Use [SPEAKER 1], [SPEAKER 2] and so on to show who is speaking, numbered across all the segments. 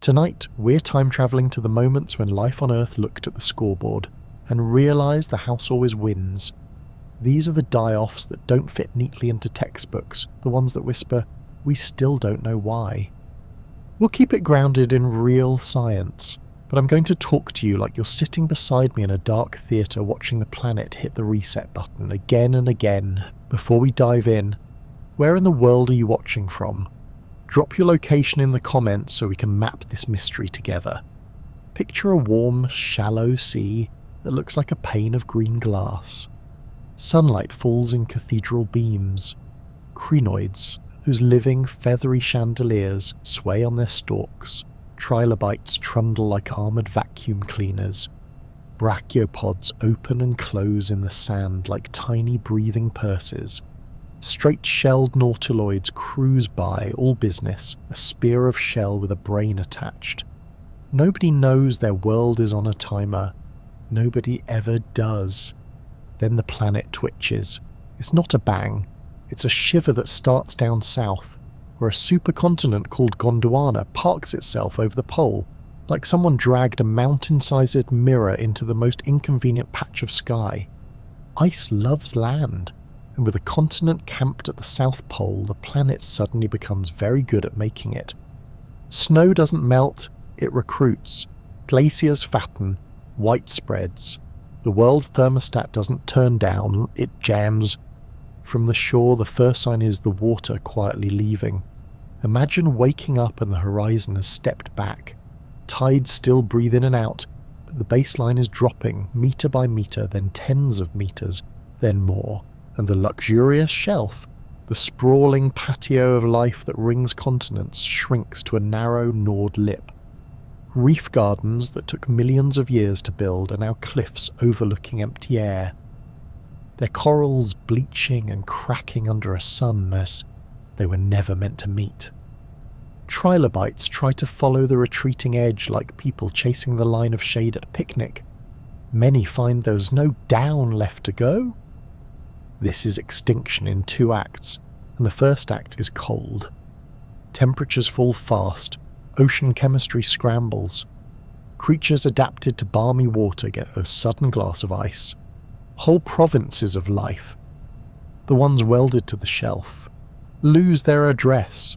[SPEAKER 1] Tonight, we're time travelling to the moments when life on Earth looked at the scoreboard and realised the house always wins. These are the die-offs that don't fit neatly into textbooks, the ones that whisper, we still don't know why. We'll keep it grounded in real science, but I'm going to talk to you like you're sitting beside me in a dark theatre watching the planet hit the reset button again and again. Before we dive in, where in the world are you watching from? Drop your location in the comments so we can map this mystery together. Picture a warm, shallow sea that looks like a pane of green glass. Sunlight falls in cathedral beams. Crinoids, whose living, feathery chandeliers sway on their stalks. Trilobites trundle like armoured vacuum cleaners. Brachiopods open and close in the sand like tiny breathing purses. Straight-shelled nautiloids cruise by, all business, a spear of shell with a brain attached. Nobody knows their world is on a timer. Nobody ever does. Then the planet twitches. It's not a bang. It's a shiver that starts down south, where a supercontinent called Gondwana parks itself over the pole, like someone dragged a mountain-sized mirror into the most inconvenient patch of sky. Ice loves land, and with a continent camped at the South Pole, the planet suddenly becomes very good at making it. Snow doesn't melt, it recruits. Glaciers fatten, white spreads. The world's thermostat doesn't turn down, it jams. From the shore, the first sign is the water quietly leaving. Imagine waking up and the horizon has stepped back. Tides still breathe in and out, but the baseline is dropping, metre by metre, then tens of metres, then more. And the luxurious shelf, the sprawling patio of life that rings continents, shrinks to a narrow, gnawed lip. Reef gardens that took millions of years to build are now cliffs overlooking empty air. Their corals bleaching and cracking under a sun mess they were never meant to meet. Trilobites try to follow the retreating edge like people chasing the line of shade at a picnic. Many find there's no down left to go. This is Extinction in 2 acts, and the first act is cold. Temperatures fall fast, ocean chemistry scrambles. Creatures adapted to balmy water get a sudden glass of ice. Whole provinces of life, the ones welded to the shelf, lose their address.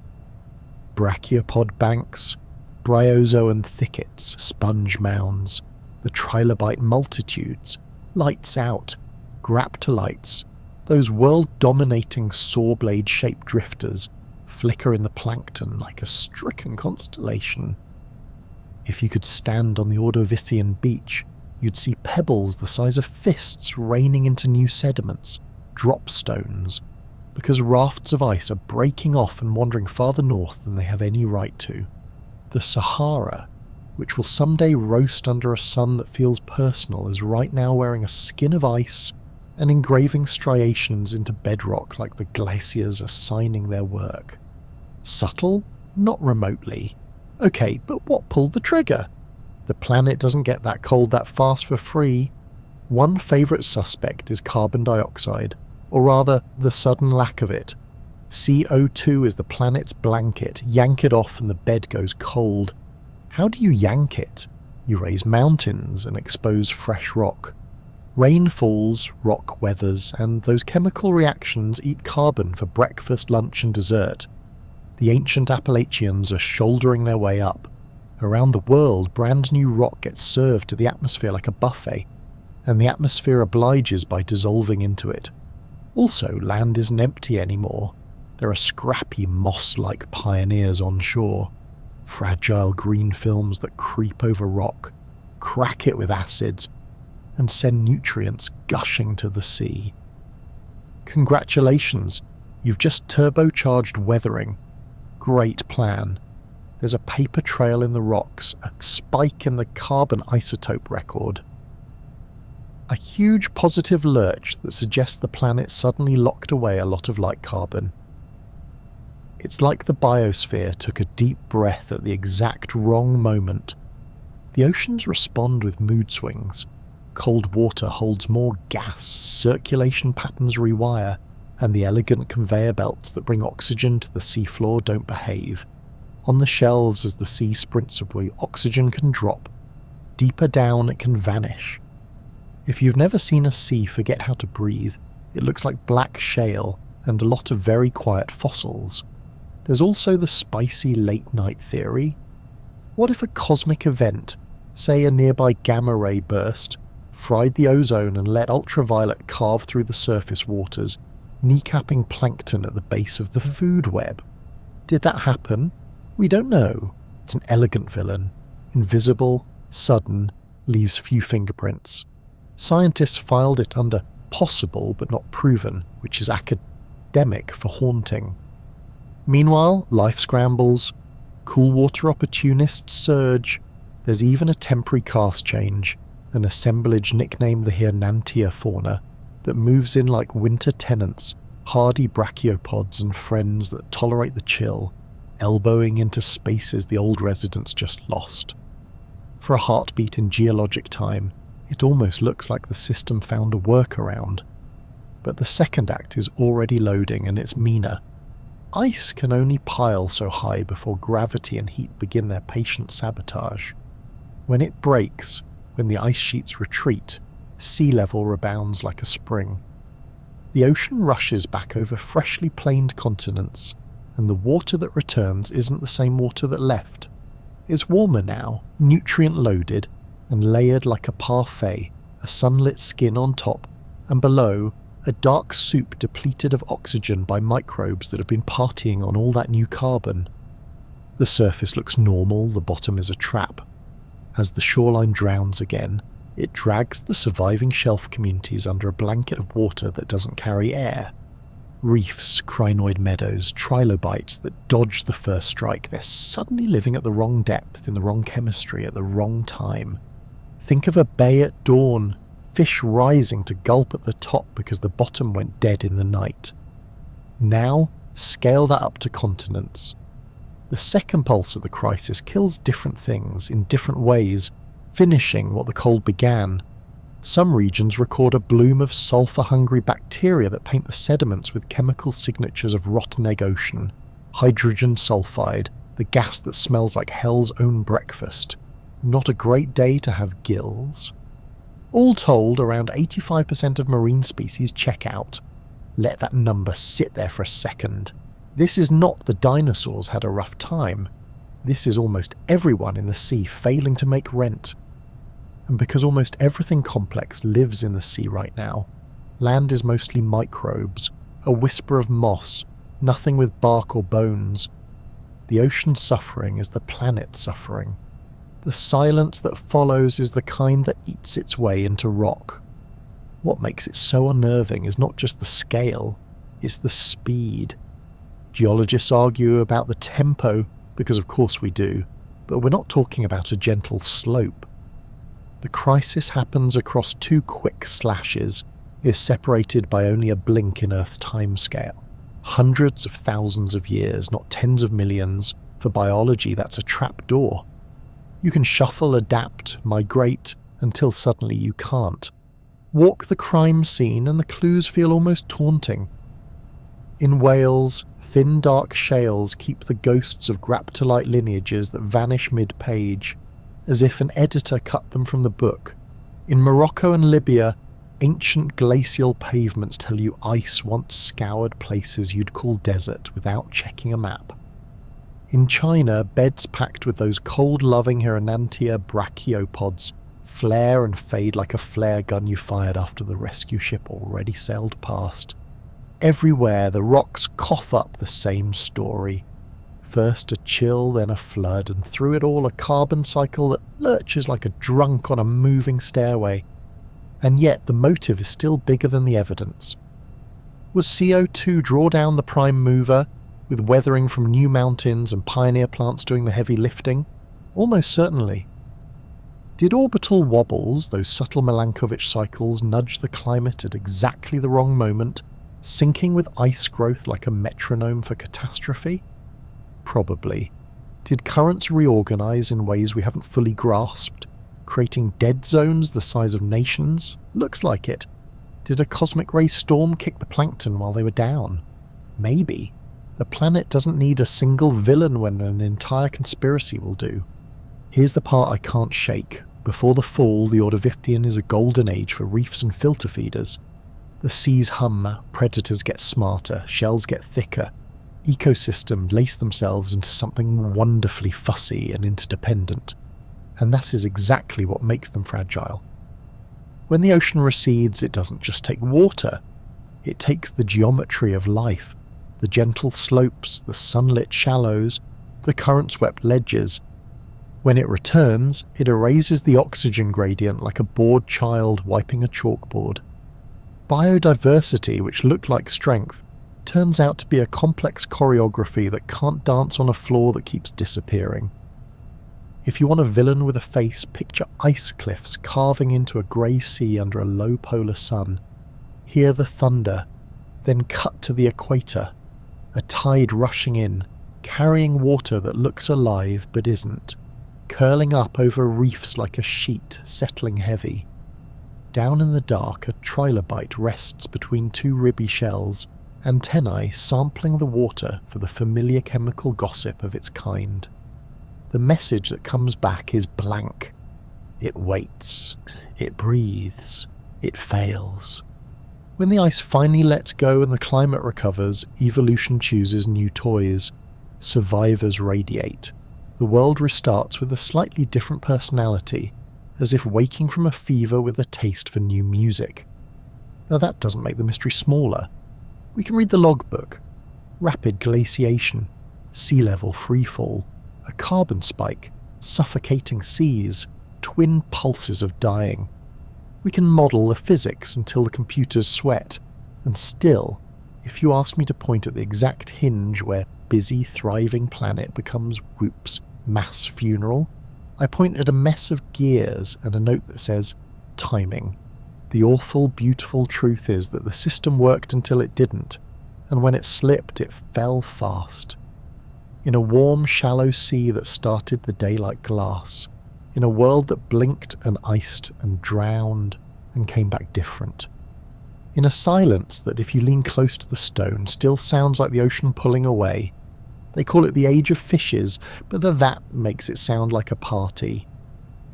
[SPEAKER 1] Brachiopod banks, bryozoan thickets, sponge mounds, the trilobite multitudes, lights out, graptolites, those world-dominating saw-blade-shaped drifters flicker in the plankton like a stricken constellation. If you could stand on the Ordovician beach, you'd see pebbles the size of fists raining into new sediments, drop stones, because rafts of ice are breaking off and wandering farther north than they have any right to. The Sahara, which will someday roast under a sun that feels personal, is right now wearing a skin of ice and engraving striations into bedrock like the glaciers are signing their work. Subtle? Not remotely. Okay, but what pulled the trigger? The planet doesn't get that cold that fast for free. One favourite suspect is carbon dioxide, or rather, the sudden lack of it. CO2 is the planet's blanket. Yank it off and the bed goes cold. How do you yank it? You raise mountains and expose fresh rock. Rain falls, rock weathers, and those chemical reactions eat carbon for breakfast, lunch and dessert. The ancient Appalachians are shouldering their way up. Around the world, brand new rock gets served to the atmosphere like a buffet, and the atmosphere obliges by dissolving into it. Also, land isn't empty anymore. There are scrappy, moss-like pioneers on shore, fragile green films that creep over rock, crack it with acids, and send nutrients gushing to the sea. Congratulations, you've just turbocharged weathering. Great plan. There's a paper trail in the rocks, a spike in the carbon isotope record. A huge positive lurch that suggests the planet suddenly locked away a lot of light carbon. It's like the biosphere took a deep breath at the exact wrong moment. The oceans respond with mood swings. Cold water holds more gas, circulation patterns rewire, and the elegant conveyor belts that bring oxygen to the seafloor don't behave. On the shelves as the sea sprints away, oxygen can drop. Deeper down it can vanish. If you've never seen a sea forget how to breathe, it looks like black shale and a lot of very quiet fossils. There's also the spicy late-night theory. What if a cosmic event, say a nearby gamma ray burst, fried the ozone and let ultraviolet carve through the surface waters, kneecapping plankton at the base of the food web? Did that happen? We don't know. It's an elegant villain. Invisible, sudden, leaves few fingerprints. Scientists filed it under possible but not proven, which is academic for haunting. Meanwhile, life scrambles, cool water opportunists surge. There's even a temporary cast change, an assemblage nicknamed the Hirnantia fauna, that moves in like winter tenants, hardy brachiopods and friends that tolerate the chill, elbowing into spaces the old residents just lost. For a heartbeat in geologic time, it almost looks like the system found a workaround. But the second act is already loading and it's meaner. Ice can only pile so high before gravity and heat begin their patient sabotage. When it breaks, when the ice sheets retreat, sea level rebounds like a spring. The ocean rushes back over freshly planed continents, and the water that returns isn't the same water that left. It's warmer now, nutrient-loaded, and layered like a parfait, a sunlit skin on top, and below, a dark soup depleted of oxygen by microbes that have been partying on all that new carbon. The surface looks normal, the bottom is a trap. As the shoreline drowns again, it drags the surviving shelf communities under a blanket of water that doesn't carry air. Reefs, crinoid meadows, trilobites that dodge the first strike, they're suddenly living at the wrong depth, in the wrong chemistry, at the wrong time. Think of a bay at dawn, fish rising to gulp at the top because the bottom went dead in the night. Now, scale that up to continents. The second pulse of the crisis kills different things in different ways, finishing what the cold began. Some regions record a bloom of sulfur-hungry bacteria that paint the sediments with chemical signatures of rotten egg ocean, hydrogen sulfide, the gas that smells like hell's own breakfast. Not a great day to have gills. All told, around 85% of marine species check out. Let that number sit there for a second. This is not the dinosaurs had a rough time. This is almost everyone in the sea failing to make rent. And because almost everything complex lives in the sea right now, land is mostly microbes, a whisper of moss, nothing with bark or bones. The ocean's suffering is the planet's suffering. The silence that follows is the kind that eats its way into rock. What makes it so unnerving is not just the scale, it's the speed. Geologists argue about the tempo, because of course we do, but we're not talking about a gentle slope. The crisis happens across two quick slashes, is separated by only a blink in Earth's timescale. Hundreds of thousands of years, not tens of millions. For biology, that's a trapdoor. You can shuffle, adapt, migrate, until suddenly you can't. Walk the crime scene and the clues feel almost taunting. In Wales, thin dark shales keep the ghosts of graptolite lineages that vanish mid-page, as if an editor cut them from the book. In Morocco and Libya, ancient glacial pavements tell you ice once scoured places you'd call desert without checking a map. In China, beds packed with those cold-loving Hirnantia brachiopods flare and fade like a flare gun you fired after the rescue ship already sailed past. Everywhere, the rocks cough up the same story. First a chill, then a flood, and through it all a carbon cycle that lurches like a drunk on a moving stairway. And yet the motive is still bigger than the evidence. Was CO2 draw down the prime mover, with weathering from new mountains and pioneer plants doing the heavy lifting? Almost certainly. Did orbital wobbles, those subtle Milankovitch cycles, nudge the climate at exactly the wrong moment, syncing with ice growth like a metronome for catastrophe? Probably. Did currents reorganize in ways we haven't fully grasped, creating dead zones the size of nations? Looks like it. Did a cosmic ray storm kick the plankton while they were down? Maybe. The planet doesn't need a single villain when an entire conspiracy will do. Here's the part I can't shake. Before the fall, the Ordovician is a golden age for reefs and filter feeders. The seas hum, predators get smarter, shells get thicker, ecosystems lace themselves into something wonderfully fussy and interdependent. And that is exactly what makes them fragile. When the ocean recedes, it doesn't just take water. It takes the geometry of life, the gentle slopes, the sunlit shallows, the current-swept ledges. When it returns, it erases the oxygen gradient like a bored child wiping a chalkboard. Biodiversity, which looked like strength, turns out to be a complex choreography that can't dance on a floor that keeps disappearing. If you want a villain with a face, picture ice cliffs carving into a grey sea under a low polar sun. Hear the thunder, then cut to the equator, a tide rushing in, carrying water that looks alive but isn't, curling up over reefs like a sheet, settling heavy. Down in the dark, a trilobite rests between two ribby shells, antennae sampling the water for the familiar chemical gossip of its kind. The message that comes back is blank. It waits, it breathes, it fails. When the ice finally lets go and the climate recovers, evolution chooses new toys. Survivors radiate. The world restarts with a slightly different personality, as if waking from a fever with a taste for new music. Now that doesn't make the mystery smaller. We can read the logbook. Rapid glaciation, sea level freefall, a carbon spike, suffocating seas, twin pulses of dying. We can model the physics until the computers sweat, and still, if you ask me to point at the exact hinge where busy, thriving planet becomes whoops, mass funeral, I point at a mess of gears and a note that says, timing. The awful, beautiful truth is that the system worked until it didn't, and when it slipped, it fell fast. In a warm, shallow sea that started the day like glass, in a world that blinked and iced and drowned and came back different. In a silence that, if you lean close to the stone, still sounds like the ocean pulling away. They call it the Age of Fishes, but that makes it sound like a party.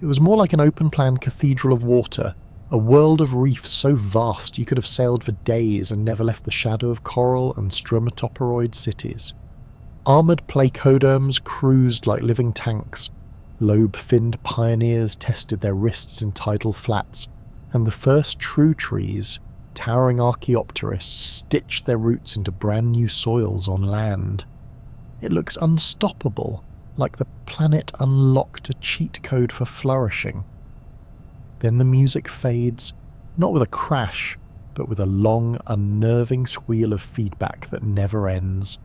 [SPEAKER 1] It was more like an open-plan cathedral of water, a world of reefs so vast you could have sailed for days and never left the shadow of coral and stromatoporoid cities. Armoured placoderms cruised like living tanks, lobe-finned pioneers tested their wrists in tidal flats, and the first true trees, towering archaeopterists, stitched their roots into brand new soils on land. It looks unstoppable, like the planet unlocked a cheat code for flourishing. Then the music fades, not with a crash, but with a long, unnerving squeal of feedback that never ends.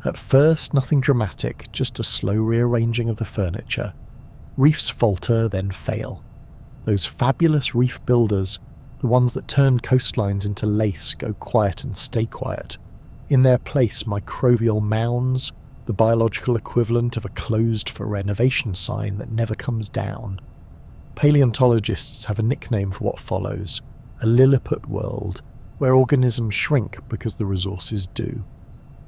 [SPEAKER 1] At first, nothing dramatic, just a slow rearranging of the furniture. Reefs falter, then fail. Those fabulous reef builders, the ones that turn coastlines into lace, go quiet and stay quiet. In their place, microbial mounds, the biological equivalent of a closed for renovation sign that never comes down. Paleontologists have a nickname for what follows, a Lilliput world, where organisms shrink because the resources do.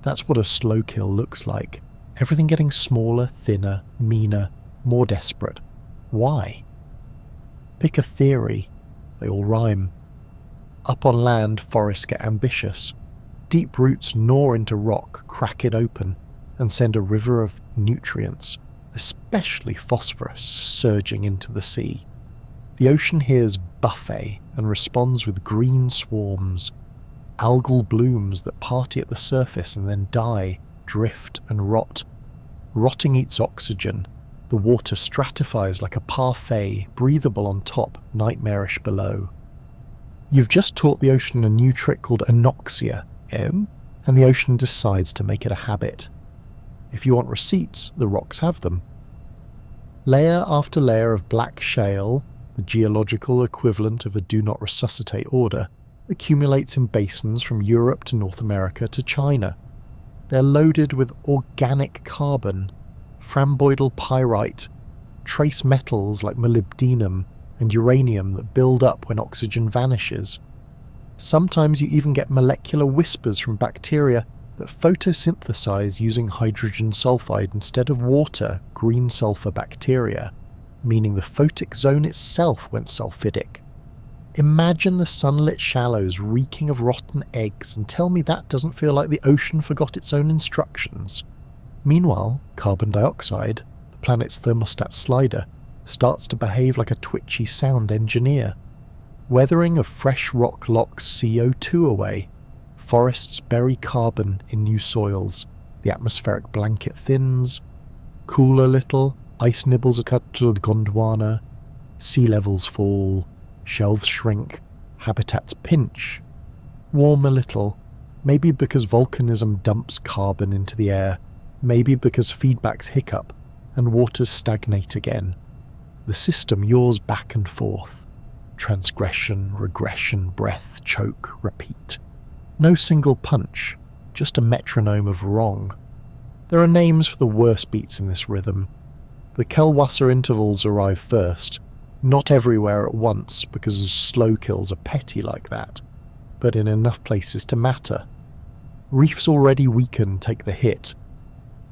[SPEAKER 1] That's what a slow kill looks like. Everything getting smaller, thinner, meaner, more desperate. Why? Pick a theory. They all rhyme. Up on land, forests get ambitious. Deep roots gnaw into rock, crack it open, and send a river of nutrients, especially phosphorus, surging into the sea. The ocean hears buffet and responds with green swarms, algal blooms that party at the surface and then die, drift and rot. Rotting eats oxygen. The water stratifies like a parfait, breathable on top, nightmarish below. You've just taught the ocean a new trick called anoxia, and the ocean decides to make it a habit. If you want receipts, the rocks have them. Layer after layer of black shale, the geological equivalent of a do not resuscitate order, accumulates in basins from Europe to North America to China. They're loaded with organic carbon, framboidal pyrite, trace metals like molybdenum and uranium that build up when oxygen vanishes. Sometimes you even get molecular whispers from bacteria that photosynthesize using hydrogen sulfide instead of water, green sulfur bacteria, meaning the photic zone itself went sulfidic. Imagine the sunlit shallows reeking of rotten eggs and tell me that doesn't feel like the ocean forgot its own instructions. Meanwhile, carbon dioxide, the planet's thermostat slider, starts to behave like a twitchy sound engineer. Weathering of fresh rock locks CO2 away. Forests bury carbon in new soils. The atmospheric blanket thins. Cool a little. Ice nibbles a cut to the Gondwana. Sea levels fall. Shelves shrink. Habitats pinch. Warm a little. Maybe because volcanism dumps carbon into the air. Maybe because feedbacks hiccup and waters stagnate again. The system yaws back and forth. Transgression, regression, breath, choke, repeat. No single punch, just a metronome of wrong. There are names for the worst beats in this rhythm. The Kelwasser intervals arrive first, not everywhere at once because slow kills are petty like that, but in enough places to matter. Reefs already weakened take the hit.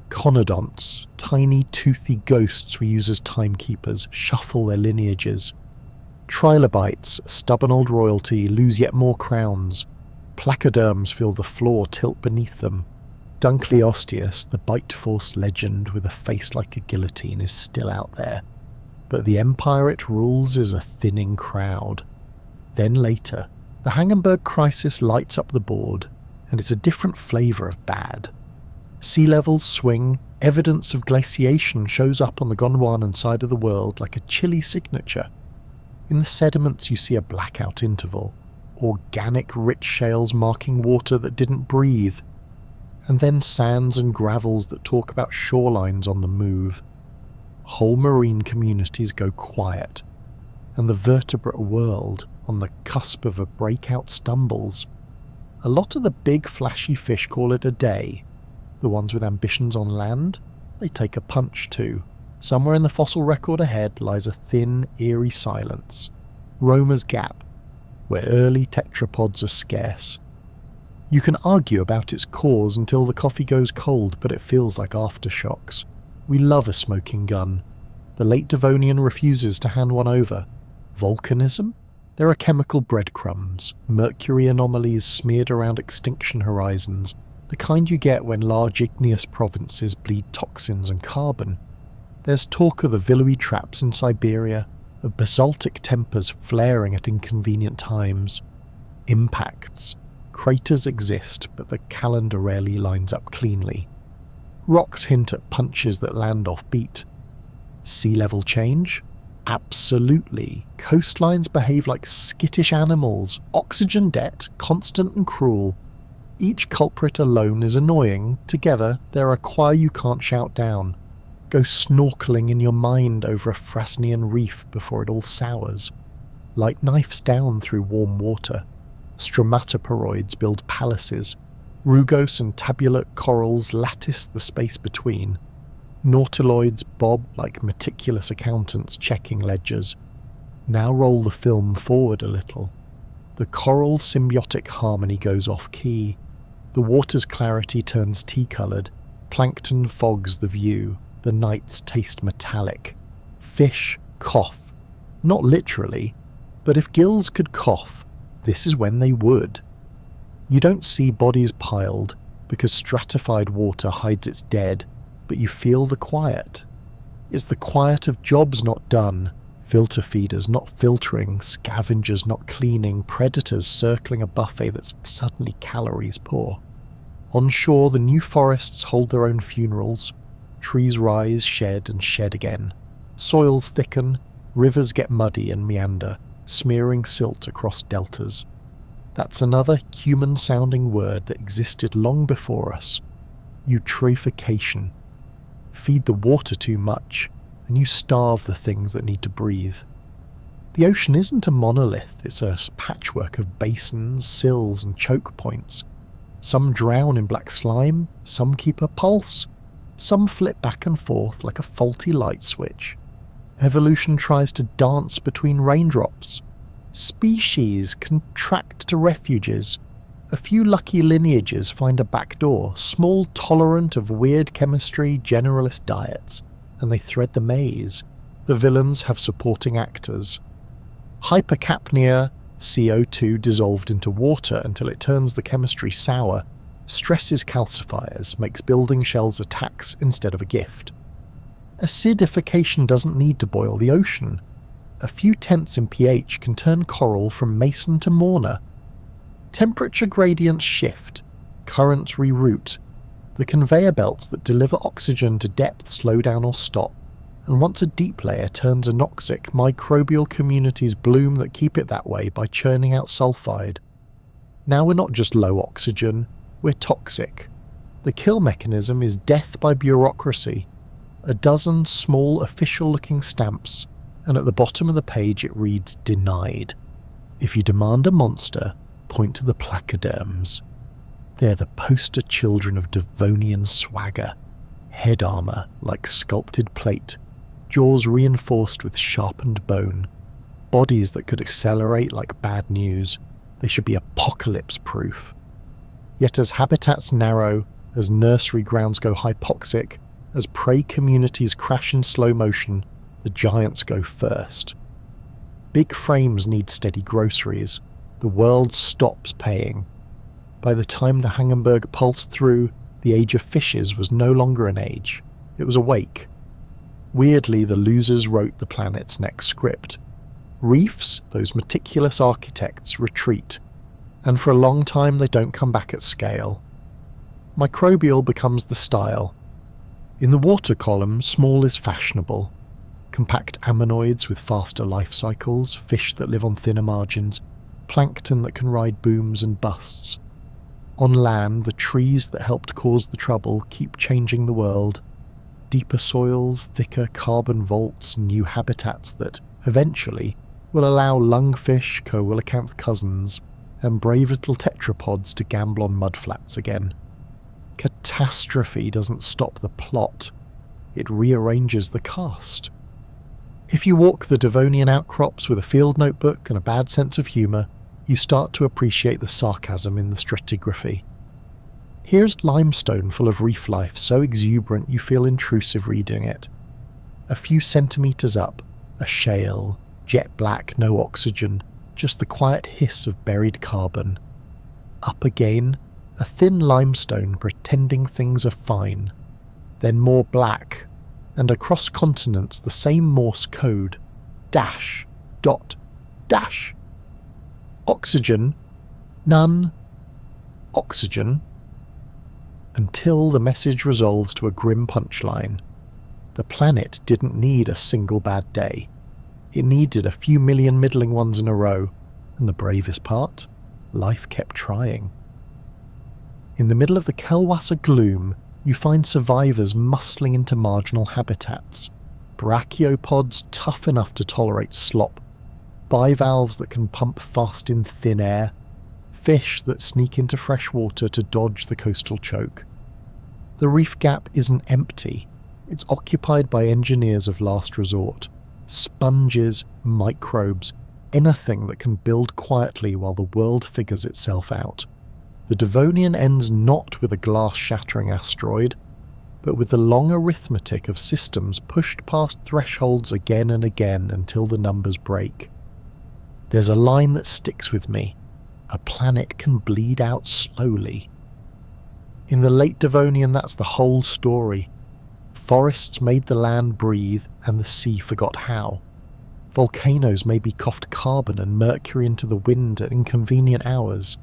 [SPEAKER 1] Conodonts, tiny toothy ghosts we use as timekeepers, shuffle their lineages. Trilobites, stubborn old royalty, lose yet more crowns. Placoderms feel the floor tilt beneath them. Dunkleosteus, the bite-forced legend with a face like a guillotine, is still out there. But the empire it rules is a thinning crowd. Then later, the Hangenberg crisis lights up the board, and it's a different flavour of bad. Sea levels swing, evidence of glaciation shows up on the Gondwanan side of the world like a chilly signature. In the sediments you see a blackout interval, organic rich shales marking water that didn't breathe, and then sands and gravels that talk about shorelines on the move. Whole marine communities go quiet, and the vertebrate world, on the cusp of a breakout, stumbles. A lot of the big flashy fish call it a day. The ones with ambitions on land, they take a punch too. Somewhere in the fossil record ahead lies a thin, eerie silence. Romer's Gap, where early tetrapods are scarce. You can argue about its cause until the coffee goes cold, but it feels like aftershocks. We love a smoking gun. The late Devonian refuses to hand one over. Volcanism? There are chemical breadcrumbs, mercury anomalies smeared around extinction horizons, the kind you get when large igneous provinces bleed toxins and carbon. There's talk of the Villui traps in Siberia, of basaltic tempers flaring at inconvenient times. Impacts. Craters exist, but the calendar rarely lines up cleanly. Rocks hint at punches that land off-beat. Sea level change? Absolutely. Coastlines behave like skittish animals. Oxygen debt, constant and cruel. Each culprit alone is annoying. Together, they're a choir you can't shout down. Go snorkeling in your mind over a Frasnian reef before it all sours. Light knives down through warm water. Stromatoporoids build palaces. Rugose and tabulate corals lattice the space between. Nautiloids bob like meticulous accountants checking ledgers. Now roll the film forward a little. The coral symbiotic harmony goes off-key. The water's clarity turns tea-coloured. Plankton fogs the view. The nights taste metallic. Fish cough. Not literally, but if gills could cough, this is when they would. You don't see bodies piled, because stratified water hides its dead, but you feel the quiet. It's the quiet of jobs not done, filter feeders not filtering, scavengers not cleaning, predators circling a buffet that's suddenly calories poor. On shore, the new forests hold their own funerals. Trees rise, shed, and shed again. Soils thicken, rivers get muddy and meander, smearing silt across deltas. That's another human-sounding word that existed long before us. Eutrophication. Feed the water too much, and you starve the things that need to breathe. The ocean isn't a monolith, it's a patchwork of basins, sills, and choke points. Some drown in black slime, some keep a pulse, some flip back and forth like a faulty light switch. Evolution tries to dance between raindrops. Species contract to refuges. A few lucky lineages find a backdoor, small, tolerant of weird chemistry, generalist diets, and they thread the maze. The villains have supporting actors. Hypercapnia, CO2 dissolved into water until it turns the chemistry sour, stresses calcifiers, makes building shells a tax instead of a gift. Acidification doesn't need to boil the ocean. A few tenths in pH can turn coral from mason to mourner. Temperature gradients shift, currents reroute. The conveyor belts that deliver oxygen to depth slow down or stop, and once a deep layer turns anoxic, microbial communities bloom that keep it that way by churning out sulfide. Now we're not just low oxygen, we're toxic. The kill mechanism is death by bureaucracy. A dozen small official-looking stamps, and at the bottom of the page it reads "Denied." If you demand a monster, point to the placoderms. They're the poster children of Devonian swagger. Head armour like sculpted plate, jaws reinforced with sharpened bone, bodies that could accelerate like bad news. They should be apocalypse-proof. Yet as habitats narrow, as nursery grounds go hypoxic, as prey communities crash in slow motion, the giants go first. Big frames need steady groceries. The world stops paying. By the time the Hangenberg pulsed through, the age of fishes was no longer an age. It was awake. Weirdly, the losers wrote the planet's next script. Reefs, those meticulous architects, retreat, and for a long time they don't come back at scale. Microbial becomes the style. In the water column, small is fashionable. Compact ammonoids with faster life cycles, fish that live on thinner margins, plankton that can ride booms and busts. On land, the trees that helped cause the trouble keep changing the world. Deeper soils, thicker carbon vaults, new habitats that, eventually, will allow lungfish, coelacanth cousins, and brave little tetrapods to gamble on mudflats again. Catastrophe doesn't stop the plot, it rearranges the cast. If you walk the Devonian outcrops with a field notebook and a bad sense of humour, you start to appreciate the sarcasm in the stratigraphy. Here's limestone full of reef life, so exuberant you feel intrusive reading it. A few centimetres up, a shale, jet black, no oxygen, just the quiet hiss of buried carbon. Up again, a thin limestone pretending things are fine. Then more black, and across continents the same Morse code. Dash, dot, dash. Oxygen, none, oxygen, until the message resolves to a grim punchline. The planet didn't need a single bad day. It needed a few million middling ones in a row, and the bravest part? Life kept trying. In the middle of the Kelwasser gloom, you find survivors muscling into marginal habitats. Brachiopods tough enough to tolerate slop, bivalves that can pump fast in thin air, fish that sneak into fresh water to dodge the coastal choke. The reef gap isn't empty, it's occupied by engineers of last resort. Sponges, microbes, anything that can build quietly while the world figures itself out. The Devonian ends not with a glass-shattering asteroid, but with the long arithmetic of systems pushed past thresholds again and again until the numbers break. There's a line that sticks with me. A planet can bleed out slowly. In the late Devonian, that's the whole story. Forests made the land breathe, and the sea forgot how. Volcanoes maybe coughed carbon and mercury into the wind at inconvenient hours.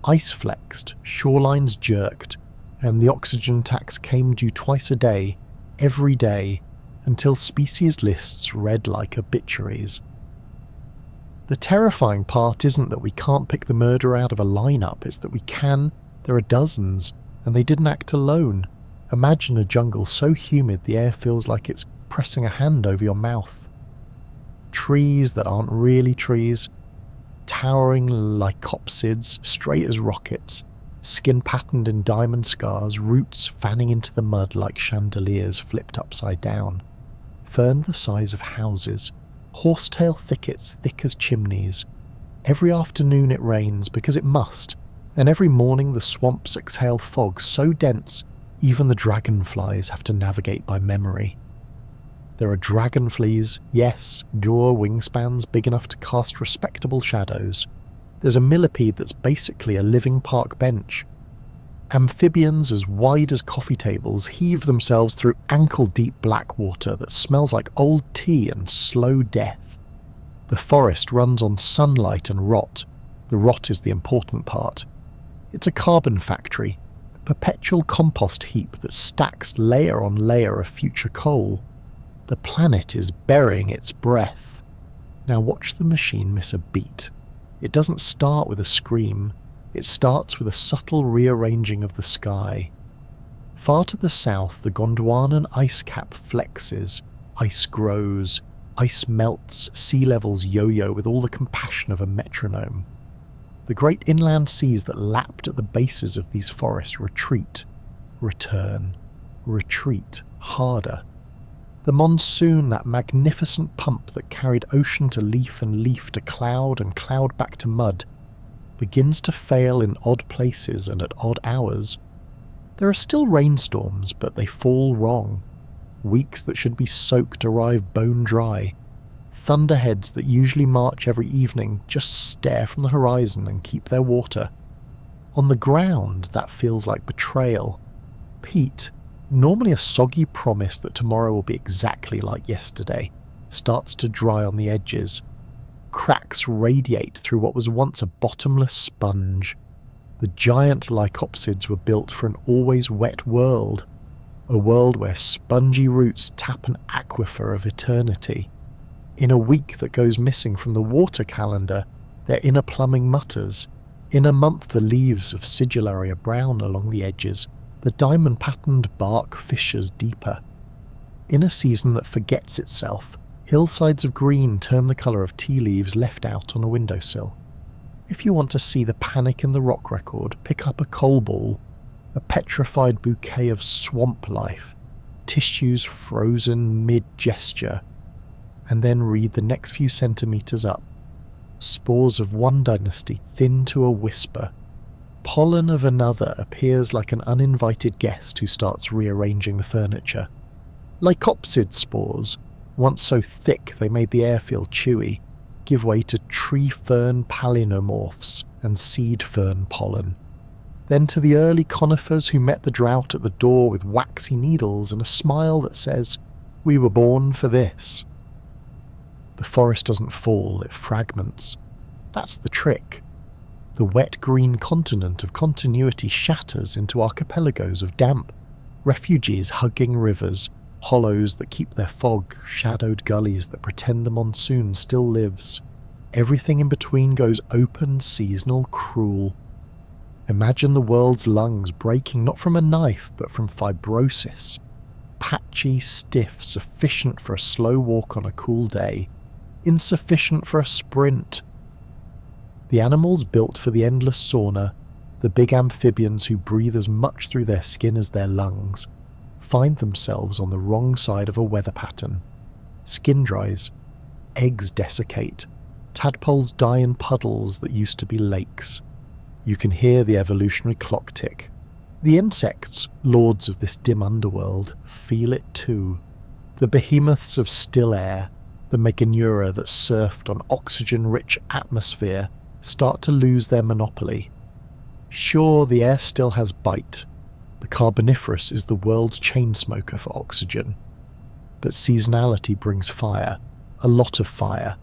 [SPEAKER 1] Ice flexed, shorelines jerked, and the oxygen tax came due twice a day, every day, until species lists read like obituaries. The terrifying part isn't that we can't pick the murderer out of a lineup, it's that we can. There are dozens, and they didn't act alone. Imagine a jungle so humid the air feels like it's pressing a hand over your mouth. Trees that aren't really trees, towering lycopsids, straight as rockets, skin patterned in diamond scars, roots fanning into the mud like chandeliers flipped upside down. Fern the size of houses, horsetail thickets thick as chimneys. Every afternoon it rains because it must, And every morning the swamps exhale fog so dense even the dragonflies have to navigate by memory. There are dragonflies, yes, dual wingspans big enough to cast respectable shadows. There's a millipede that's basically a living park bench. Amphibians as wide as coffee tables heave themselves through ankle-deep black water that smells like old tea and slow death. The forest runs on sunlight and rot. The rot is the important part. It's a carbon factory, a perpetual compost heap that stacks layer on layer of future coal. The planet is burying its breath. Now watch the machine miss a beat. It doesn't start with a scream. It starts with a subtle rearranging of the sky. Far to the south, the Gondwanan ice cap flexes. Ice grows. Ice melts. Sea levels yo-yo with all the compassion of a metronome. The great inland seas that lapped at the bases of these forests retreat, return, retreat, harder. The monsoon, that magnificent pump that carried ocean to leaf and leaf to cloud and cloud back to mud, begins to fail in odd places and at odd hours. There are still rainstorms, but they fall wrong. Weeks that should be soaked arrive bone dry. Thunderheads that usually march every evening just stare from the horizon and keep their water. On the ground, that feels like betrayal. Peat, normally a soggy promise that tomorrow will be exactly like yesterday, starts to dry on the edges. Cracks radiate through what was once a bottomless sponge. The giant lycopsids were built for an always wet world, a world where spongy roots tap an aquifer of eternity. In a week that goes missing from the water calendar, their inner plumbing mutters. In a month the leaves of sigillary are brown along the edges, the diamond-patterned bark fissures deeper. In a season that forgets itself, hillsides of green turn the colour of tea leaves left out on a windowsill. If you want to see the panic in the rock record, pick up a coal ball, a petrified bouquet of swamp life, tissues frozen mid-gesture, and then read the next few centimetres up. Spores of one dynasty thin to a whisper. Pollen of another appears like an uninvited guest who starts rearranging the furniture. Lycopsid spores, once so thick they made the air feel chewy, give way to tree fern palynomorphs and seed fern pollen. Then to the early conifers who met the drought at the door with waxy needles and a smile that says, "We were born for this." The forest doesn't fall, it fragments. That's the trick. The wet green continent of continuity shatters into archipelagos of damp, refugees hugging rivers, hollows that keep their fog, shadowed gullies that pretend the monsoon still lives. Everything in between goes open, seasonal, cruel. Imagine the world's lungs breaking not from a knife but from fibrosis. Patchy, stiff, sufficient for a slow walk on a cool day. Insufficient for a sprint. The animals built for the endless sauna, the big amphibians who breathe as much through their skin as their lungs, find themselves on the wrong side of a weather pattern. Skin dries, eggs desiccate, tadpoles die in puddles that used to be lakes. You can hear the evolutionary clock tick. The insects, lords of this dim underworld, feel it too. The behemoths of still air, the Meganura that surfed on oxygen-rich atmosphere, start to lose their monopoly. Sure, the air still has bite. The Carboniferous is the world's chain smoker for oxygen. But seasonality brings fire, a lot of fire.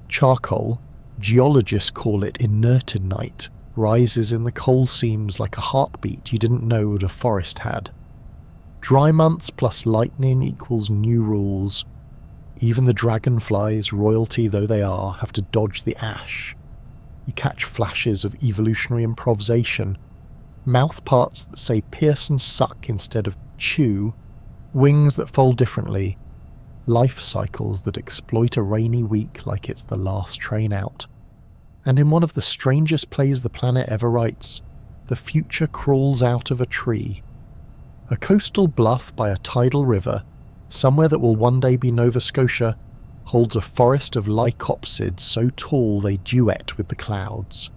[SPEAKER 1] Charcoal, geologists call it inertinite, rises in the coal seams like a heartbeat you didn't know the forest had. Dry months plus lightning equals new rules. Even the dragonflies, royalty though they are, have to dodge the ash. You catch flashes of evolutionary improvisation, mouth parts that say pierce and suck instead of chew, wings that fold differently, life cycles that exploit a rainy week like it's the last train out. And in one of the strangest plays the planet ever writes, the future crawls out of a tree. A coastal bluff by a tidal river, somewhere that will one day be Nova Scotia, holds a forest of lycopsids so tall they duet with the clouds.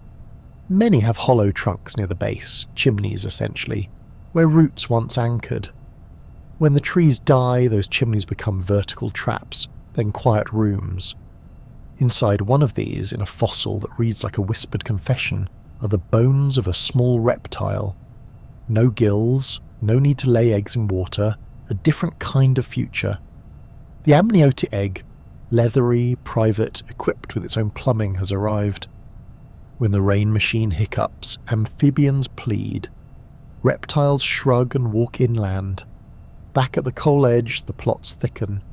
[SPEAKER 1] Many have hollow trunks near the base, chimneys essentially, where roots once anchored. When the trees die, those chimneys become vertical traps, then quiet rooms. Inside one of these, in a fossil that reads like a whispered confession, are the bones of a small reptile. No gills, no need to lay eggs in water, a different kind of future. The amniotic egg, leathery, private, equipped with its own plumbing, has arrived. When the rain machine hiccups, amphibians plead. Reptiles shrug and walk inland. Back at the coal edge, the plots thicken.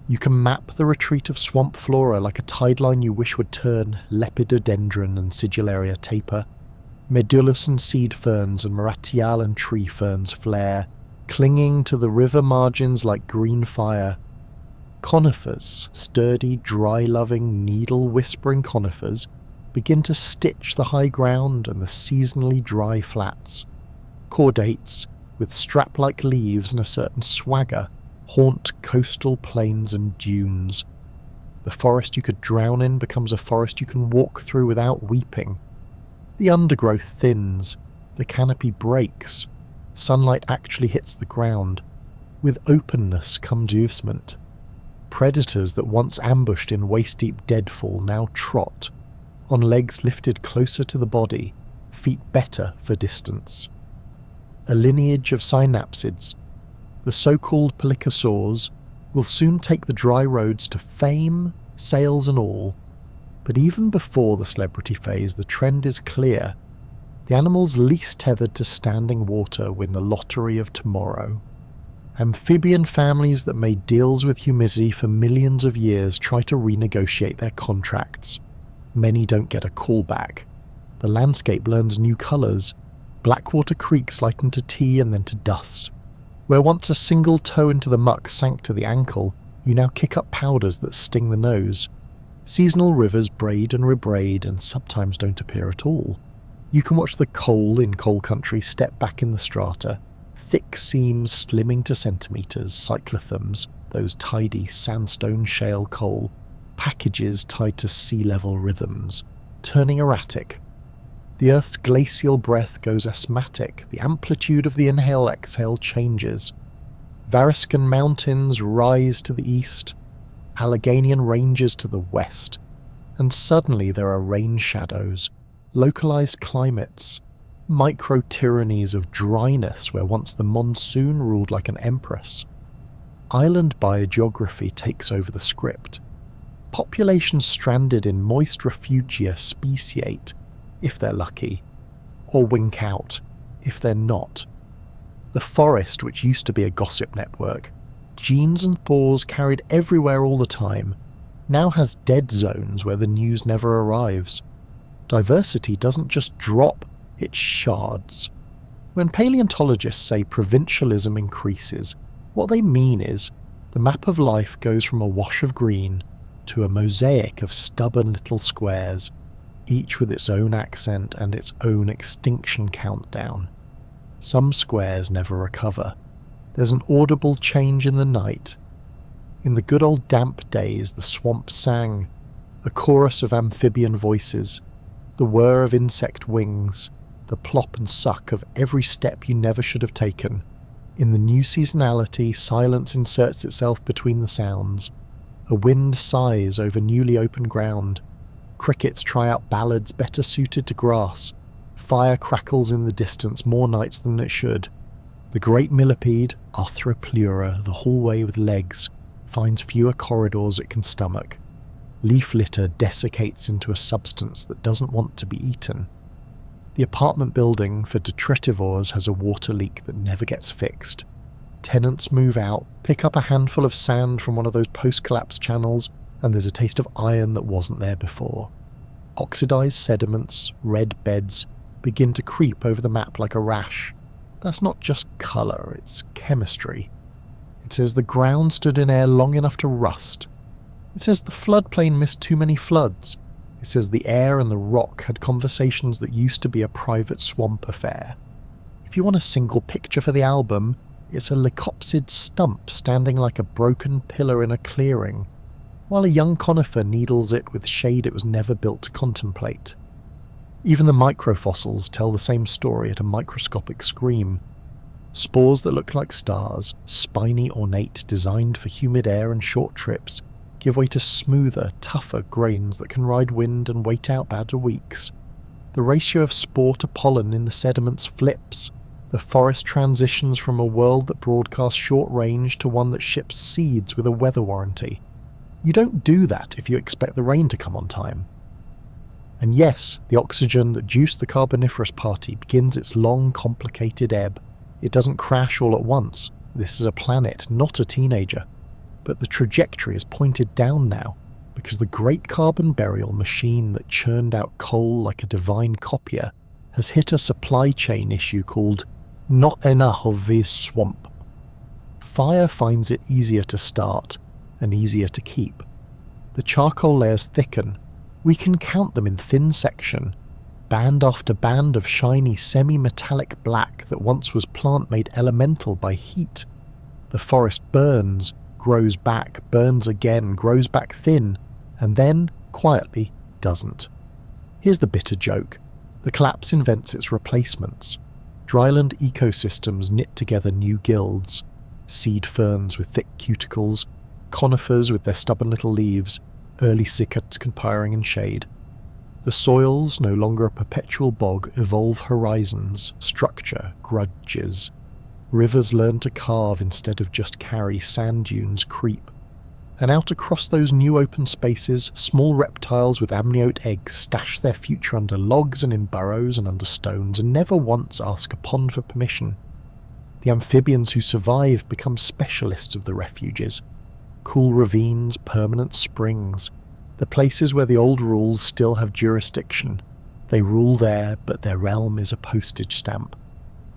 [SPEAKER 1] You can map the retreat of swamp flora like a tide line you wish would turn. Lepidodendron and Sigillaria taper. Medullus and seed ferns and Maratial and tree ferns flare, clinging to the river margins like green fire. Conifers, sturdy, dry-loving, needle-whispering conifers, begin to stitch the high ground and the seasonally dry flats. Chordates, with strap-like leaves and a certain swagger, haunt coastal plains and dunes. The forest you could drown in becomes a forest you can walk through without weeping. The undergrowth thins, the canopy breaks, sunlight actually hits the ground. With openness comes movement. Predators that once ambushed in waist-deep deadfall now trot, on legs lifted closer to the body, feet better for distance. A lineage of synapsids, the so-called pelycosaurs, will soon take the dry roads to fame, sails and all. But even before the celebrity phase, the trend is clear. The animals least tethered to standing water win the lottery of tomorrow. Amphibian families that made deals with humidity for millions of years try to renegotiate their contracts. Many don't get a call back. The landscape learns new colours. Blackwater creeks lighten to tea and then to dust. Where once a single toe into the muck sank to the ankle, you now kick up powders that sting the nose. Seasonal rivers braid and rebraid and sometimes don't appear at all. You can watch the coal in coal country step back in the strata, thick seams slimming to centimetres, cyclothams, those tidy sandstone shale coal, packages tied to sea level rhythms, turning erratic. The Earth's glacial breath goes asthmatic, the amplitude of the inhale-exhale changes. Variscan mountains rise to the east, Alleghanian ranges to the west, and suddenly there are rain shadows, localized climates, micro-tyrannies of dryness where once the monsoon ruled like an empress. Island biogeography takes over the script. Populations stranded in moist refugia speciate, if they're lucky, or wink out, if they're not. The forest, which used to be a gossip network, genes and spores carried everywhere all the time, now has dead zones where the news never arrives. Diversity doesn't just drop, it shards. When paleontologists say provincialism increases, what they mean is the map of life goes from a wash of green to a mosaic of stubborn little squares, each with its own accent and its own extinction countdown. Some squares never recover. There's an audible change in the night. In the good old damp days, the swamp sang, a chorus of amphibian voices, the whir of insect wings, the plop and suck of every step you never should have taken. In the new seasonality, silence inserts itself between the sounds. A wind sighs over newly opened ground. Crickets try out ballads better suited to grass. Fire crackles in the distance more nights than it should. The great millipede, Arthropleura, the hallway with legs, finds fewer corridors it can stomach. Leaf litter desiccates into a substance that doesn't want to be eaten. The apartment building for detritivores has a water leak that never gets fixed. Tenants move out, pick up a handful of sand from one of those post-collapse channels, and there's a taste of iron that wasn't there before. Oxidized sediments, red beds, begin to creep over the map like a rash. That's not just colour, it's chemistry. It says the ground stood in air long enough to rust. It says the floodplain missed too many floods. It says the air and the rock had conversations that used to be a private swamp affair. If you want a single picture for the album, it's a leucopsid stump standing like a broken pillar in a clearing, while a young conifer needles it with shade it was never built to contemplate. Even the microfossils tell the same story at a microscopic scream. Spores that look like stars, spiny ornate designed for humid air and short trips, give way to smoother, tougher grains that can ride wind and wait out bad weeks. The ratio of spore to pollen in the sediments flips. The forest transitions from a world that broadcasts short range to one that ships seeds with a weather warranty. You don't do that if you expect the rain to come on time. And yes, the oxygen that juiced the Carboniferous party begins its long, complicated ebb. It doesn't crash all at once. This is a planet, not a teenager. But the trajectory is pointed down now, because the great carbon burial machine that churned out coal like a divine copier has hit a supply chain issue called not enough of this swamp. Fire finds it easier to start and easier to keep. The charcoal layers thicken. We can count them in thin section, band after band of shiny semi-metallic black that once was plant made elemental by heat. The forest burns, grows back, burns again, grows back thin, and then, quietly, doesn't. Here's the bitter joke. The collapse invents its replacements. Dryland ecosystems knit together new guilds. Seed ferns with thick cuticles, conifers with their stubborn little leaves, early cichlids conspiring in shade. The soils, no longer a perpetual bog, evolve horizons, structure, grudges. Rivers learn to carve instead of just carry, sand dunes creep. And out across those new open spaces, small reptiles with amniote eggs stash their future under logs and in burrows and under stones, and never once ask a pond for permission. The amphibians who survive become specialists of the refuges. Cool ravines, permanent springs, the places where the old rules still have jurisdiction. They rule there, but their realm is a postage stamp.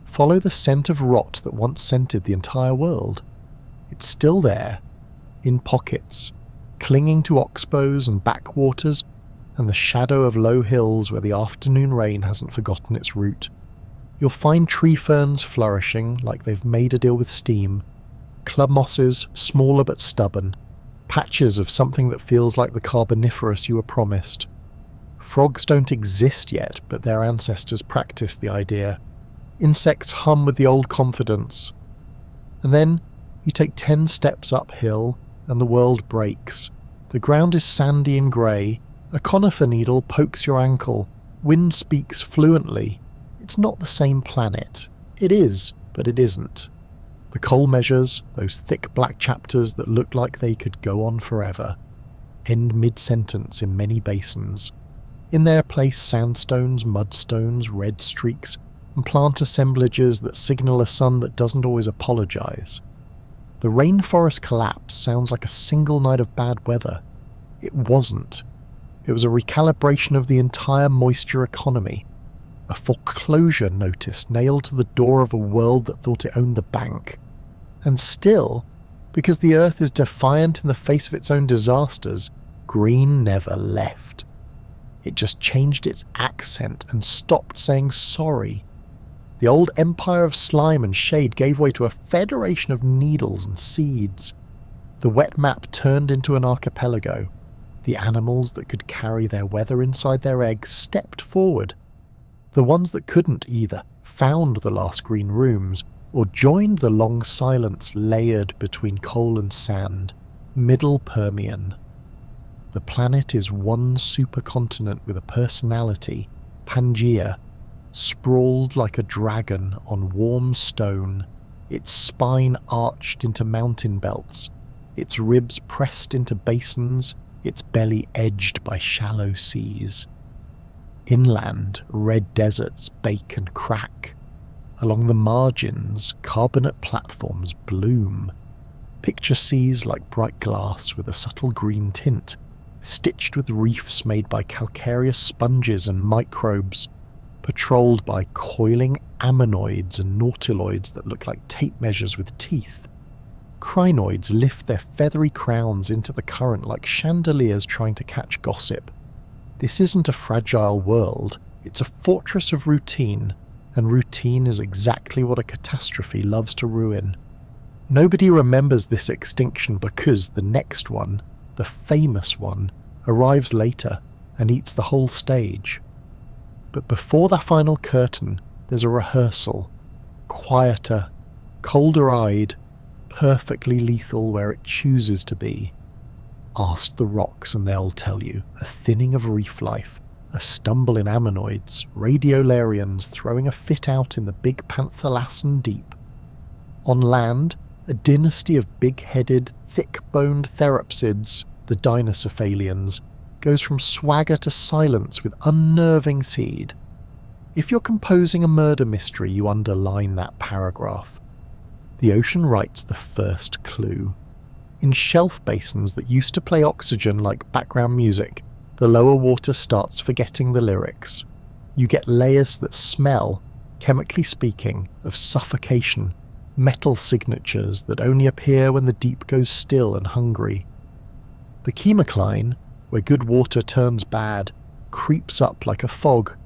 [SPEAKER 1] Follow the scent of rot that once scented the entire world. It's still there, in pockets, clinging to oxbows and backwaters and the shadow of low hills where the afternoon rain hasn't forgotten its route. You'll find tree ferns flourishing like they've made a deal with steam, club mosses, smaller but stubborn, patches of something that feels like the Carboniferous you were promised. Frogs don't exist yet, but their ancestors practiced the idea. Insects hum with the old confidence. And then you take 10 steps uphill and the world breaks. The ground is sandy and grey. A conifer needle pokes your ankle. Wind speaks fluently. It's not the same planet. It is, but it isn't. The coal measures, those thick black chapters that look like they could go on forever, end mid-sentence in many basins. In their place sandstones, mudstones, red streaks, and plant assemblages that signal a sun that doesn't always apologise. The rainforest collapse sounds like a single night of bad weather. It wasn't. It was a recalibration of the entire moisture economy. A foreclosure notice nailed to the door of a world that thought it owned the bank. And still, because the Earth is defiant in the face of its own disasters, green never left. It just changed its accent and stopped saying sorry. The old empire of slime and shade gave way to a federation of needles and seeds. The wet map turned into an archipelago. The animals that could carry their weather inside their eggs stepped forward. The ones that couldn't either found the last green rooms or joined the long silence layered between coal and sand, middle Permian. The planet is one supercontinent with a personality, Pangaea, sprawled like a dragon on warm stone, its spine arched into mountain belts, its ribs pressed into basins, its belly edged by shallow seas. Inland, red deserts bake and crack. Along the margins, carbonate platforms bloom. Picture seas like bright glass with a subtle green tint, stitched with reefs made by calcareous sponges and microbes, patrolled by coiling ammonoids and nautiloids that look like tape measures with teeth. Crinoids lift their feathery crowns into the current like chandeliers trying to catch gossip. This isn't a fragile world, it's a fortress of routine, and routine is exactly what a catastrophe loves to ruin. Nobody remembers this extinction because the next one, the famous one, arrives later and eats the whole stage. But before that final curtain, there's a rehearsal. Quieter, colder-eyed, perfectly lethal where it chooses to be. Ask the rocks and they'll tell you. A thinning of reef life, a stumble in ammonoids, radiolarians throwing a fit out in the big Panthalassan deep. On land, a dynasty of big-headed, thick-boned therapsids, the dinocephalians, goes from swagger to silence with unnerving seed. If you're composing a murder mystery, you underline that paragraph. The ocean writes the first clue. In shelf basins that used to play oxygen like background music, the lower water starts forgetting the lyrics. You get layers that smell, chemically speaking, of suffocation, metal signatures that only appear when the deep goes still and hungry. The chemocline, where good water turns bad, creeps up like a fog.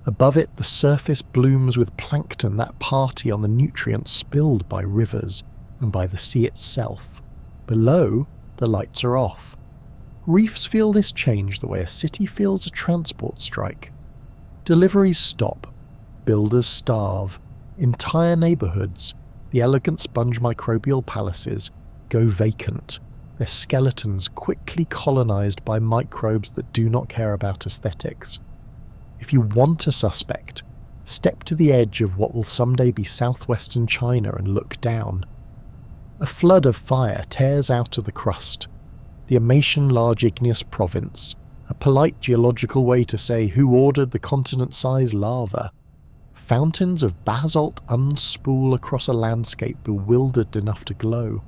[SPEAKER 1] Above it, the surface blooms with plankton that party on the nutrients spilled by rivers and by the sea itself. Below, the lights are off. Reefs feel this change the way a city feels a transport strike. Deliveries stop. Builders starve. Entire neighbourhoods, the elegant sponge microbial palaces, go vacant, their skeletons quickly colonised by microbes that do not care about aesthetics. If you want a suspect, step to the edge of what will someday be southwestern China and look down. A flood of fire tears out of the crust. The Amatian Large Igneous Province, a polite geological way to say who ordered the continent-sized lava. Fountains of basalt unspool across a landscape bewildered enough to glow.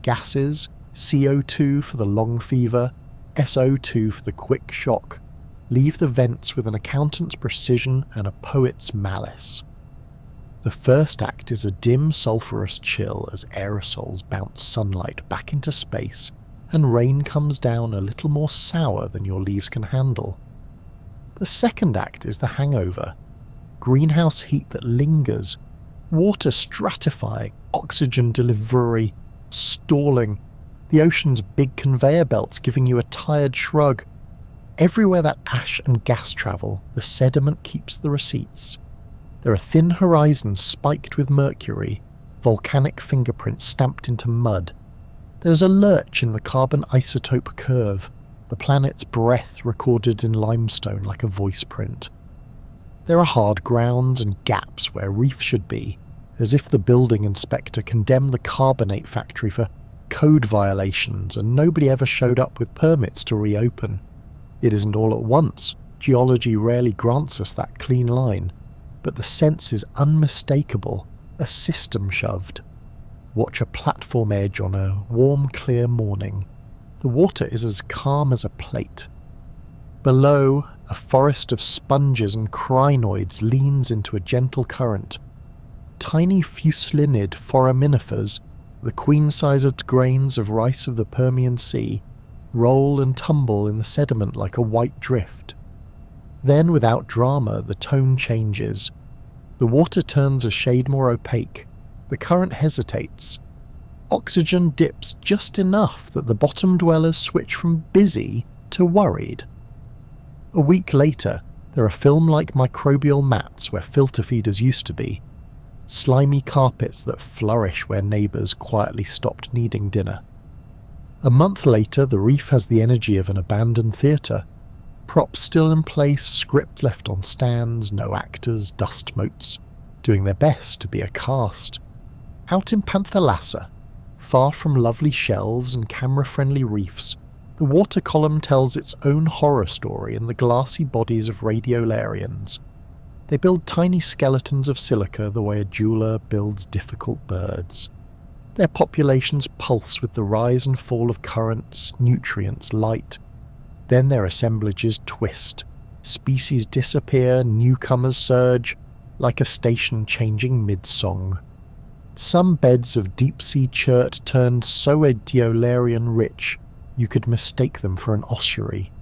[SPEAKER 1] Gases, CO2 for the long fever, SO2 for the quick shock, leave the vents with an accountant's precision and a poet's malice. The first act is a dim sulphurous chill as aerosols bounce sunlight back into space and rain comes down a little more sour than your leaves can handle. The second act is the hangover. Greenhouse heat that lingers, water stratifying, oxygen delivery, stalling, the ocean's big conveyor belts giving you a tired shrug. Everywhere that ash and gas travel, the sediment keeps the receipts. There are thin horizons spiked with mercury, volcanic fingerprints stamped into mud. There's a lurch in the carbon isotope curve, the planet's breath recorded in limestone like a voice print. There are hard grounds and gaps where reef should be, as if the building inspector condemned the carbonate factory for code violations and nobody ever showed up with permits to reopen. It isn't all at once. Geology rarely grants us that clean line, but the sense is unmistakable, a system shoved. Watch a platform edge on a warm, clear morning. The water is as calm as a plate. Below, a forest of sponges and crinoids leans into a gentle current. Tiny fusulinid foraminifers, the queen-sized grains of rice of the Permian Sea, roll and tumble in the sediment like a white drift. Then, without drama, the tone changes. The water turns a shade more opaque. The current hesitates. Oxygen dips just enough that the bottom dwellers switch from busy to worried. A week later, there are film-like microbial mats where filter feeders used to be, slimy carpets that flourish where neighbours quietly stopped needing dinner. A month later, the reef has the energy of an abandoned theatre. Props still in place, script left on stands, no actors, dust motes, doing their best to be a cast. Out in Panthalassa, far from lovely shelves and camera-friendly reefs, the water column tells its own horror story in the glassy bodies of radiolarians. They build tiny skeletons of silica the way a jeweller builds difficult birds. Their populations pulse with the rise and fall of currents, nutrients, light. Then their assemblages twist. Species disappear, newcomers surge, like a station changing mid-song. Some beds of deep-sea chert turned so radiolarian rich you could mistake them for an ossuary.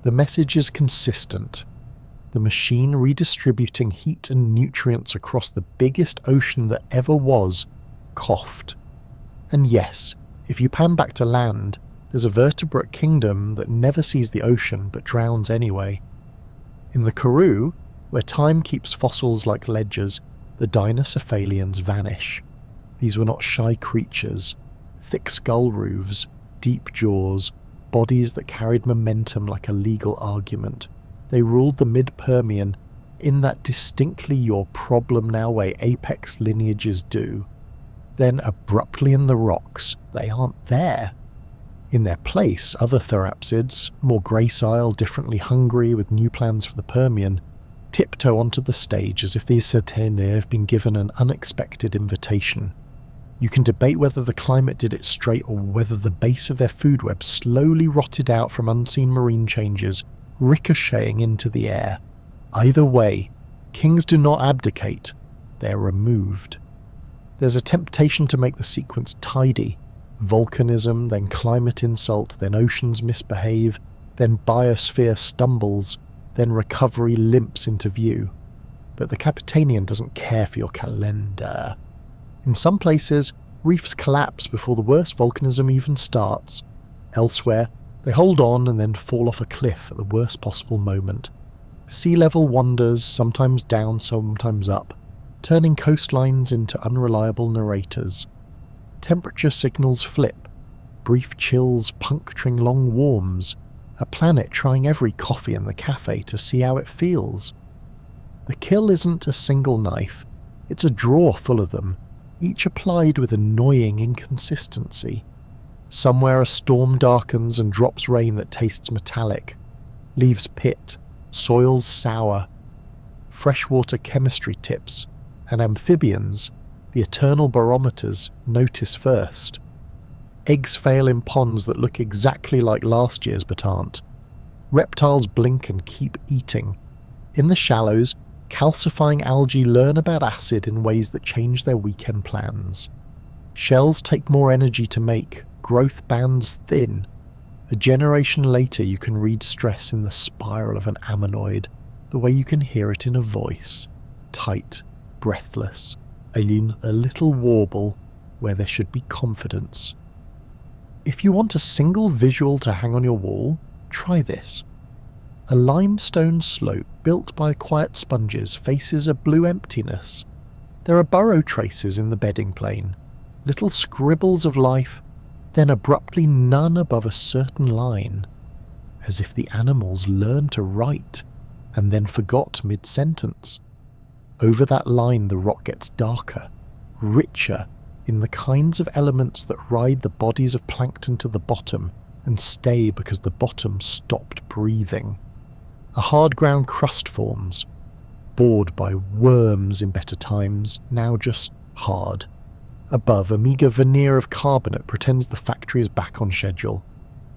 [SPEAKER 1] The message is consistent. The machine redistributing heat and nutrients across the biggest ocean that ever was coughed. And yes, if you pan back to land, there's a vertebrate kingdom that never sees the ocean but drowns anyway. In the Karoo, where time keeps fossils like ledgers, the dinocephalians vanish. These were not shy creatures. Thick skull roofs, deep jaws, bodies that carried momentum like a legal argument. They ruled the mid-Permian in that distinctly your problem now way apex lineages do. Then abruptly in the rocks, they aren't there. In their place, other therapsids, more gracile, differently hungry, with new plans for the Permian, tiptoe onto the stage as if these Cetanae have been given an unexpected invitation. You can debate whether the climate did it straight or whether the base of their food web slowly rotted out from unseen marine changes, ricocheting into the air. Either way, kings do not abdicate, they are removed. There's a temptation to make the sequence tidy. Volcanism, then climate insult, then oceans misbehave, then biosphere stumbles, then recovery limps into view. But the Capitanian doesn't care for your calendar. In some places, reefs collapse before the worst volcanism even starts. Elsewhere, they hold on and then fall off a cliff at the worst possible moment. Sea level wanders, sometimes down, sometimes up, turning coastlines into unreliable narrators. Temperature signals flip, brief chills puncturing long warms, a planet trying every coffee in the cafe to see how it feels. The kill isn't a single knife, it's a drawer full of them, each applied with annoying inconsistency. Somewhere a storm darkens and drops rain that tastes metallic, leaves pit, soils sour, freshwater chemistry tips, and amphibians, the eternal barometers, notice first. Eggs fail in ponds that look exactly like last year's but aren't. Reptiles blink and keep eating. In the shallows, calcifying algae learn about acid in ways that change their weekend plans. Shells take more energy to make, growth bands thin. A generation later you can read stress in the spiral of an ammonoid, the way you can hear it in a voice. Tight, breathless, a little warble where there should be confidence. If you want a single visual to hang on your wall, try this. A limestone slope built by quiet sponges faces a blue emptiness. There are burrow traces in the bedding plane, little scribbles of life, then abruptly none above a certain line, as if the animals learned to write and then forgot mid-sentence. Over that line the rock gets darker, richer in the kinds of elements that ride the bodies of plankton to the bottom and stay because the bottom stopped breathing. A hard ground crust forms, bored by worms in better times, now just hard. Above, a meagre veneer of carbonate pretends the factory is back on schedule.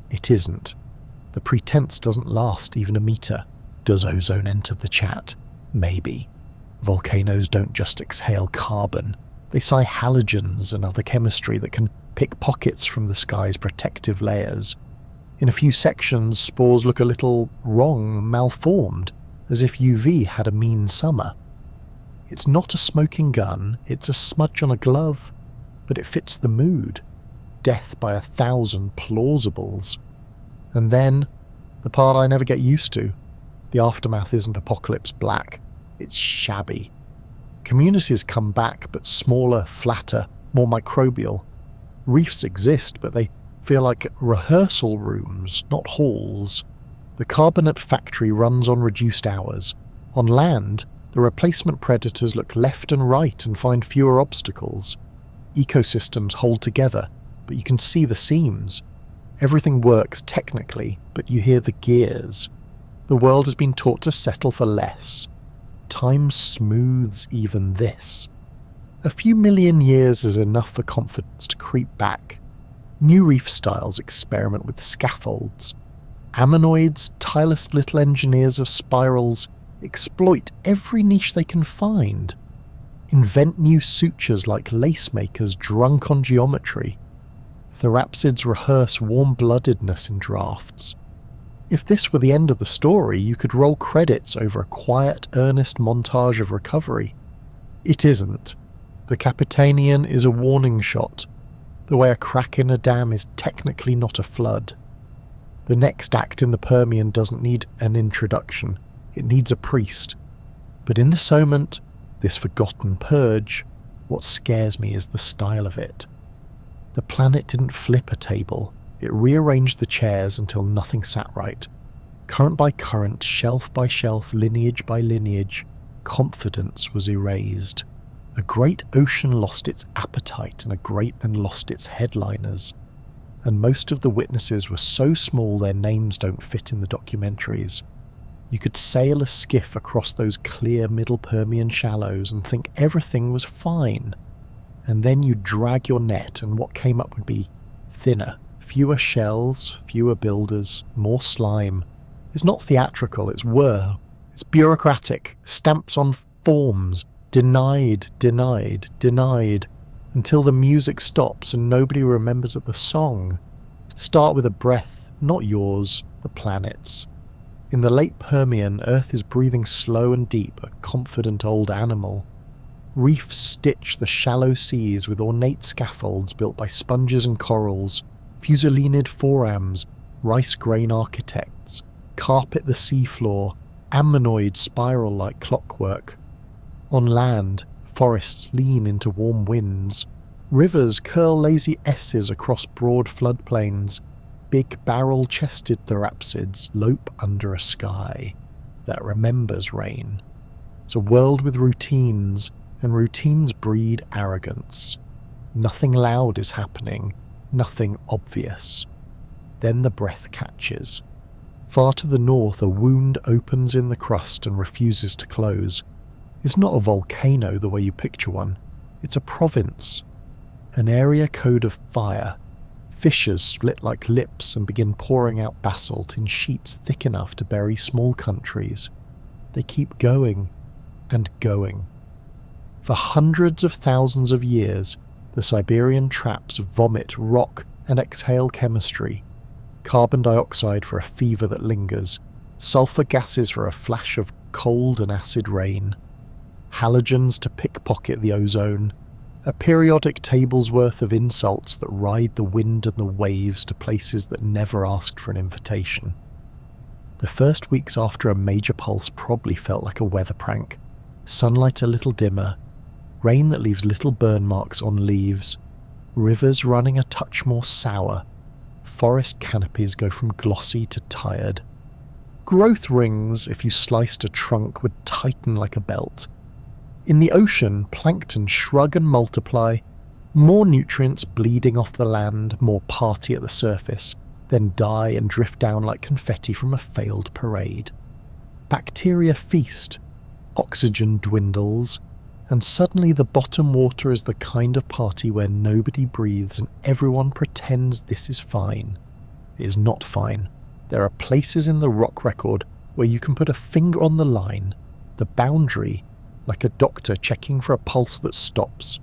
[SPEAKER 1] It isn't. The pretense doesn't last even a meter. Does ozone enter the chat? Maybe. Volcanoes don't just exhale carbon. They sigh halogens and other chemistry that can pick pockets from the sky's protective layers. In a few sections, spores look a little wrong, malformed, as if UV had a mean summer. It's not a smoking gun, it's a smudge on a glove, but it fits the mood. Death by 1,000 plausibles. And then, the part I never get used to, the aftermath isn't apocalypse black, it's shabby. Communities come back, but smaller, flatter, more microbial. Reefs exist, but they feel like rehearsal rooms, not halls. The carbonate factory runs on reduced hours. On land, the replacement predators look left and right and find fewer obstacles. Ecosystems hold together, but you can see the seams. Everything works technically, but you hear the gears. The world has been taught to settle for less. Time smooths even this. A few million years is enough for confidence to creep back. New reef styles experiment with scaffolds. Ammonoids, tireless little engineers of spirals, exploit every niche they can find. Invent new sutures like lace makers drunk on geometry. Therapsids rehearse warm-bloodedness in drafts. If this were the end of the story, you could roll credits over a quiet, earnest montage of recovery. It isn't. The Capitanian is a warning shot, the way a crack in a dam is technically not a flood. The next act in the Permian doesn't need an introduction, It needs a priest. But in this moment, this forgotten purge, what scares me is the style of it. The planet didn't flip a table. It rearranged the chairs until nothing sat right. Current by current, shelf by shelf, lineage by lineage, confidence was erased. A great ocean lost its appetite and lost its headliners. And most of the witnesses were so small their names don't fit in the documentaries. You could sail a skiff across those clear middle Permian shallows and think everything was fine. And then you'd drag your net and what came up would be thinner, fewer shells, fewer builders, more slime. It's not theatrical, it's whir. It's bureaucratic, stamps on forms, denied, until the music stops and nobody remembers the song. Start with a breath, not yours, the planet's. In the late Permian, Earth is breathing slow and deep, a confident old animal. Reefs stitch the shallow seas with ornate scaffolds built by sponges and corals, fusulinid forams, rice grain architects, carpet the seafloor, ammonoid spiral like clockwork. On land, forests lean into warm winds. Rivers curl lazy S's across broad floodplains. Big barrel-chested therapsids lope under a sky that remembers rain. It's a world with routines, and routines breed arrogance. Nothing loud is happening, nothing obvious. Then the breath catches. Far to the north, a wound opens in the crust and refuses to close. It's not a volcano the way you picture one. It's a province. An area code of fire. Fissures split like lips and begin pouring out basalt in sheets thick enough to bury small countries. They keep going and going. For hundreds of thousands of years, the Siberian traps vomit rock and exhale chemistry. Carbon dioxide for a fever that lingers, sulfur gases for a flash of cold and acid rain, halogens to pickpocket the ozone, a periodic table's worth of insults that ride the wind and the waves to places that never asked for an invitation. The first weeks after a major pulse probably felt like a weather prank. Sunlight a little dimmer, rain that leaves little burn marks on leaves, rivers running a touch more sour, forest canopies go from glossy to tired. Growth rings, if you sliced a trunk, would tighten like a belt. In the ocean, plankton shrug and multiply, more nutrients bleeding off the land, more party at the surface, then die and drift down like confetti from a failed parade. Bacteria feast, oxygen dwindles, and suddenly the bottom water is the kind of party where nobody breathes and everyone pretends this is fine. It is not fine. There are places in the rock record where you can put a finger on the line, the boundary, like a doctor checking for a pulse that stops.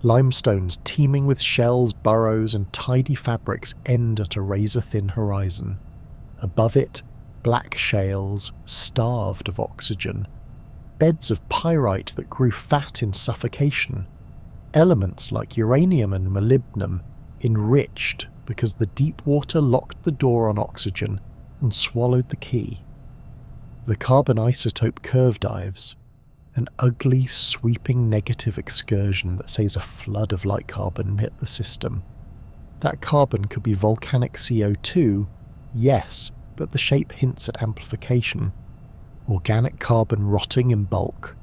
[SPEAKER 1] Limestones teeming with shells, burrows, and tidy fabrics end at a razor-thin horizon. Above it, black shales, starved of oxygen. Beds of pyrite that grew fat in suffocation. Elements like uranium and molybdenum enriched because the deep water locked the door on oxygen and swallowed the key. The carbon isotope curve dives. An ugly, sweeping negative excursion that says a flood of light carbon hit the system. That carbon could be volcanic CO2, yes, but the shape hints at amplification. Organic carbon rotting in bulk.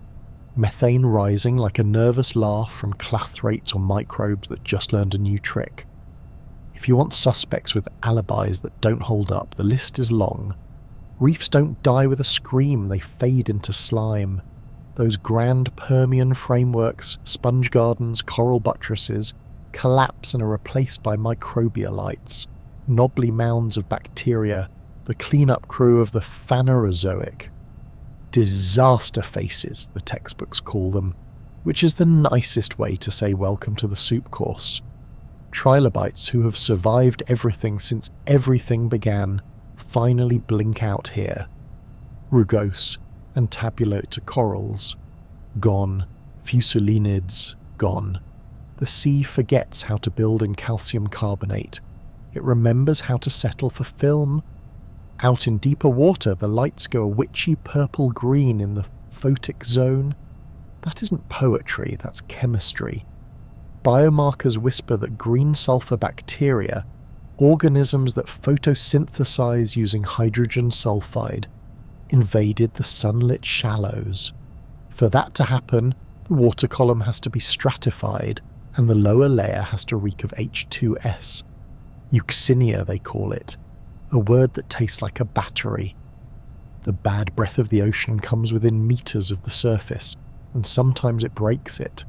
[SPEAKER 1] Methane rising like a nervous laugh from clathrates or microbes that just learned a new trick. If you want suspects with alibis that don't hold up, the list is long. Reefs don't die with a scream, they fade into slime. Those grand Permian frameworks, sponge gardens, coral buttresses, collapse and are replaced by microbialites, knobbly mounds of bacteria, the cleanup crew of the Phanerozoic. Disaster faces, the textbooks call them, which is the nicest way to say welcome to the soup course. Trilobites who have survived everything since everything began finally blink out here. Rugose, and tabulote corals. Gone. Fusulinids. Gone. The sea forgets how to build in calcium carbonate. It remembers how to settle for film. Out in deeper water, the lights go a witchy purple-green in the photic zone. That isn't poetry, that's chemistry. Biomarkers whisper that green sulfur bacteria, organisms that photosynthesize using hydrogen sulfide, invaded the sunlit shallows. For that to happen, the water column has to be stratified, and the lower layer has to reek of H2S. Euxinia, they call it, a word that tastes like a battery. The bad breath of the ocean comes within meters of the surface, and sometimes it breaks it.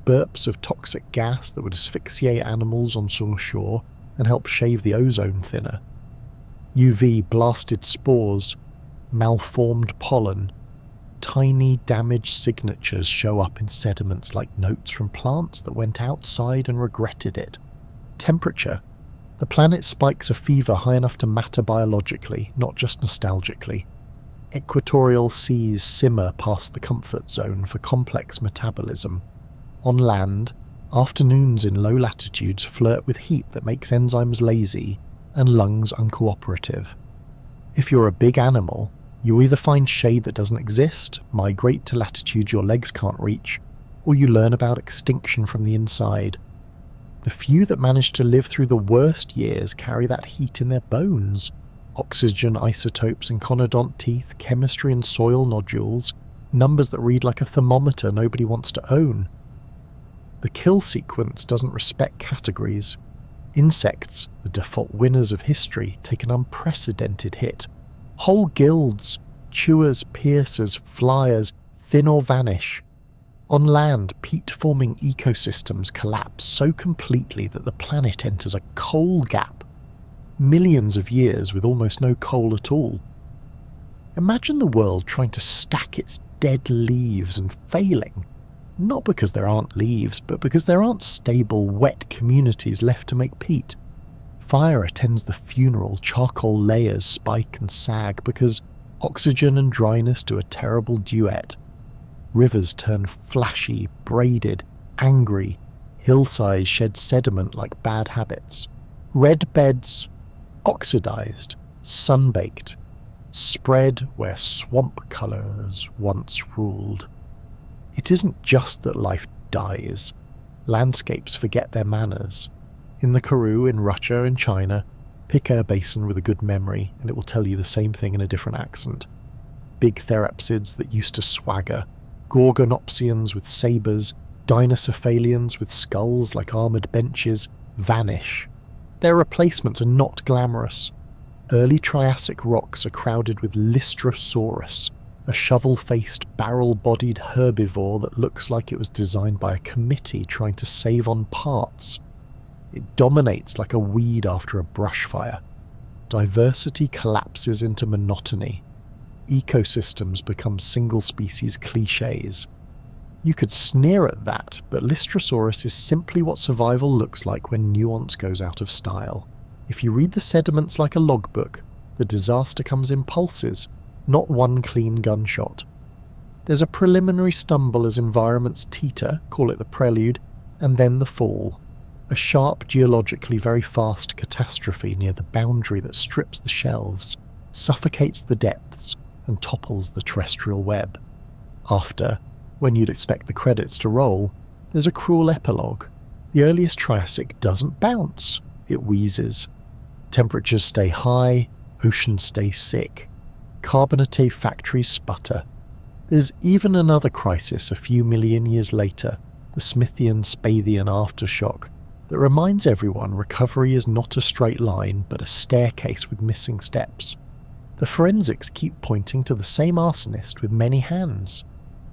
[SPEAKER 1] Burps of toxic gas that would asphyxiate animals on shore and help shave the ozone thinner. UV blasted spores, malformed pollen. Tiny damaged signatures show up in sediments like notes from plants that went outside and regretted it. Temperature. The planet spikes a fever high enough to matter biologically, not just nostalgically. Equatorial seas simmer past the comfort zone for complex metabolism. On land, afternoons in low latitudes flirt with heat that makes enzymes lazy and lungs uncooperative. If you're a big animal, you either find shade that doesn't exist, migrate to latitudes your legs can't reach, or you learn about extinction from the inside. The few that manage to live through the worst years carry that heat in their bones. Oxygen isotopes and conodont teeth, chemistry and soil nodules, numbers that read like a thermometer nobody wants to own. The kill sequence doesn't respect categories. Insects, the default winners of history, take an unprecedented hit. Whole guilds, chewers, piercers, flyers, thin or vanish. On land, peat-forming ecosystems collapse so completely that the planet enters a coal gap. Millions of years with almost no coal at all. Imagine the world trying to stack its dead leaves and failing. Not because there aren't leaves, but because there aren't stable, wet communities left to make peat. Fire attends the funeral, charcoal layers spike and sag because oxygen and dryness do a terrible duet. Rivers turn flashy, braided, angry. Hillsides shed sediment like bad habits. Red beds, oxidized, sun-baked, spread where swamp colours once ruled. It isn't just that life dies. Landscapes forget their manners. In the Karoo, in Russia, in China, pick a basin with a good memory and it will tell you the same thing in a different accent. Big therapsids that used to swagger, gorgonopsians with sabres, dinocephalians with skulls like armoured benches, vanish. Their replacements are not glamorous. Early Triassic rocks are crowded with Lystrosaurus, a shovel-faced, barrel-bodied herbivore that looks like it was designed by a committee trying to save on parts. It dominates like a weed after a brush fire. Diversity collapses into monotony. Ecosystems become single-species cliches. You could sneer at that, but Lystrosaurus is simply what survival looks like when nuance goes out of style. If you read the sediments like a logbook, the disaster comes in pulses, not one clean gunshot. There's a preliminary stumble as environments teeter, call it the prelude, and then the fall. A sharp, geologically very fast catastrophe near the boundary that strips the shelves, suffocates the depths, and topples the terrestrial web. After, when you'd expect the credits to roll, there's a cruel epilogue. The earliest Triassic doesn't bounce, it wheezes. Temperatures stay high, oceans stay sick. Carbonate factories sputter. There's even another crisis a few million years later, the Smithian-Spathian aftershock, that reminds everyone recovery is not a straight line but a staircase with missing steps. The forensics keep pointing to the same arsonist with many hands.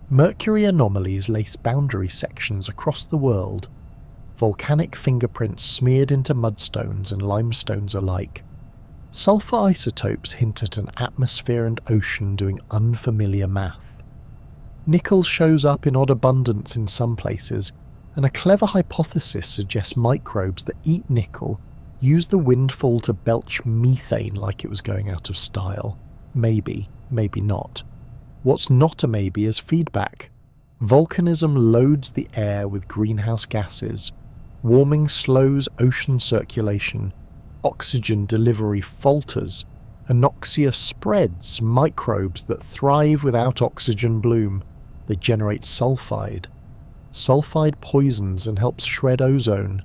[SPEAKER 1] Mercury anomalies lace boundary sections across the world. Volcanic fingerprints smeared into mudstones and limestones alike. Sulfur isotopes hint at an atmosphere and ocean doing unfamiliar math. Nickel shows up in odd abundance in some places, and a clever hypothesis suggests microbes that eat nickel use the windfall to belch methane like it was going out of style. Maybe, maybe not. What's not a maybe is feedback. Volcanism loads the air with greenhouse gases. Warming slows ocean circulation. Oxygen delivery falters. Anoxia spreads microbes that thrive without oxygen bloom. They generate sulfide. Sulfide poisons and helps shred ozone.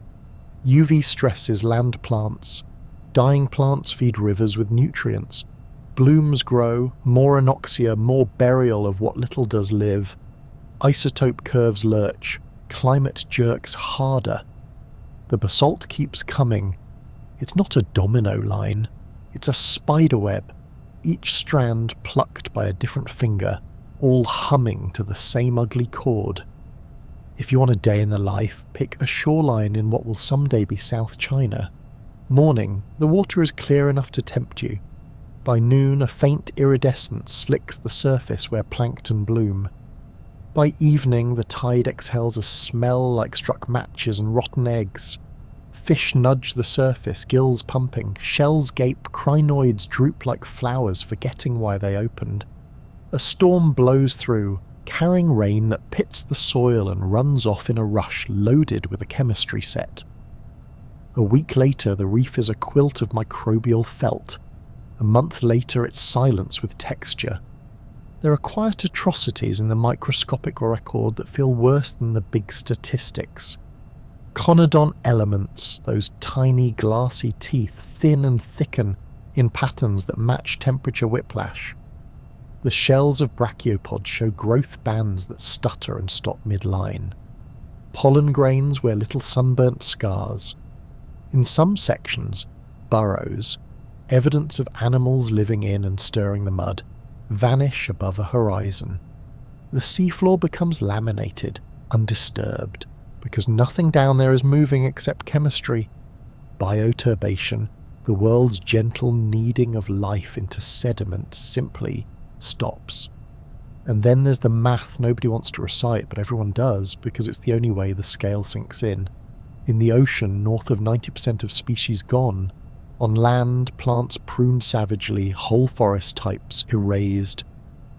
[SPEAKER 1] UV stresses land plants. Dying plants feed rivers with nutrients. Blooms grow, more anoxia, more burial of what little does live. Isotope curves lurch. Climate jerks harder. The basalt keeps coming. It's not a domino line. It's a spider web, each strand plucked by a different finger, all humming to the same ugly chord. If you want a day in the life, pick a shoreline in what will someday be South China. Morning, the water is clear enough to tempt you. By noon, a faint iridescence slicks the surface where plankton bloom. By evening, the tide exhales a smell like struck matches and rotten eggs. Fish nudge the surface, gills pumping, shells gape, crinoids droop like flowers, forgetting why they opened. A storm blows through, carrying rain that pits the soil and runs off in a rush loaded with a chemistry set. A week later, the reef is a quilt of microbial felt. A month later, it's silence with texture. There are quiet atrocities in the microscopic record that feel worse than the big statistics. Conodont elements, those tiny glassy teeth, thin and thicken in patterns that match temperature whiplash. The shells of brachiopods show growth bands that stutter and stop mid-line. Pollen grains wear little sunburnt scars. In some sections, burrows, evidence of animals living in and stirring the mud, vanish above a horizon. The seafloor becomes laminated, undisturbed, because nothing down there is moving except chemistry. Bioturbation, the world's gentle kneading of life into sediment, simply stops. And then there's the math nobody wants to recite, but everyone does, because it's the only way the scale sinks in. In the ocean, north of 90% of species gone. On land, plants pruned savagely, whole forest types erased.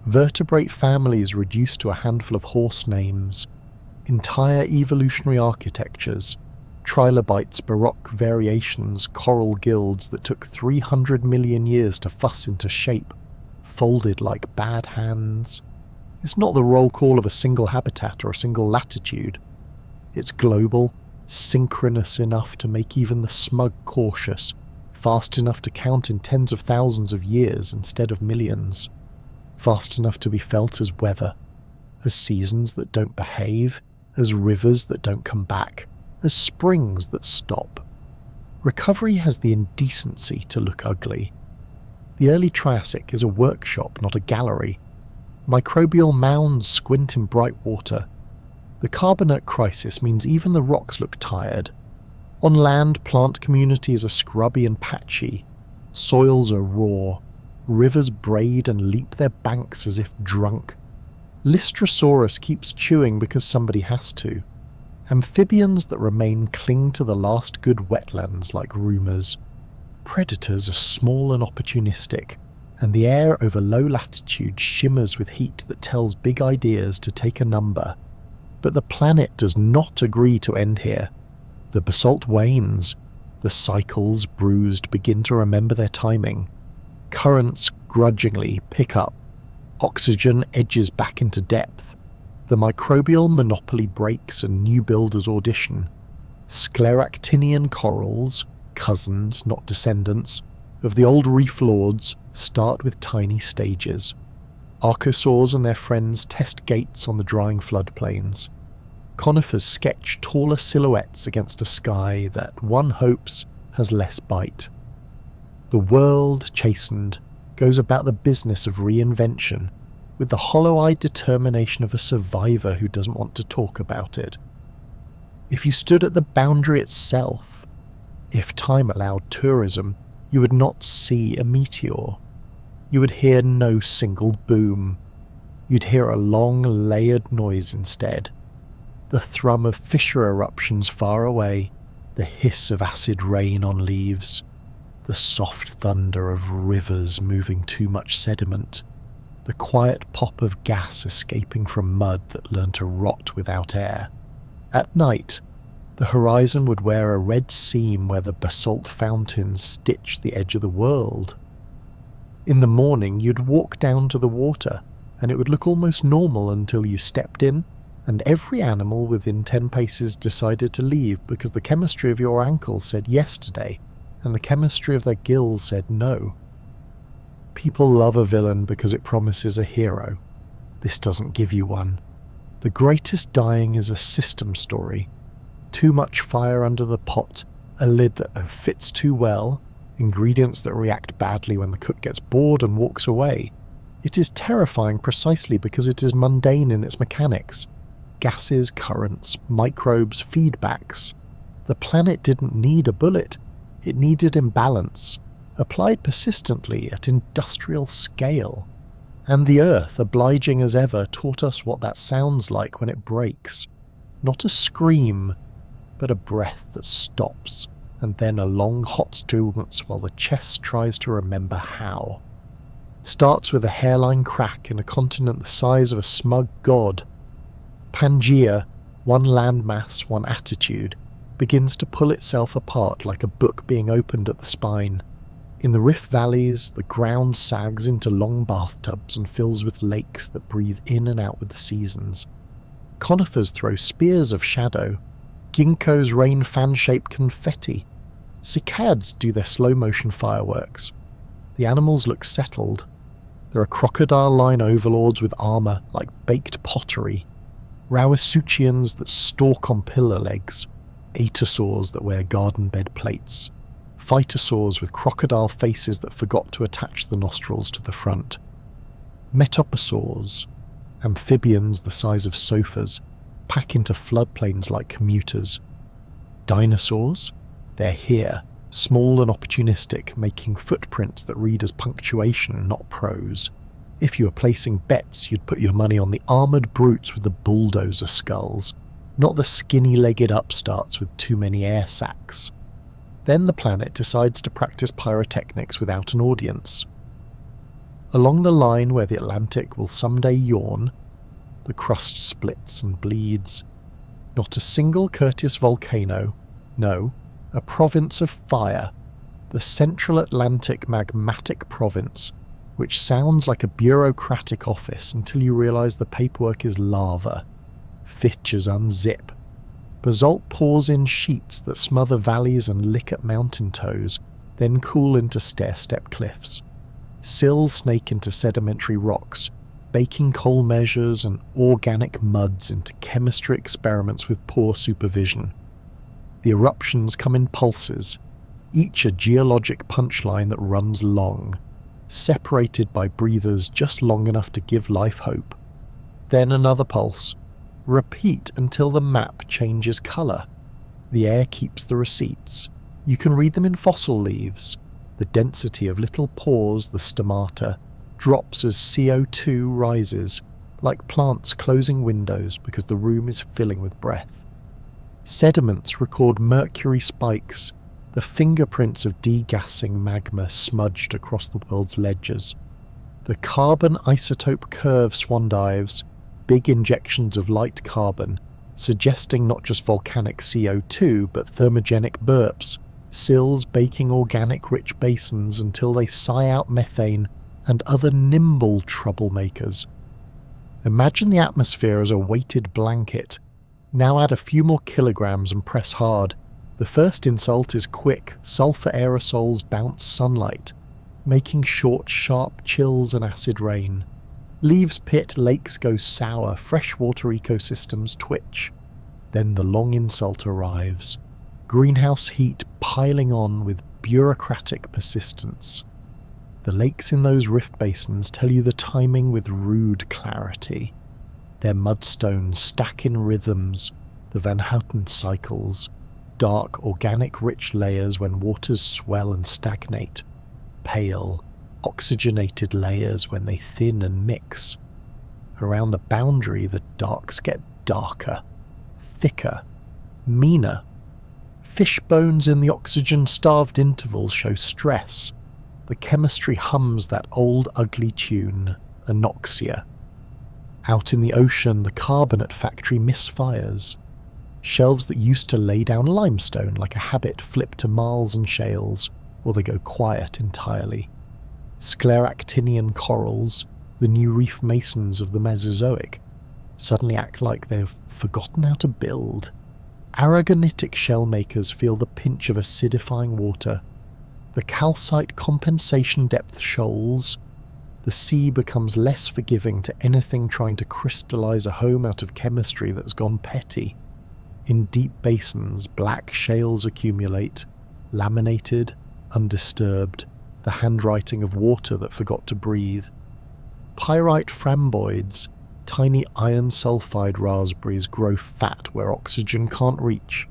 [SPEAKER 1] Vertebrate families reduced to a handful of horse names. Entire evolutionary architectures, trilobites, baroque variations, coral guilds that took 300 million years to fuss into shape, folded like bad hands. It's not the roll call of a single habitat or a single latitude. It's global, synchronous enough to make even the smug cautious, fast enough to count in tens of thousands of years instead of millions, fast enough to be felt as weather, as seasons that don't behave, as rivers that don't come back, as springs that stop. Recovery has the indecency to look ugly. The early Triassic is a workshop, not a gallery. Microbial mounds squint in bright water. The carbonate crisis means even the rocks look tired. On land, plant communities are scrubby and patchy. Soils are raw. Rivers braid and leap their banks as if drunk. Lystrosaurus keeps chewing because somebody has to. Amphibians that remain cling to the last good wetlands like rumours. Predators are small and opportunistic, and the air over low latitude shimmers with heat that tells big ideas to take a number. But the planet does not agree to end here. The basalt wanes. The cycles, bruised, begin to remember their timing. Currents grudgingly pick up. Oxygen edges back into depth. The microbial monopoly breaks and new builders audition. Scleractinian corals, cousins, not descendants, of the old reef lords, start with tiny stages. Archosaurs and their friends test gates on the drying floodplains. Conifers sketch taller silhouettes against a sky that, one hopes, has less bite. The world, chastened, goes about the business of reinvention with the hollow-eyed determination of a survivor who doesn't want to talk about it. If you stood at the boundary itself, if time allowed tourism, you would not see a meteor. You would hear no single boom. You'd hear a long, layered noise instead. The thrum of fissure eruptions far away, the hiss of acid rain on leaves, the soft thunder of rivers moving too much sediment, the quiet pop of gas escaping from mud that learned to rot without air. At night, the horizon would wear a red seam where the basalt fountains stitch the edge of the world. In the morning, you'd walk down to the water, and it would look almost normal until you stepped in, and every animal within 10 paces decided to leave because the chemistry of your ankle said yesterday, and the chemistry of their gills said no. People love a villain because it promises a hero. This doesn't give you one. The greatest dying is a system story. Too much fire under the pot, a lid that fits too well, ingredients that react badly when the cook gets bored and walks away. It is terrifying precisely because it is mundane in its mechanics. Gases, currents, microbes, feedbacks. The planet didn't need a bullet, it needed imbalance, applied persistently at industrial scale. And the Earth, obliging as ever, taught us what that sounds like when it breaks. Not a scream, but a breath that stops, and then a long hot stillness while the chest tries to remember how. Starts with a hairline crack in a continent the size of a smug god. Pangea, one landmass, one attitude, begins to pull itself apart like a book being opened at the spine. In the rift valleys, the ground sags into long bathtubs and fills with lakes that breathe in and out with the seasons. Conifers throw spears of shadow. Ginkgos rain fan-shaped confetti. Cicads do their slow-motion fireworks. The animals look settled. There are crocodile-line overlords with armour like baked pottery. Rauisuchians that stalk on pillar legs. Atosaurs that wear garden bed plates. Phytosaurs with crocodile faces that forgot to attach the nostrils to the front. Metoposaurs, amphibians the size of sofas, pack into floodplains like commuters. Dinosaurs? They're here, small and opportunistic, making footprints that read as punctuation, not prose. If you were placing bets, you'd put your money on the armoured brutes with the bulldozer skulls, not the skinny-legged upstarts with too many air sacs. Then the planet decides to practice pyrotechnics without an audience. Along the line where the Atlantic will someday yawn, the crust splits and bleeds. Not a single courteous volcano, no, a province of fire, the Central Atlantic Magmatic Province, which sounds like a bureaucratic office until you realise the paperwork is lava. Fitures unzip. Basalt pours in sheets that smother valleys and lick at mountain toes, then cool into stair-step cliffs. Sills snake into sedimentary rocks, baking coal measures and organic muds into chemistry experiments with poor supervision. The eruptions come in pulses, each a geologic punchline that runs long, separated by breathers just long enough to give life hope. Then another pulse. Repeat until the map changes colour. The air keeps the receipts. You can read them in fossil leaves. The density of little pores, the stomata, drops as CO2 rises, like plants closing windows because the room is filling with breath. Sediments record mercury spikes, the fingerprints of degassing magma smudged across the world's ledgers. The carbon isotope curve swan dives, big injections of light carbon, suggesting not just volcanic CO2 but thermogenic burps, sills baking organic-rich basins until they sigh out methane and other nimble troublemakers. Imagine the atmosphere as a weighted blanket. Now add a few more kilograms and press hard. The first insult is quick, sulfur aerosols bounce sunlight, making short, sharp chills and acid rain. Leaves pit, lakes go sour, freshwater ecosystems twitch. Then the long insult arrives. Greenhouse heat piling on with bureaucratic persistence. The lakes in those rift basins tell you the timing with rude clarity. Their mudstones stack in rhythms, the Van Houten cycles, dark, organic-rich layers when waters swell and stagnate, pale, oxygenated layers when they thin and mix. Around the boundary, the darks get darker, thicker, meaner. Fish bones in the oxygen-starved intervals show stress. The chemistry hums that old ugly tune, anoxia. Out in the ocean, the carbonate factory misfires. Shelves that used to lay down limestone like a habit flip to marls and shales, or they go quiet entirely. Scleractinian corals, the new reef masons of the Mesozoic, suddenly act like they've forgotten how to build. Aragonitic shell makers feel the pinch of acidifying water. The calcite compensation depth shoals. The sea becomes less forgiving to anything trying to crystallize a home out of chemistry that's gone petty. In deep basins, black shales accumulate, laminated, undisturbed, the handwriting of water that forgot to breathe. Pyrite framboids, tiny iron sulfide raspberries, grow fat where oxygen can't reach.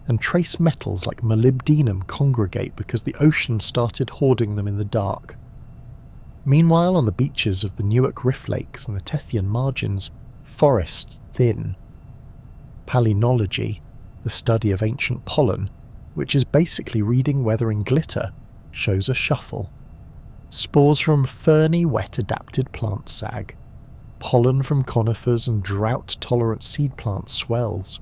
[SPEAKER 1] And trace metals like molybdenum congregate because the ocean started hoarding them in the dark. Meanwhile, on the beaches of the Newark Rift Lakes and the Tethyan margins, forests thin. Palynology, the study of ancient pollen, which is basically reading weather in glitter, shows a shuffle. Spores from ferny, wet-adapted plants sag. Pollen from conifers and drought-tolerant seed plants swells.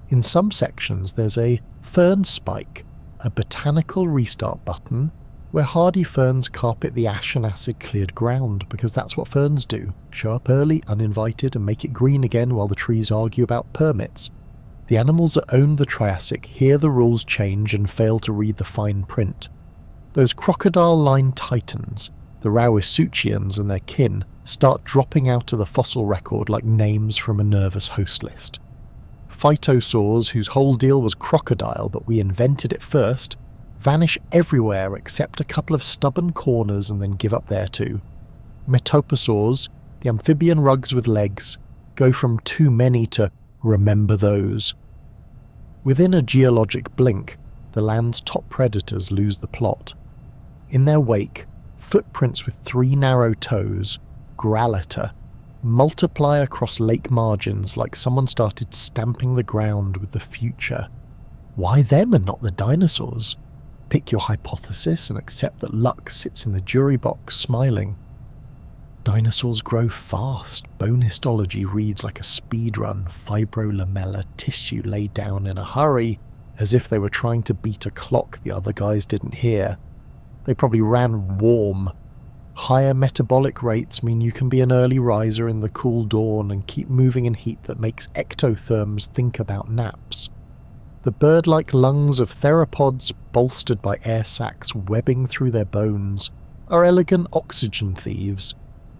[SPEAKER 1] In some sections there's a fern spike, a botanical restart button, where hardy ferns carpet the ash and acid-cleared ground, because that's what ferns do, show up early, uninvited, and make it green again while the trees argue about permits. The animals that own the Triassic hear the rules change and fail to read the fine print. Those crocodile-lined titans, the Rauisuchians and their kin, start dropping out of the fossil record like names from a nervous host list. Phytosaurs, whose whole deal was crocodile but we invented it first, vanish everywhere except a couple of stubborn corners and then give up there too. Metoposaurs, the amphibian rugs with legs, go from too many to remember those. Within a geologic blink, the land's top predators lose the plot. In their wake, footprints with 3 narrow toes, grallita, multiply across lake margins like someone started stamping the ground with the future. Why them and not the dinosaurs? Pick your hypothesis and accept that luck sits in the jury box smiling. Dinosaurs grow fast. Bone histology reads like a speedrun, fibrolamellar tissue laid down in a hurry, as if they were trying to beat a clock the other guys didn't hear. They probably ran warm. Higher metabolic rates mean you can be an early riser in the cool dawn and keep moving in heat that makes ectotherms think about naps. The bird-like lungs of theropods, bolstered by air sacs webbing through their bones, are elegant oxygen thieves,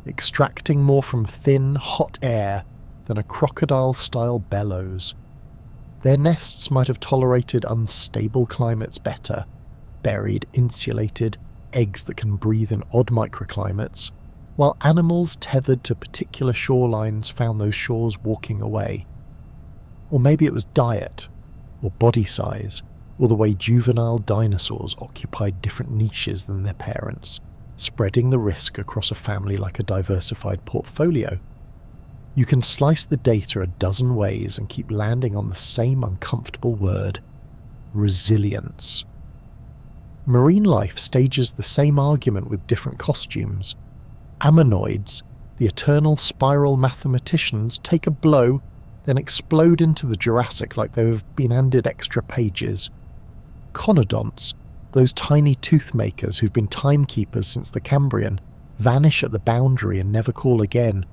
[SPEAKER 1] extracting more from thin, hot air than a crocodile-style bellows. Their nests might have tolerated unstable climates better, buried, insulated, eggs that can breathe in odd microclimates, while animals tethered to particular shorelines found those shores walking away. Or maybe it was diet, or body size, or the way juvenile dinosaurs occupied different niches than their parents, spreading the risk across a family like a diversified portfolio. You can slice the data a dozen ways and keep landing on the same uncomfortable word: resilience. Marine life stages the same argument with different costumes. Ammonoids, the eternal spiral mathematicians, take a blow, then explode into the Jurassic like they've been handed extra pages. Conodonts, those tiny tooth makers who've been timekeepers since the Cambrian, vanish at the boundary and never call again.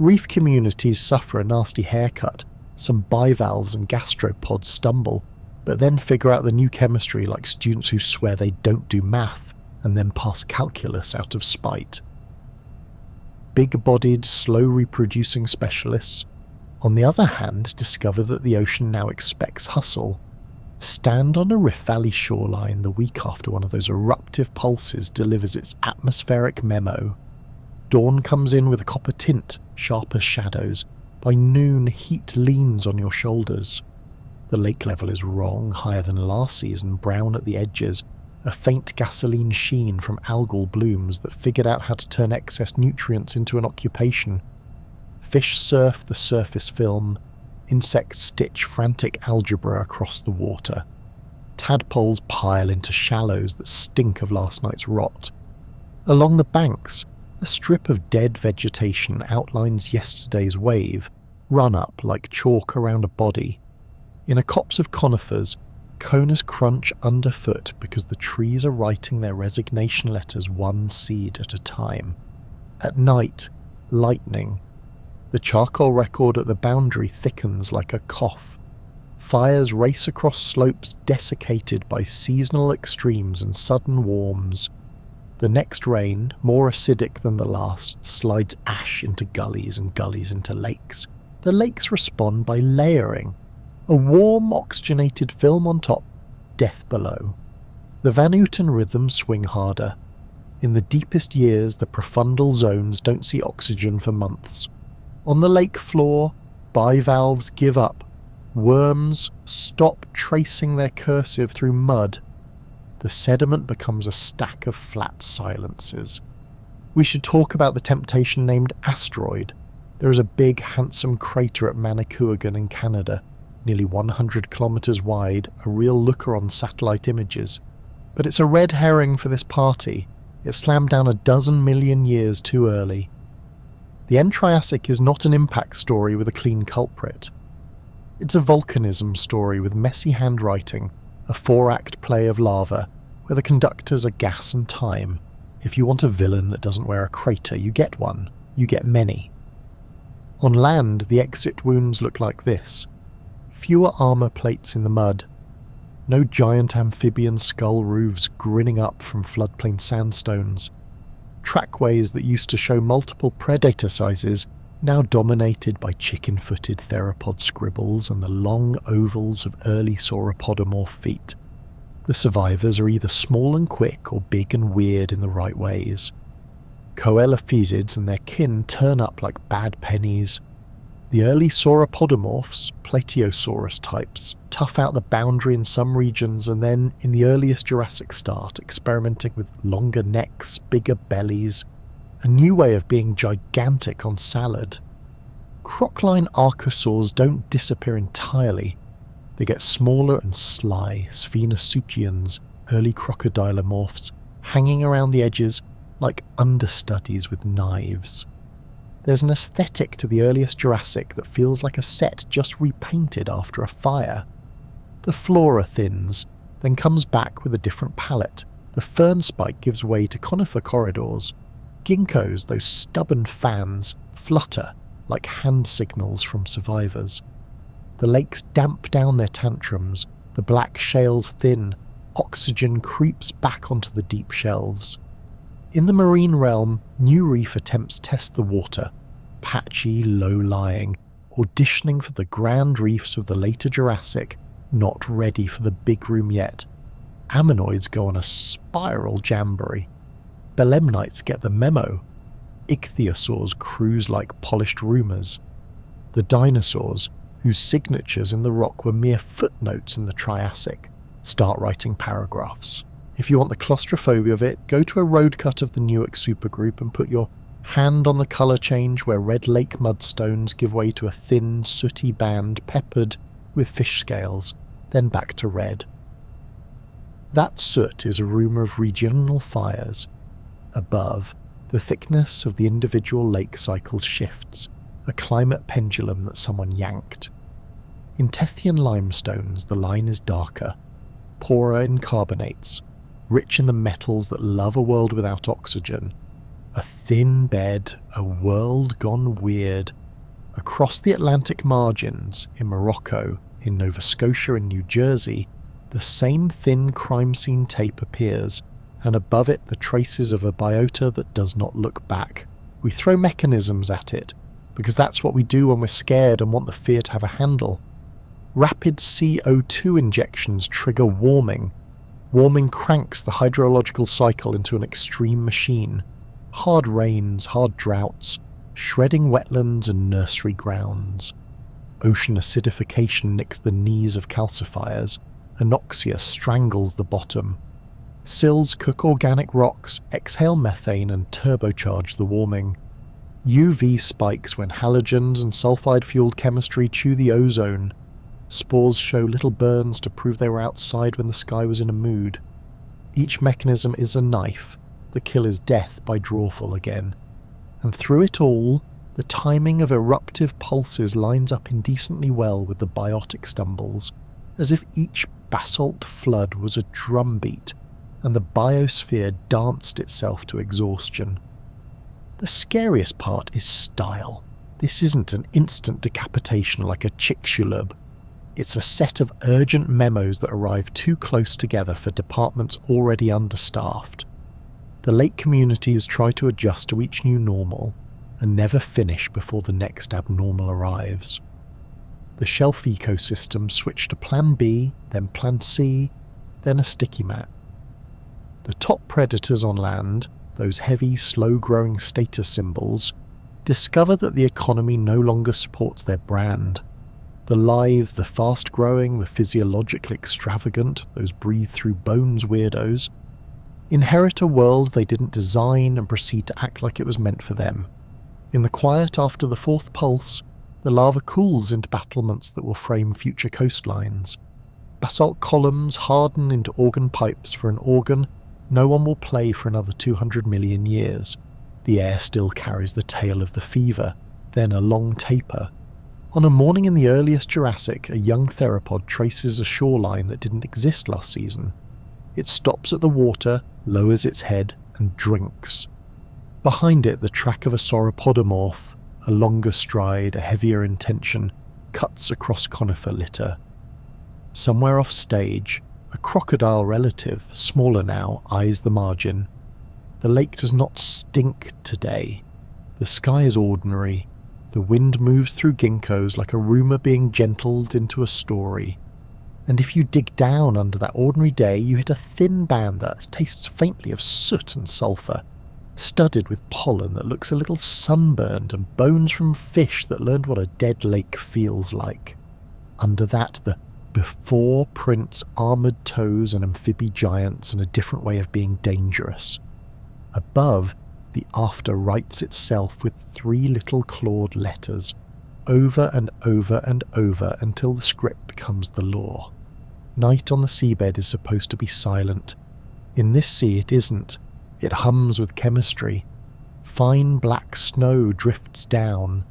[SPEAKER 1] Reef communities suffer a nasty haircut, some bivalves and gastropods stumble, but then figure out the new chemistry like students who swear they don't do math and then pass calculus out of spite. Big-bodied, slow-reproducing specialists, on the other hand, discover that the ocean now expects hustle. Stand on a Rift Valley shoreline the week after one of those eruptive pulses delivers its atmospheric memo. Dawn comes in with a copper tint, sharp as shadows. By noon, heat leans on your shoulders. The lake level is wrong, higher than last season, brown at the edges, a faint gasoline sheen from algal blooms that figured out how to turn excess nutrients into an occupation. Fish surf the surface film, insects stitch frantic algebra across the water. Tadpoles pile into shallows that stink of last night's rot. Along the banks, a strip of dead vegetation outlines yesterday's wave, run up like chalk around a body. In a copse of conifers, cicadas crunch underfoot because the trees are writing their resignation letters one seed at a time. At night, lightning. The charcoal record at the boundary thickens like a cough. Fires race across slopes desiccated by seasonal extremes and sudden warms. The next rain, more acidic than the last, slides ash into gullies and gullies into lakes. The lakes respond by layering. A warm, oxygenated film on top, death below. The Van Houten rhythms swing harder. In the deepest years, the profundal zones don't see oxygen for months. On the lake floor, bivalves give up. Worms stop tracing their cursive through mud. The sediment becomes a stack of flat silences. We should talk about the temptation named Asteroid. There is a big, handsome crater at Manicouagan in Canada, nearly 100 kilometers wide, a real looker on satellite images. But it's a red herring for this party. It slammed down a dozen million years too early. The End-Triassic is not an impact story with a clean culprit. It's a volcanism story with messy handwriting, a 4-act play of lava, where the conductors are gas and time. If you want a villain that doesn't wear a crater, you get one. You get many. On land, the exit wounds look like this. Fewer armour plates in the mud. No giant amphibian skull roofs grinning up from floodplain sandstones. Trackways that used to show multiple predator sizes, now dominated by chicken-footed theropod scribbles and the long ovals of early sauropodomorph feet. The survivors are either small and quick or big and weird in the right ways. Coelophysids and their kin turn up like bad pennies. The early sauropodomorphs, Plateosaurus types, tough out the boundary in some regions and then, in the earliest Jurassic start, experimenting with longer necks, bigger bellies, a new way of being gigantic on salad. Crocline archosaurs don't disappear entirely. They get smaller and sly, Sphenasuchians, early crocodilomorphs, hanging around the edges like understudies with knives. There's an aesthetic to the earliest Jurassic that feels like a set just repainted after a fire. The flora thins, then comes back with a different palette. The fern spike gives way to conifer corridors. Ginkgos, those stubborn fans, flutter like hand signals from survivors. The lakes damp down their tantrums, the black shales thin, oxygen creeps back onto the deep shelves. In the marine realm, new reef attempts test the water, patchy, low-lying, auditioning for the grand reefs of the later Jurassic, not ready for the big room yet. Ammonoids go on a spiral jamboree. Belemnites get the memo. Ichthyosaurs cruise like polished rumours. The dinosaurs, whose signatures in the rock were mere footnotes in the Triassic, start writing paragraphs. If you want the claustrophobia of it, go to a road cut of the Newark supergroup and put your hand on the colour change where red lake mudstones give way to a thin, sooty band peppered with fish scales, then back to red. That soot is a rumour of regional fires. Above, the thickness of the individual lake cycles shifts, a climate pendulum that someone yanked. In Tethyan limestones, the line is darker, poorer in carbonates, rich in the metals that love a world without oxygen. A thin bed, a world gone weird. Across the Atlantic margins, in Morocco, in Nova Scotia and New Jersey, the same thin crime scene tape appears, and above it the traces of a biota that does not look back. We throw mechanisms at it, because that's what we do when we're scared and want the fear to have a handle. Rapid CO2 injections trigger warming. Warming cranks the hydrological cycle into an extreme machine. Hard rains, hard droughts, shredding wetlands and nursery grounds. Ocean acidification nicks the knees of calcifiers. Anoxia strangles the bottom. Sills cook organic rocks, exhale methane and turbocharge the warming. UV spikes when halogens and sulfide-fueled chemistry chew the ozone. Spores show little burns to prove they were outside when the sky was in a mood. Each mechanism is a knife. The kill is death by drawful again. And through it all, the timing of eruptive pulses lines up indecently well with the biotic stumbles, as if each basalt flood was a drumbeat, and the biosphere danced itself to exhaustion. The scariest part is style. This isn't an instant decapitation like a Chicxulub. It's a set of urgent memos that arrive too close together for departments already understaffed. The lake communities try to adjust to each new normal, and never finish before the next abnormal arrives. The shelf ecosystem switch to Plan B, then Plan C, then a sticky mat. The top predators on land, those heavy, slow-growing status symbols, discover that the economy no longer supports their brand. The lithe, the fast-growing, the physiologically extravagant, those breathe-through-bones weirdos, inherit a world they didn't design and proceed to act like it was meant for them. In the quiet after the fourth pulse, the lava cools into battlements that will frame future coastlines. Basalt columns harden into organ pipes for an organ no one will play for another 200 million years. The air still carries the tale of the fever, then a long taper. On a morning in the earliest Jurassic, a young theropod traces a shoreline that didn't exist last season. It stops at the water, lowers its head, and drinks. Behind it, the track of a sauropodomorph, a longer stride, a heavier intention, cuts across conifer litter. Somewhere off stage, a crocodile relative, smaller now, eyes the margin. The lake does not stink today. The sky is ordinary. The wind moves through ginkgos like a rumour being gentled into a story. And if you dig down under that ordinary day, you hit a thin band that tastes faintly of soot and sulphur, studded with pollen that looks a little sunburned and bones from fish that learned what a dead lake feels like. Under that, the before prints armoured toes and amphibie giants and a different way of being dangerous. Above, the after writes itself with 3 little clawed letters, over and over and over until the script becomes the law. Night on the seabed is supposed to be silent. In this sea it isn't. It hums with chemistry. Fine black snow drifts down,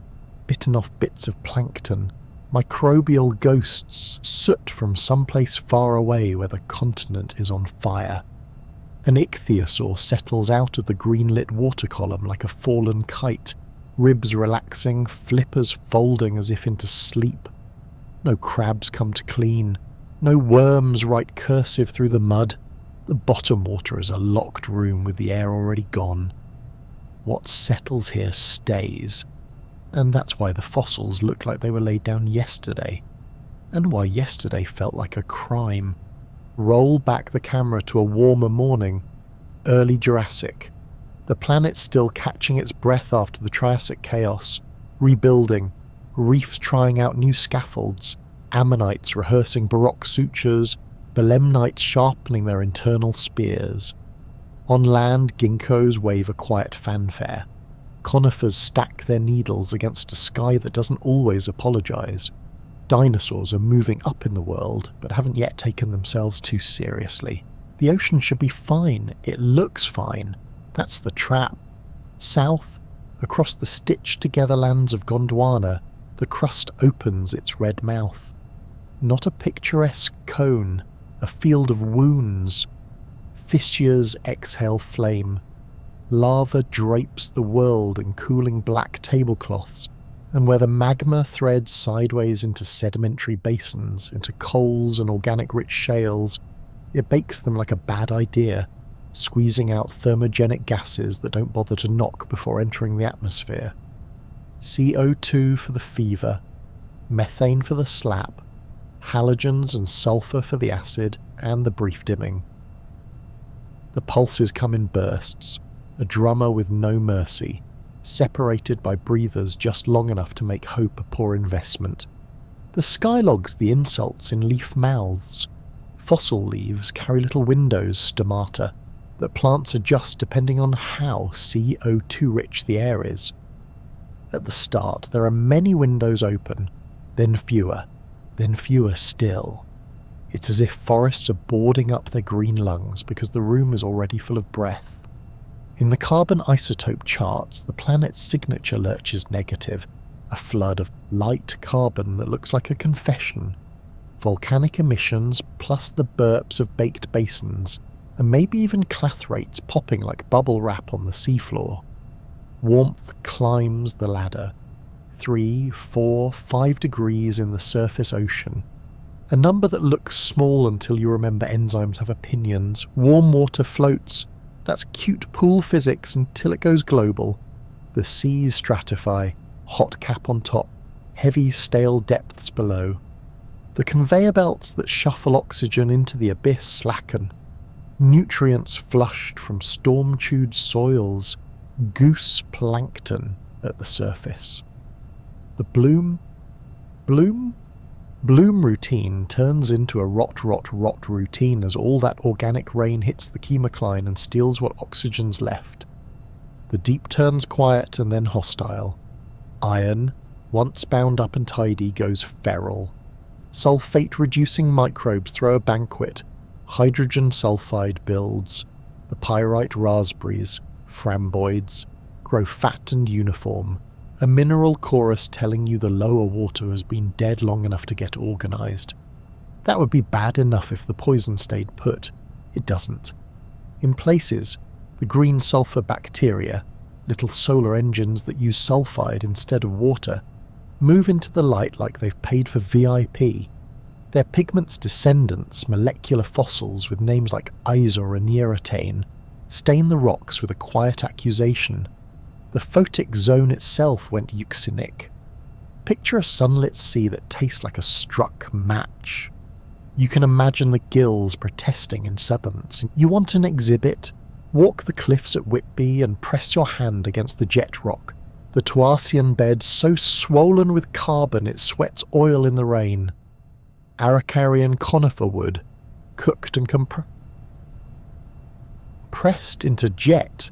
[SPEAKER 1] bitten off bits of plankton, microbial ghosts, soot from someplace far away where the continent is on fire. An ichthyosaur settles out of the green-lit water column like a fallen kite, ribs relaxing, flippers folding as if into sleep. No crabs come to clean. No worms write cursive through the mud. The bottom water is a locked room with the air already gone. What settles here stays. And that's why the fossils look like they were laid down yesterday. And why yesterday felt like a crime. Roll back the camera to a warmer morning. Early Jurassic. The planet still catching its breath after the Triassic chaos. Rebuilding. Reefs trying out new scaffolds. Ammonites rehearsing Baroque sutures. Belemnites sharpening their internal spears. On land, ginkgos wave a quiet fanfare. Conifers stack their needles against a sky that doesn't always apologise. Dinosaurs are moving up in the world, but haven't yet taken themselves too seriously. The ocean should be fine. It looks fine. That's the trap. South, across the stitched-together lands of Gondwana, the crust opens its red mouth. Not a picturesque cone, a field of wounds. Fissures exhale flame. Lava drapes the world in cooling black tablecloths, and where the magma threads sideways into sedimentary basins, into coals and organic-rich shales, it bakes them like a bad idea, squeezing out thermogenic gases that don't bother to knock before entering the atmosphere. CO2 for the fever, methane for the slap, halogens and sulphur for the acid and the brief dimming. The pulses come in bursts, a drummer with no mercy, separated by breathers just long enough to make hope a poor investment. The sky logs the insults in leaf mouths. Fossil leaves carry little windows, stomata, that plants adjust depending on how CO2-rich the air is. At the start, there are many windows open, then fewer still. It's as if forests are boarding up their green lungs because the room is already full of breath. In the carbon isotope charts, the planet's signature lurches negative, a flood of light carbon that looks like a confession. volcanic emissions plus the burps of baked basins, and maybe even clathrates popping like bubble wrap on the seafloor. Warmth climbs the ladder. 3, 4, 5 degrees in the surface ocean. A number that looks small until you remember enzymes have opinions. Warm water floats. That's cute pool physics until it goes global. The seas stratify, hot cap on top, heavy stale depths below. The conveyor belts that shuffle oxygen into the abyss slacken. Nutrients flushed from storm-chewed soils, goose plankton at the surface. The bloom routine turns into a rot routine as all that organic rain hits the chemokline and steals what oxygen's left. The deep turns quiet and then hostile. Iron, once bound up and tidy, goes feral. Sulfate-reducing microbes throw a banquet. Hydrogen sulfide builds. The pyrite raspberries, framboids, grow fat and uniform. A mineral chorus telling you the lower water has been dead long enough to get organised. That would be bad enough if the poison stayed put. It doesn't. In places, the green sulfur bacteria, little solar engines that use sulfide instead of water, move into the light like they've paid for VIP. Their pigment's descendants, molecular fossils with names like Isor and Neratane, stain the rocks with a quiet accusation. The photic zone itself went euxinic. Picture a sunlit sea that tastes like a struck match. You can imagine the gills protesting in subbance. You want an exhibit? Walk the cliffs at Whitby and press your hand against the jet rock. The Toarcian bed so swollen with carbon it sweats oil in the rain. Araucarian conifer wood, cooked and pressed into jet,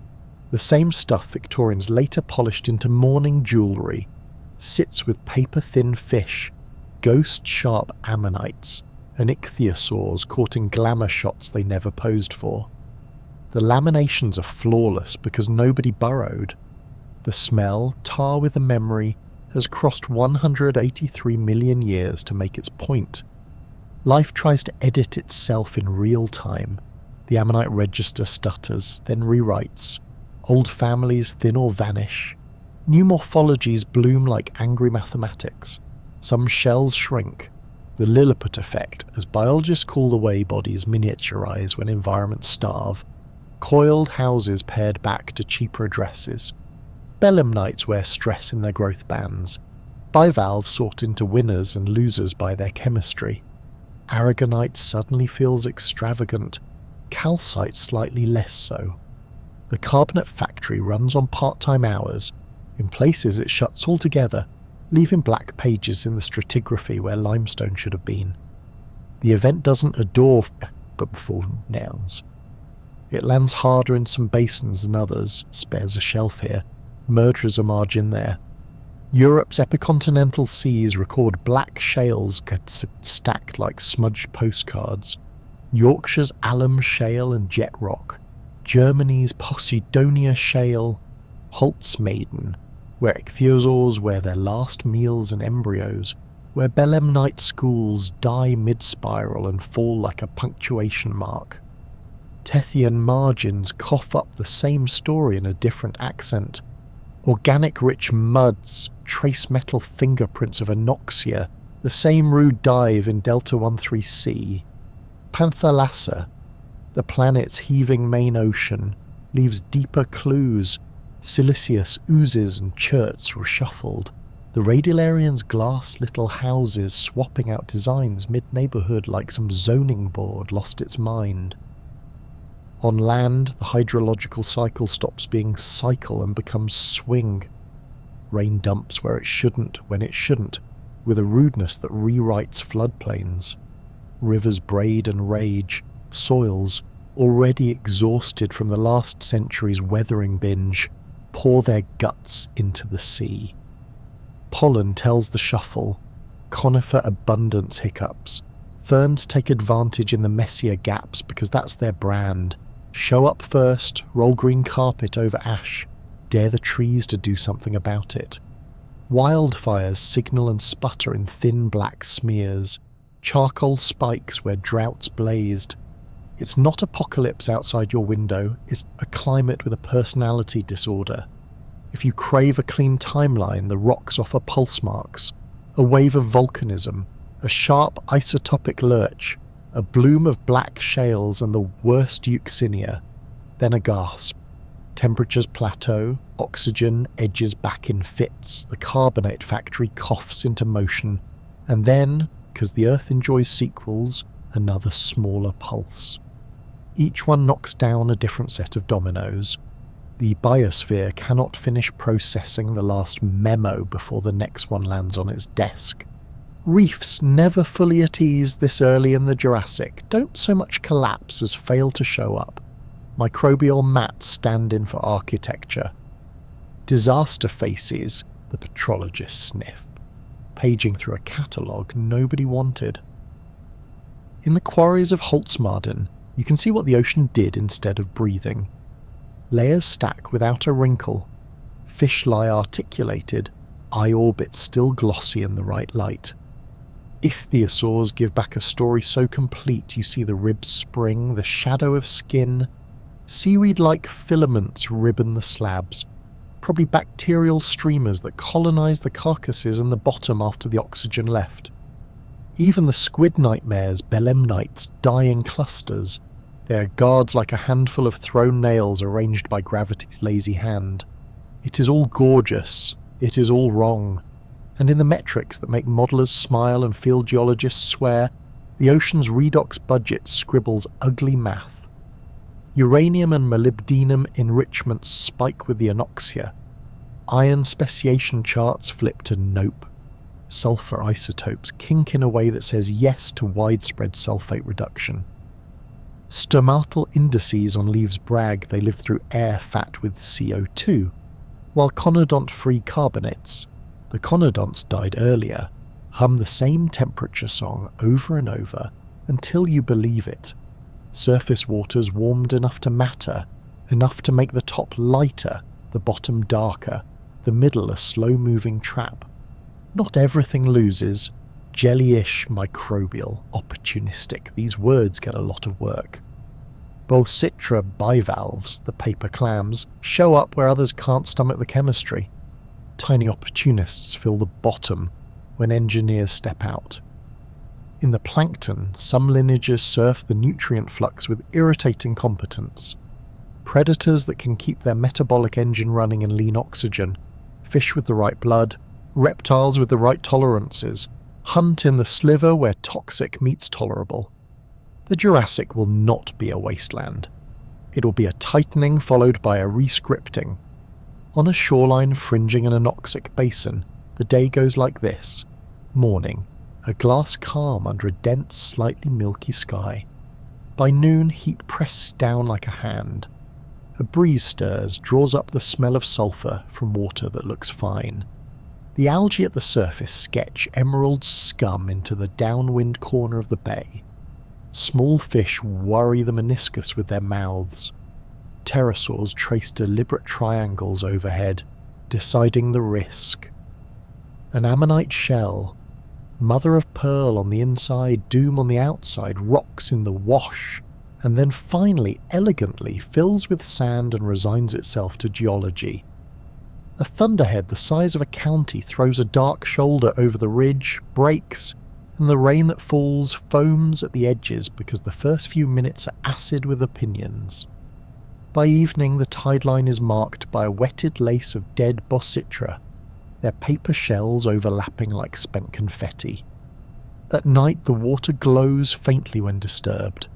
[SPEAKER 1] the same stuff Victorians later polished into mourning jewellery, sits with paper-thin fish, ghost-sharp ammonites, and ichthyosaurs caught in glamour shots they never posed for. The laminations are flawless because nobody burrowed. The smell, tar with a memory, has crossed 183 million years to make its point. Life tries to edit itself in real time. The ammonite register stutters, then rewrites. Old families thin or vanish. New morphologies bloom like angry mathematics. Some shells shrink. The Lilliput effect, as biologists call the way bodies miniaturize when environments starve. Coiled houses pared back to cheaper addresses. Belemnites wear stress in their growth bands. Bivalves sort into winners and losers by their chemistry. Aragonite suddenly feels extravagant, calcite slightly less so. The carbonate factory runs on part-time hours. In places it shuts altogether, leaving black pages in the stratigraphy where limestone should have been. The event doesn't adore but before nouns. It lands harder in some basins than others, spares a shelf here, murderers a margin there. Europe's epicontinental seas record black shales get stacked like smudged postcards. Yorkshire's alum shale and jet rock. Germany's Posidonia shale. Holzmaden, where ichthyosaurs wear their last meals and embryos, where belemnite schools die mid-spiral and fall like a punctuation mark. Tethyan margins cough up the same story in a different accent. Organic-rich muds, trace metal fingerprints of anoxia, the same rude dive in Delta 13C. Panthalassa, the planet's heaving main ocean, leaves deeper clues. Siliceous oozes and cherts reshuffled. The Radiolarians' glass little houses swapping out designs mid-neighbourhood like some zoning board lost its mind. On land, the hydrological cycle stops being cycle and becomes swing. Rain dumps where it shouldn't, when it shouldn't, with a rudeness that rewrites floodplains. Rivers braid and rage, soils, already exhausted from the last century's weathering binge, pour their guts into the sea. Pollen tells the shuffle, conifer abundance hiccups. Ferns take advantage in the messier gaps because that's their brand. Show up first, roll green carpet over ash, dare the trees to do something about it. Wildfires signal and sputter in thin black smears. charcoal spikes where droughts blazed. It's not apocalypse outside your window, it's a climate with a personality disorder. If you crave a clean timeline, the rocks offer pulse marks, a wave of volcanism, a sharp isotopic lurch, a bloom of black shales and the worst euxinia, then a gasp. Temperatures plateau, oxygen edges back in fits, the carbonate factory coughs into motion, and then, because the Earth enjoys sequels, another smaller pulse. Each one knocks down a different set of dominoes. The biosphere cannot finish processing the last memo before the next one lands on its desk. Reefs, never fully at ease this early in the Jurassic, don't so much collapse as fail to show up. Microbial mats stand in for architecture. Disaster faces, the petrologists sniff, paging through a catalogue nobody wanted. In the quarries of Holzmarden, you can see what the ocean did instead of breathing. Layers stack without a wrinkle. Fish lie articulated, eye orbits still glossy in the right light. Ichthyosaurs give back a story so complete you see the ribs spring, the shadow of skin. Seaweed-like filaments ribbon the slabs, probably bacterial streamers that colonize the carcasses and the bottom after the oxygen left. Even the squid nightmares, belemnites, die in clusters. They are guards like a handful of thrown nails arranged by gravity's lazy hand. It is all gorgeous, it is all wrong. And in the metrics that make modelers smile and field geologists swear, the ocean's redox budget scribbles ugly math. Uranium and molybdenum enrichments spike with the anoxia. Iron speciation charts flip to nope. Sulfur isotopes kink in a way that says yes to widespread sulfate reduction. Stomatal indices on leaves brag they live through air fat with CO2, while conodont-free carbonates, the conodonts died earlier, hum the same temperature song over and over until you believe it. Surface waters warmed enough to matter, enough to make the top lighter, the bottom darker, the middle a slow-moving trap. Not everything loses. Jellyish, microbial, opportunistic, these words get a lot of work. Bolsitra bivalves, the paper clams, show up where others can't stomach the chemistry. Tiny opportunists fill the bottom when engineers step out. In the plankton, some lineages surf the nutrient flux with irritating competence. Predators that can keep their metabolic engine running in lean oxygen, fish with the right blood, reptiles with the right tolerances, hunt in the sliver where toxic meets tolerable. The Jurassic will not be a wasteland. It will be a tightening followed by a rescripting. On a shoreline fringing an anoxic basin, the day goes like this. Morning, a glass calm under a dense, slightly milky sky. By noon, heat presses down like a hand. A breeze stirs, draws up the smell of sulphur from water that looks fine. The algae at the surface sketch emerald scum into the downwind corner of the bay. Small fish worry the meniscus with their mouths. Pterosaurs trace deliberate triangles overhead, deciding the risk. An ammonite shell, mother of pearl on the inside, doom on the outside, rocks in the wash, and then finally, elegantly, fills with sand and resigns itself to geology. A thunderhead the size of a county throws a dark shoulder over the ridge, breaks, and the rain that falls foams at the edges because the first few minutes are acid with opinions. By evening, the tideline is marked by a wetted lace of dead Bositra, their paper shells overlapping like spent confetti. At night, the water glows faintly when disturbed,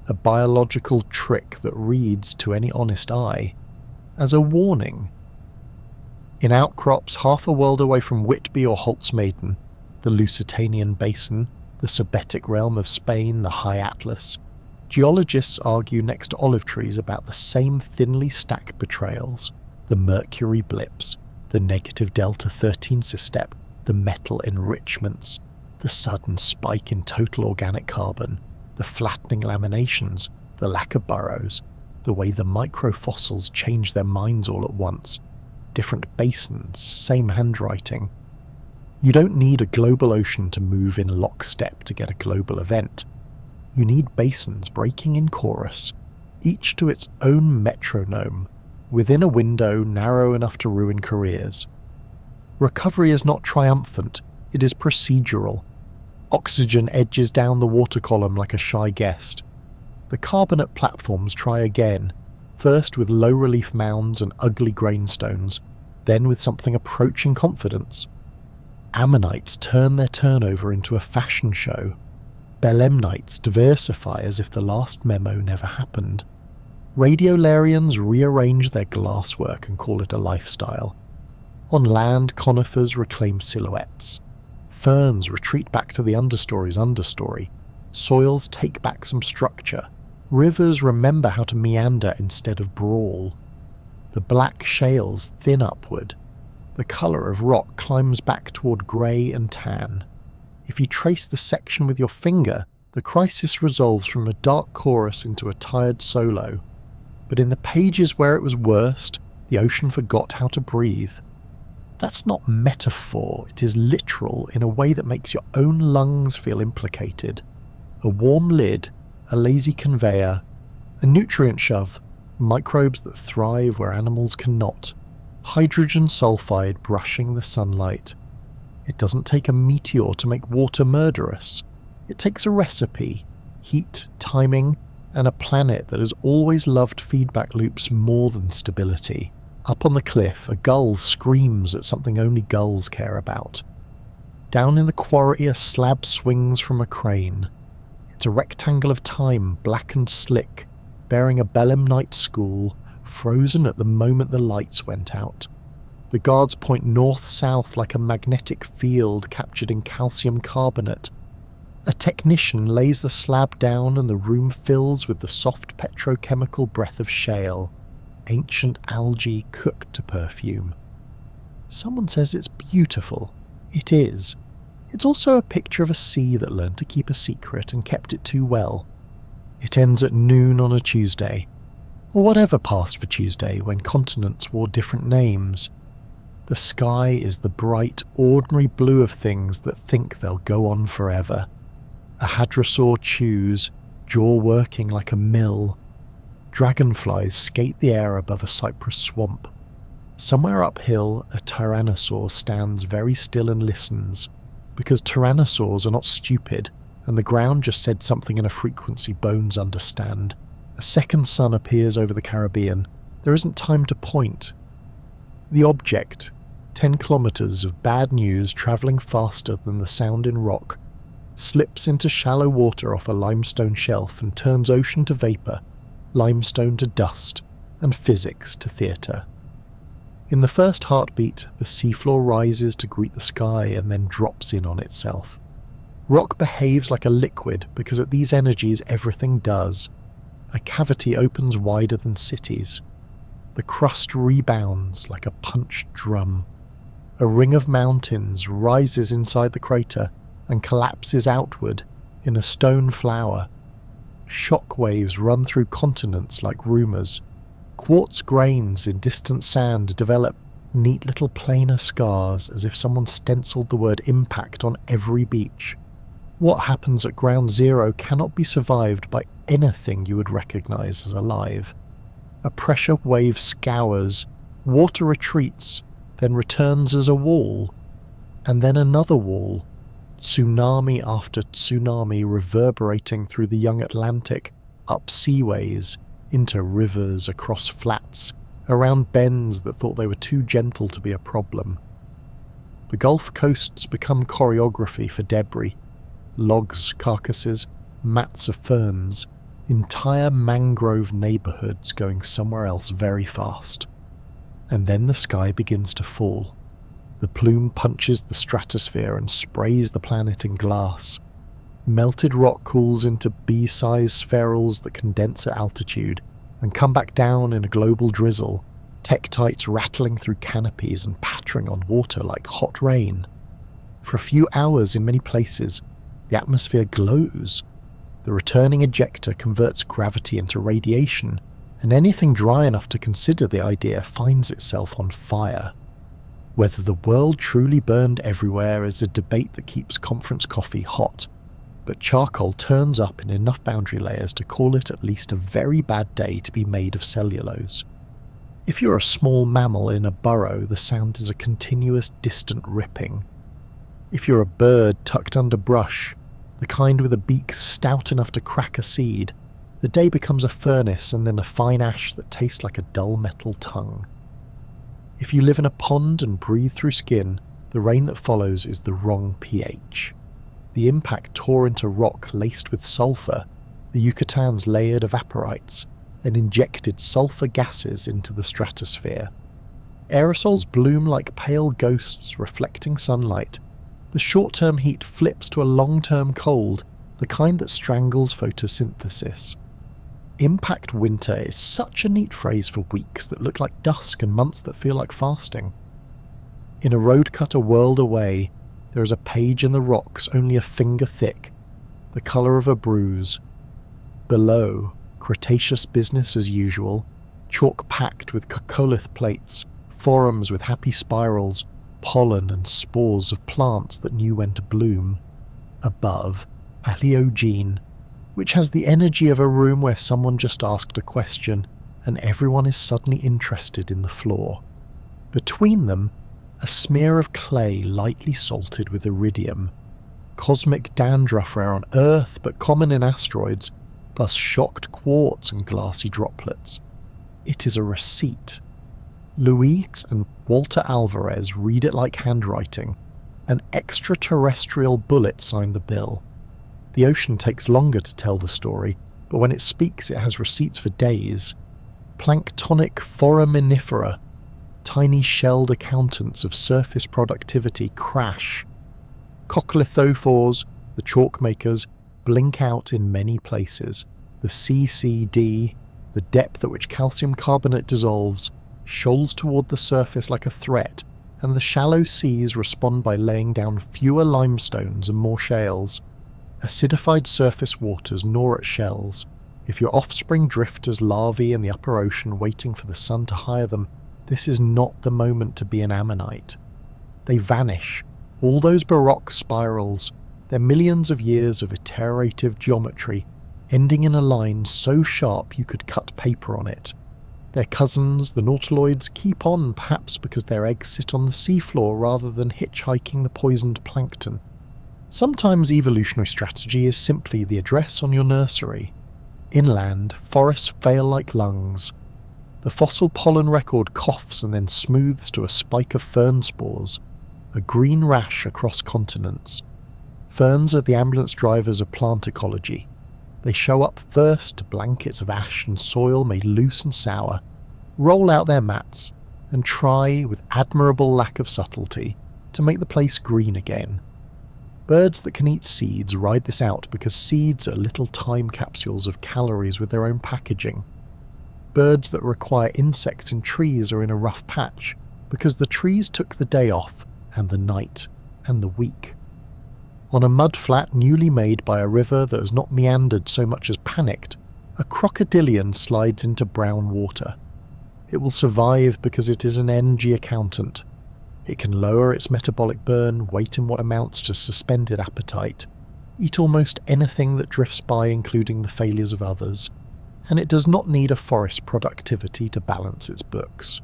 [SPEAKER 1] a biological trick that reads, to any honest eye, as a warning. In outcrops half a world away from Whitby or Holzmaden, the Lusitanian Basin, the Subetic realm of Spain, the High Atlas, geologists argue next to olive trees about the same thinly stacked betrayals, the mercury blips, the negative delta 13 step, the metal enrichments, the sudden spike in total organic carbon, the flattening laminations, the lack of burrows, the way the microfossils change their minds all at once, different basins, same handwriting. You don't need a global ocean to move in lockstep to get a global event. You need basins breaking in chorus, each to its own metronome, within a window narrow enough to ruin careers. Recovery is not triumphant, it is procedural. Oxygen edges down the water column like a shy guest. The carbonate platforms try again, first with low-relief mounds and ugly grainstones, then with something approaching confidence. Ammonites turn their turnover into a fashion show. Belemnites diversify as if the last memo never happened. Radiolarians rearrange their glasswork and call it a lifestyle. On land, conifers reclaim silhouettes. Ferns retreat back to the understory's understory. Soils take back some structure. Rivers remember how to meander instead of brawl. The black shales thin upward. The colour of rock climbs back toward grey and tan. If you trace the section with your finger, the crisis resolves from a dark chorus into a tired solo. But in the pages where it was worst, the ocean forgot how to breathe. That's not metaphor, it is literal in a way that makes your own lungs feel implicated. A warm lid, a lazy conveyor, a nutrient shove, microbes that thrive where animals cannot, hydrogen sulfide brushing the sunlight. It doesn't take a meteor to make water murderous. It takes a recipe, heat, timing, and a planet that has always loved feedback loops more than stability. Up on the cliff, a gull screams at something only gulls care about. Down in the quarry, a slab swings from a crane. It's a rectangle of time, black and slick, bearing a Belemnite school, frozen at the moment the lights went out. The guards point north-south like a magnetic field captured in calcium carbonate. A technician lays the slab down and the room fills with the soft petrochemical breath of shale, ancient algae cooked to perfume. Someone says it's beautiful. It is. It's also a picture of a sea that learned to keep a secret and kept it too well. It ends at noon on a Tuesday, or whatever passed for Tuesday when continents wore different names. The sky is the bright, ordinary blue of things that think they'll go on forever. A hadrosaur chews, jaw working like a mill. Dragonflies skate the air above a cypress swamp. Somewhere uphill, a tyrannosaur stands very still and listens, because tyrannosaurs are not stupid, and the ground just said something in a frequency bones understand. A second sun appears over the Caribbean. There isn't time to point. The object, 10 kilometers of bad news travelling faster than the sound in rock, slips into shallow water off a limestone shelf and turns ocean to vapour, limestone to dust, and physics to theatre. In the first heartbeat, the seafloor rises to greet the sky and then drops in on itself. Rock behaves like a liquid because at these energies everything does. A cavity opens wider than cities. The crust rebounds like a punched drum. A ring of mountains rises inside the crater and collapses outward in a stone flower. Shock waves run through continents like rumours. Quartz grains in distant sand develop neat little planar scars as if someone stenciled the word impact on every beach. What happens at ground zero cannot be survived by anything you would recognise as alive. A pressure wave scours, water retreats, then returns as a wall, and then another wall. Tsunami after tsunami reverberating through the young Atlantic, up seaways, into rivers, across flats, around bends that thought they were too gentle to be a problem. The Gulf coasts become choreography for debris. Logs, carcasses, mats of ferns, entire mangrove neighbourhoods going somewhere else very fast. And then the sky begins to fall. The plume punches the stratosphere and sprays the planet in glass. Melted rock cools into bee-sized spherules that condense at altitude and come back down in a global drizzle, tektites rattling through canopies and pattering on water like hot rain. For a few hours in many places, the atmosphere glows. The returning ejector converts gravity into radiation, and anything dry enough to consider the idea finds itself on fire. Whether the world truly burned everywhere is a debate that keeps conference coffee hot, but charcoal turns up in enough boundary layers to call it at least a very bad day to be made of cellulose. If you're a small mammal in a burrow, the sound is a continuous distant ripping. If you're a bird tucked under brush, the kind with a beak stout enough to crack a seed, the day becomes a furnace and then a fine ash that tastes like a dull metal tongue. If you live in a pond and breathe through skin, the rain that follows is the wrong pH. The impact tore into rock laced with sulfur, the Yucatan's layered evaporites, and injected sulfur gases into the stratosphere. Aerosols bloom like pale ghosts reflecting sunlight. The short-term heat flips to a long-term cold, the kind that strangles photosynthesis. Impact winter is such a neat phrase for weeks that look like dusk and months that feel like fasting. In a road cut a world away, there is a page in the rocks only a finger thick, the colour of a bruise. Below, Cretaceous business as usual, chalk packed with caccolith plates, forums with happy spirals, pollen and spores of plants that knew when to bloom. Above, Paleogene, which has the energy of a room where someone just asked a question and everyone is suddenly interested in the floor. Between them, a smear of clay lightly salted with iridium. Cosmic dandruff rare on Earth but common in asteroids, plus shocked quartz and glassy droplets. It is a receipt. Luis and Walter Alvarez read it like handwriting. An extraterrestrial bullet signed the bill. The ocean takes longer to tell the story, but when it speaks it has receipts for days. Planktonic foraminifera, tiny shelled accountants of surface productivity, crash. Coccolithophores, the chalk makers, blink out in many places. The CCD, the depth at which calcium carbonate dissolves, shoals toward the surface like a threat, and the shallow seas respond by laying down fewer limestones and more shales. Acidified surface waters gnaw at shells. If your offspring drift as larvae in the upper ocean waiting for the sun to hire them, this is not the moment to be an ammonite. They vanish, all those baroque spirals, their millions of years of iterative geometry, ending in a line so sharp you could cut paper on it. Their cousins, the nautiloids, keep on perhaps because their eggs sit on the seafloor rather than hitchhiking the poisoned plankton. Sometimes evolutionary strategy is simply the address on your nursery. Inland, forests fail like lungs. The fossil pollen record coughs and then smooths to a spike of fern spores, a green rash across continents. Ferns are the ambulance drivers of plant ecology. They show up first to blankets of ash and soil made loose and sour, roll out their mats, and try, with admirable lack of subtlety, to make the place green again. Birds that can eat seeds ride this out because seeds are little time capsules of calories with their own packaging. Birds that require insects in trees are in a rough patch because the trees took the day off, and the night, and the week. On a mudflat newly made by a river that has not meandered so much as panicked, a crocodilian slides into brown water. It will survive because it is an energy accountant. It can lower its metabolic burn, wait in what amounts to suspended appetite, eat almost anything that drifts by including the failures of others, and it does not need a forest productivity to balance its books.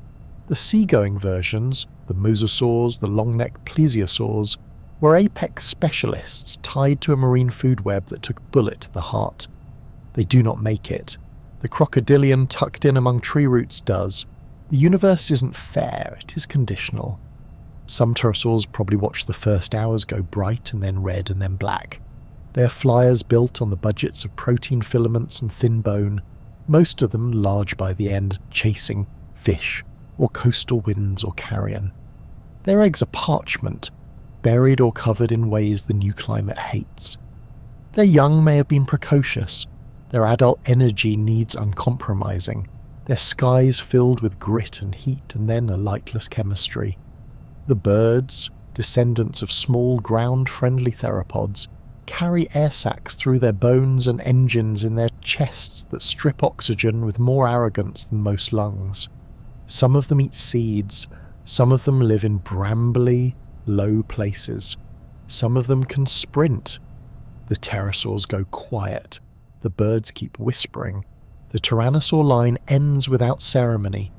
[SPEAKER 1] The seagoing versions, the mosasaurs, the long-necked plesiosaurs, were apex specialists tied to a marine food web that took bullet to the heart. They do not make it. The crocodilian tucked in among tree roots does. The universe isn't fair, it is conditional. Some pterosaurs probably watch the first hours go bright and then red and then black. They are flyers built on the budgets of protein filaments and thin bone, most of them large by the end, chasing fish, or coastal winds or carrion. Their eggs are parchment, buried or covered in ways the new climate hates. Their young may have been precocious, their adult energy needs uncompromising, their skies filled with grit and heat and then a lightless chemistry. The birds, descendants of small ground-friendly theropods, carry air sacs through their bones and engines in their chests that strip oxygen with more arrogance than most lungs. Some of them eat seeds, Some of them live in brambly, low places. Some of them can sprint. The pterosaurs go quiet. The birds keep whispering. The tyrannosaur line ends without ceremony.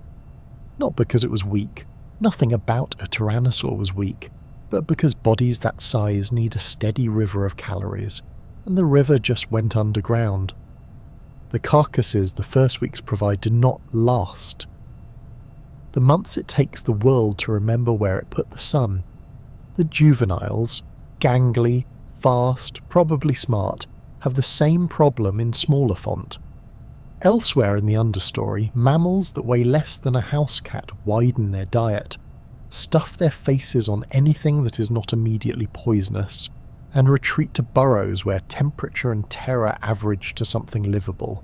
[SPEAKER 1] Not because it was weak. Nothing about a tyrannosaur was weak, but because bodies that size need a steady river of calories, and the river just went underground. The carcasses the first weeks provide do not last. The months it takes the world to remember where it put the sun. The juveniles, gangly, fast, probably smart, have the same problem in smaller font. Elsewhere in the understory, mammals that weigh less than a house cat widen their diet, stuff their faces on anything that is not immediately poisonous, and retreat to burrows where temperature and terror average to something livable.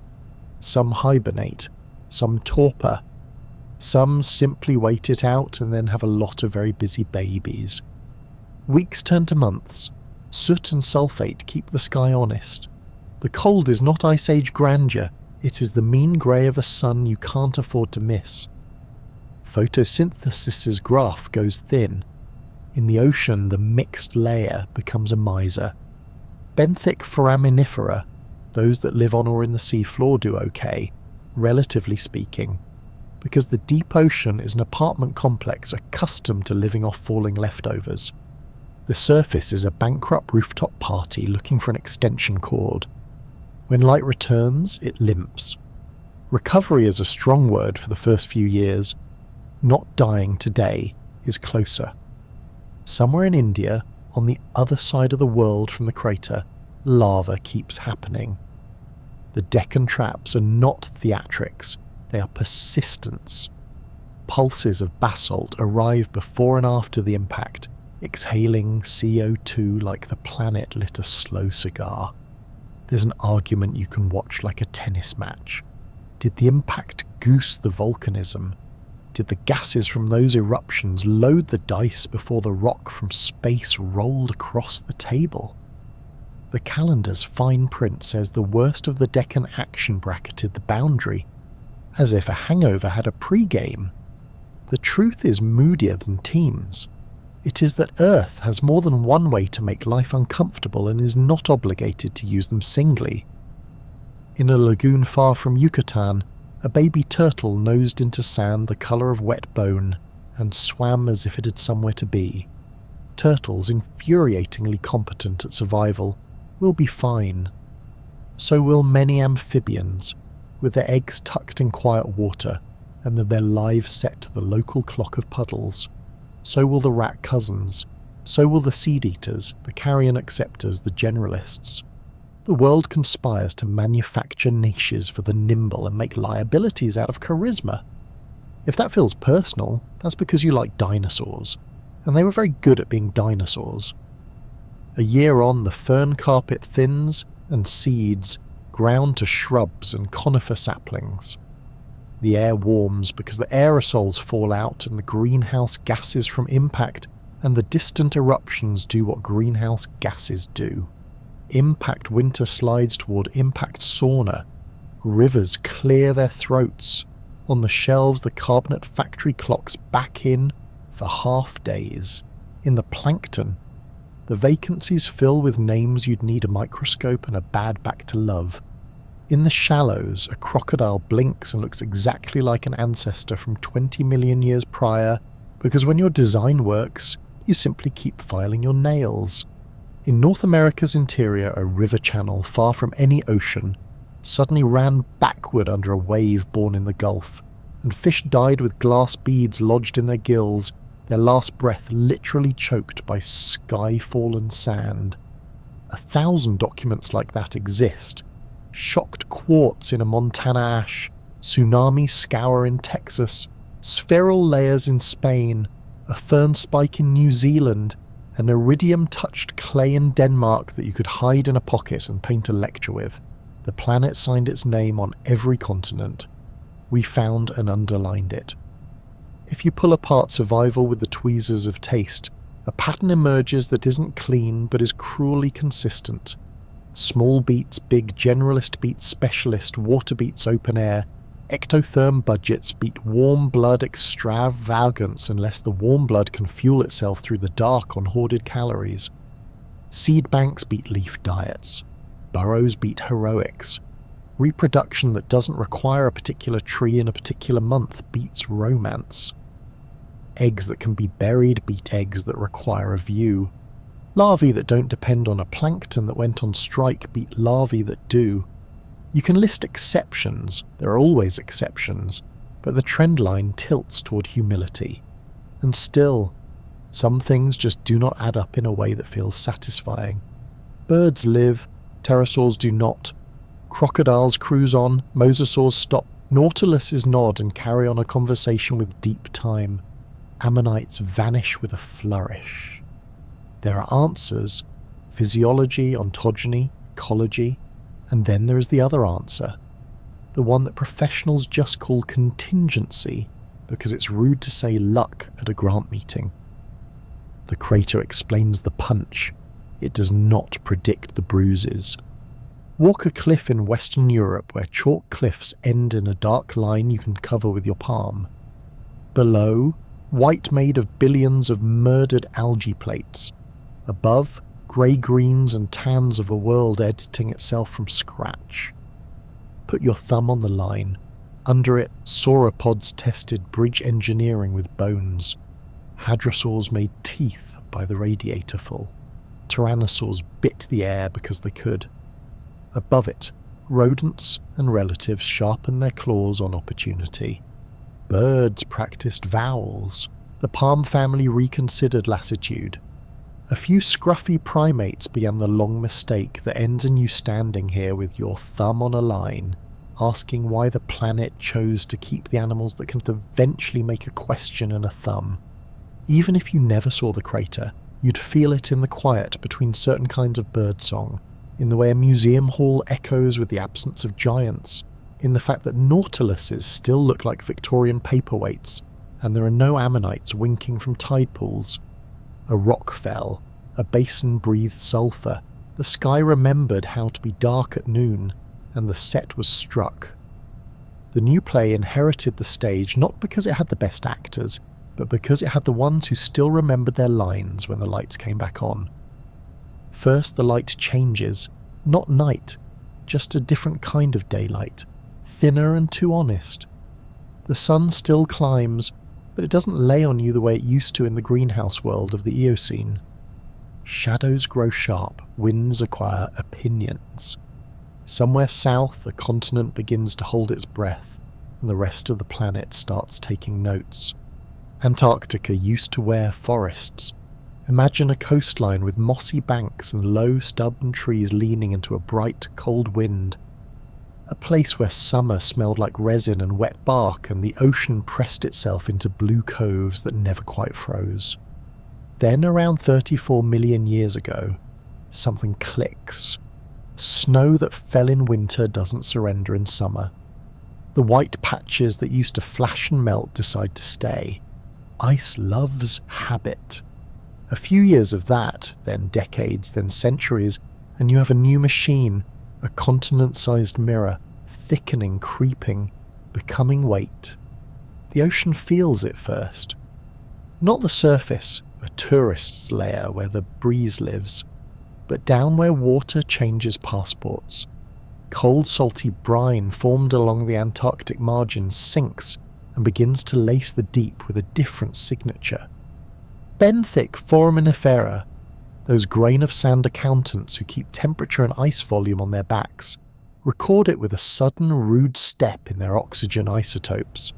[SPEAKER 1] Some hibernate, some torpor, some simply wait it out and then have a lot of very busy babies. Weeks turn to months. Soot and sulfate keep the sky honest. The cold is not Ice Age grandeur, it is the mean grey of a sun you can't afford to miss. Photosynthesis's graph goes thin. In the ocean, the mixed layer becomes a miser. Benthic foraminifera, those that live on or in the sea floor, do okay, relatively speaking, because the deep ocean is an apartment complex accustomed to living off falling leftovers. The surface is a bankrupt rooftop party looking for an extension cord. When light returns, it limps. Recovery is a strong word for the first few years. Not dying today is closer. Somewhere in India, on the other side of the world from the crater, lava keeps happening. The Deccan traps are not theatrics, they are persistence. Pulses of basalt arrive before and after the impact, exhaling CO2 like the planet lit a slow cigar. There's an argument you can watch like a tennis match. Did the impact goose the volcanism? Did the gases from those eruptions load the dice before the rock from space rolled across the table? The calendar's fine print says the worst of the Deccan action bracketed the boundary, as if a hangover had a pre-game. The truth is moodier than teams. It is that Earth has more than one way to make life uncomfortable and is not obligated to use them singly. In a lagoon far from Yucatan, a baby turtle nosed into sand the colour of wet bone and swam as if it had somewhere to be. Turtles, infuriatingly competent at survival, will be fine. So will many amphibians, with their eggs tucked in quiet water and their lives set to the local clock of puddles. So will the rat cousins. So will the seed-eaters, the carrion acceptors, the generalists. The world conspires to manufacture niches for the nimble and make liabilities out of charisma. If that feels personal, that's because you like dinosaurs, and they were very good at being dinosaurs. A year on, the fern carpet thins, and seeds ground to shrubs and conifer saplings. The air warms because the aerosols fall out and the greenhouse gases from impact and the distant eruptions do what greenhouse gases do. Impact winter slides toward impact sauna. Rivers clear their throats. On the shelves the carbonate factory clocks back in for half days. In the plankton, the vacancies fill with names you'd need a microscope and a bad back to love. In the shallows, a crocodile blinks and looks exactly like an ancestor from 20 million years prior, because when your design works, you simply keep filing your nails. In North America's interior, a river channel far from any ocean suddenly ran backward under a wave born in the Gulf, and fish died with glass beads lodged in their gills, their last breath literally choked by sky-fallen sand. 1,000 documents like that exist. Shocked quartz in a Montana ash, tsunami scour in Texas, spheral layers in Spain, a fern spike in New Zealand, an iridium-touched clay in Denmark that you could hide in a pocket and paint a lecture with. The planet signed its name on every continent. We found and underlined it. If you pull apart survival with the tweezers of taste, a pattern emerges that isn't clean but is cruelly consistent. Small beats, big generalist beats, specialist, water beats, open air, Ectotherm budgets beat warm blood extravagance unless the warm blood can fuel itself through the dark on hoarded calories. Seed banks beat leaf diets. Burrows beat heroics. Reproduction that doesn't require a particular tree in a particular month beats romance. Eggs that can be buried beat eggs that require a view. Larvae that don't depend on a plankton that went on strike beat larvae that do. You can list exceptions, there are always exceptions, but the trend line tilts toward humility. And still, some things just do not add up in a way that feels satisfying. Birds live, pterosaurs do not. Crocodiles cruise on, mosasaurs stop, nautiluses nod and carry on a conversation with deep time. Ammonites vanish with a flourish. There are answers, physiology, ontogeny, ecology, and then there is the other answer, the one that professionals just call contingency because it's rude to say luck at a grant meeting. The crater explains the punch, it does not predict the bruises. Walk a cliff in Western Europe where chalk cliffs end in a dark line you can cover with your palm. Below, white made of billions of murdered algae plates. Above, grey-greens and tans of a world editing itself from scratch. Put your thumb on the line. Under it, sauropods tested bridge engineering with bones. Hadrosaurs made teeth by the radiator full. Tyrannosaurs bit the air because they could. Above it, rodents and relatives sharpened their claws on opportunity. Birds practiced vowels. The palm family reconsidered latitude. A few scruffy primates began the long mistake that ends in you standing here with your thumb on a line, asking why the planet chose to keep the animals that can eventually make a question and a thumb. Even if you never saw the crater, you'd feel it in the quiet between certain kinds of birdsong, in the way a museum hall echoes with the absence of giants, in the fact that nautiluses still look like Victorian paperweights, and there are no ammonites winking from tide pools. A rock fell, a basin breathed sulphur, the sky remembered how to be dark at noon, and the set was struck. The new play inherited the stage not because it had the best actors, but because it had the ones who still remembered their lines when the lights came back on. First the light changes, not night, just a different kind of daylight, thinner and too honest. The sun still climbs, but it doesn't lay on you the way it used to in the greenhouse world of the Eocene. Shadows grow sharp, winds acquire opinions. Somewhere south, the continent begins to hold its breath, and the rest of the planet starts taking notes. Antarctica used to wear forests. Imagine a coastline with mossy banks and low stubborn trees leaning into a bright, cold wind. A place where summer smelled like resin and wet bark and the ocean pressed itself into blue coves that never quite froze. Then around 34 million years ago, something clicks. Snow that fell in winter doesn't surrender in summer. The white patches that used to flash and melt decide to stay. Ice loves habit. A few years of that, then decades, then centuries, and you have a new machine, a continent-sized mirror, thickening, creeping, becoming weight. The ocean feels it first. Not the surface, a tourist's lair where the breeze lives, but down where water changes passports. Cold salty brine formed along the Antarctic margins sinks and begins to lace the deep with a different signature. Benthic foraminifera, those grain of sand accountants who keep temperature and ice volume on their backs, record it with a sudden rude step in their oxygen isotopes.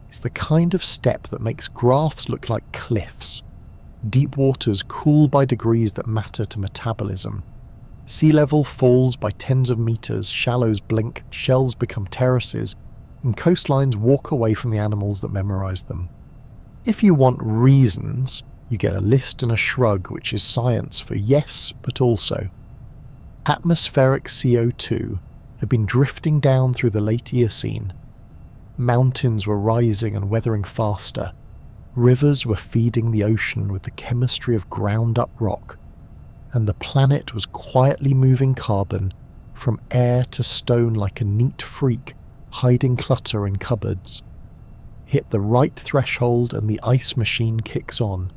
[SPEAKER 1] It's the kind of step that makes graphs look like cliffs. Deep waters cool by degrees that matter to metabolism. Sea level falls by tens of meters, shallows blink, shelves become terraces, and coastlines walk away from the animals that memorize them. If you want reasons, you get a list and a shrug, which is science for yes, but also. Atmospheric CO2 had been drifting down through the late Eocene. Mountains were rising and weathering faster. Rivers were feeding the ocean with the chemistry of ground-up rock, and the planet was quietly moving carbon from air to stone like a neat freak hiding clutter in cupboards. Hit the right threshold and the ice machine kicks on.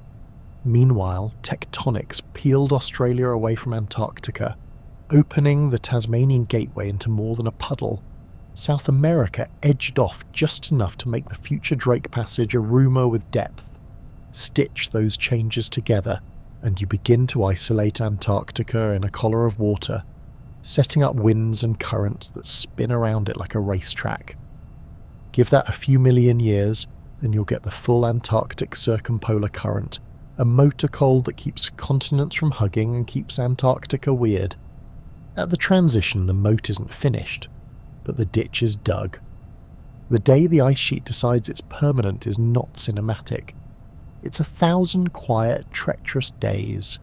[SPEAKER 1] Meanwhile, tectonics peeled Australia away from Antarctica, opening the Tasmanian gateway into more than a puddle. South America edged off just enough to make the future Drake Passage a rumour with depth. Stitch those changes together, and you begin to isolate Antarctica in a collar of water, setting up winds and currents that spin around it like a racetrack. Give that a few million years, and you'll get the full Antarctic circumpolar current, a motor cold that keeps continents from hugging and keeps Antarctica weird. At the transition, the moat isn't finished, but the ditch is dug. The day the ice sheet decides it's permanent is not cinematic. It's 1,000 quiet, treacherous days.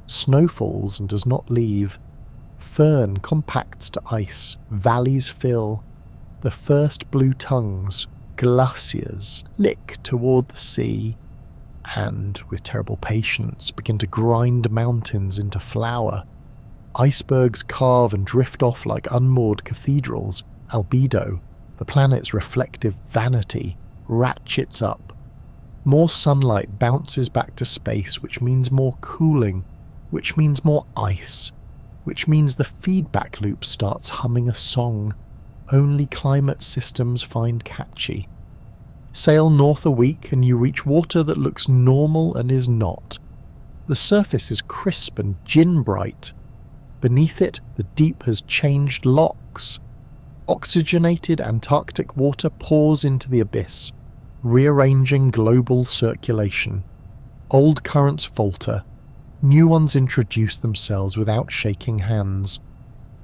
[SPEAKER 1] Snow falls and does not leave. Fern compacts to ice, valleys fill. The first blue tongues, glaciers, lick toward the sea, and, with terrible patience, begin to grind mountains into flour. Icebergs carve and drift off like unmoored cathedrals. Albedo, the planet's reflective vanity, ratchets up. More sunlight bounces back to space, which means more cooling, which means more ice, which means the feedback loop starts humming a song only climate systems find catchy. Sail north a week and you reach water that looks normal and is not. The surface is crisp and gin bright. Beneath it, the deep has changed locks. Oxygenated Antarctic water pours into the abyss, rearranging global circulation. Old currents falter, new ones introduce themselves without shaking hands.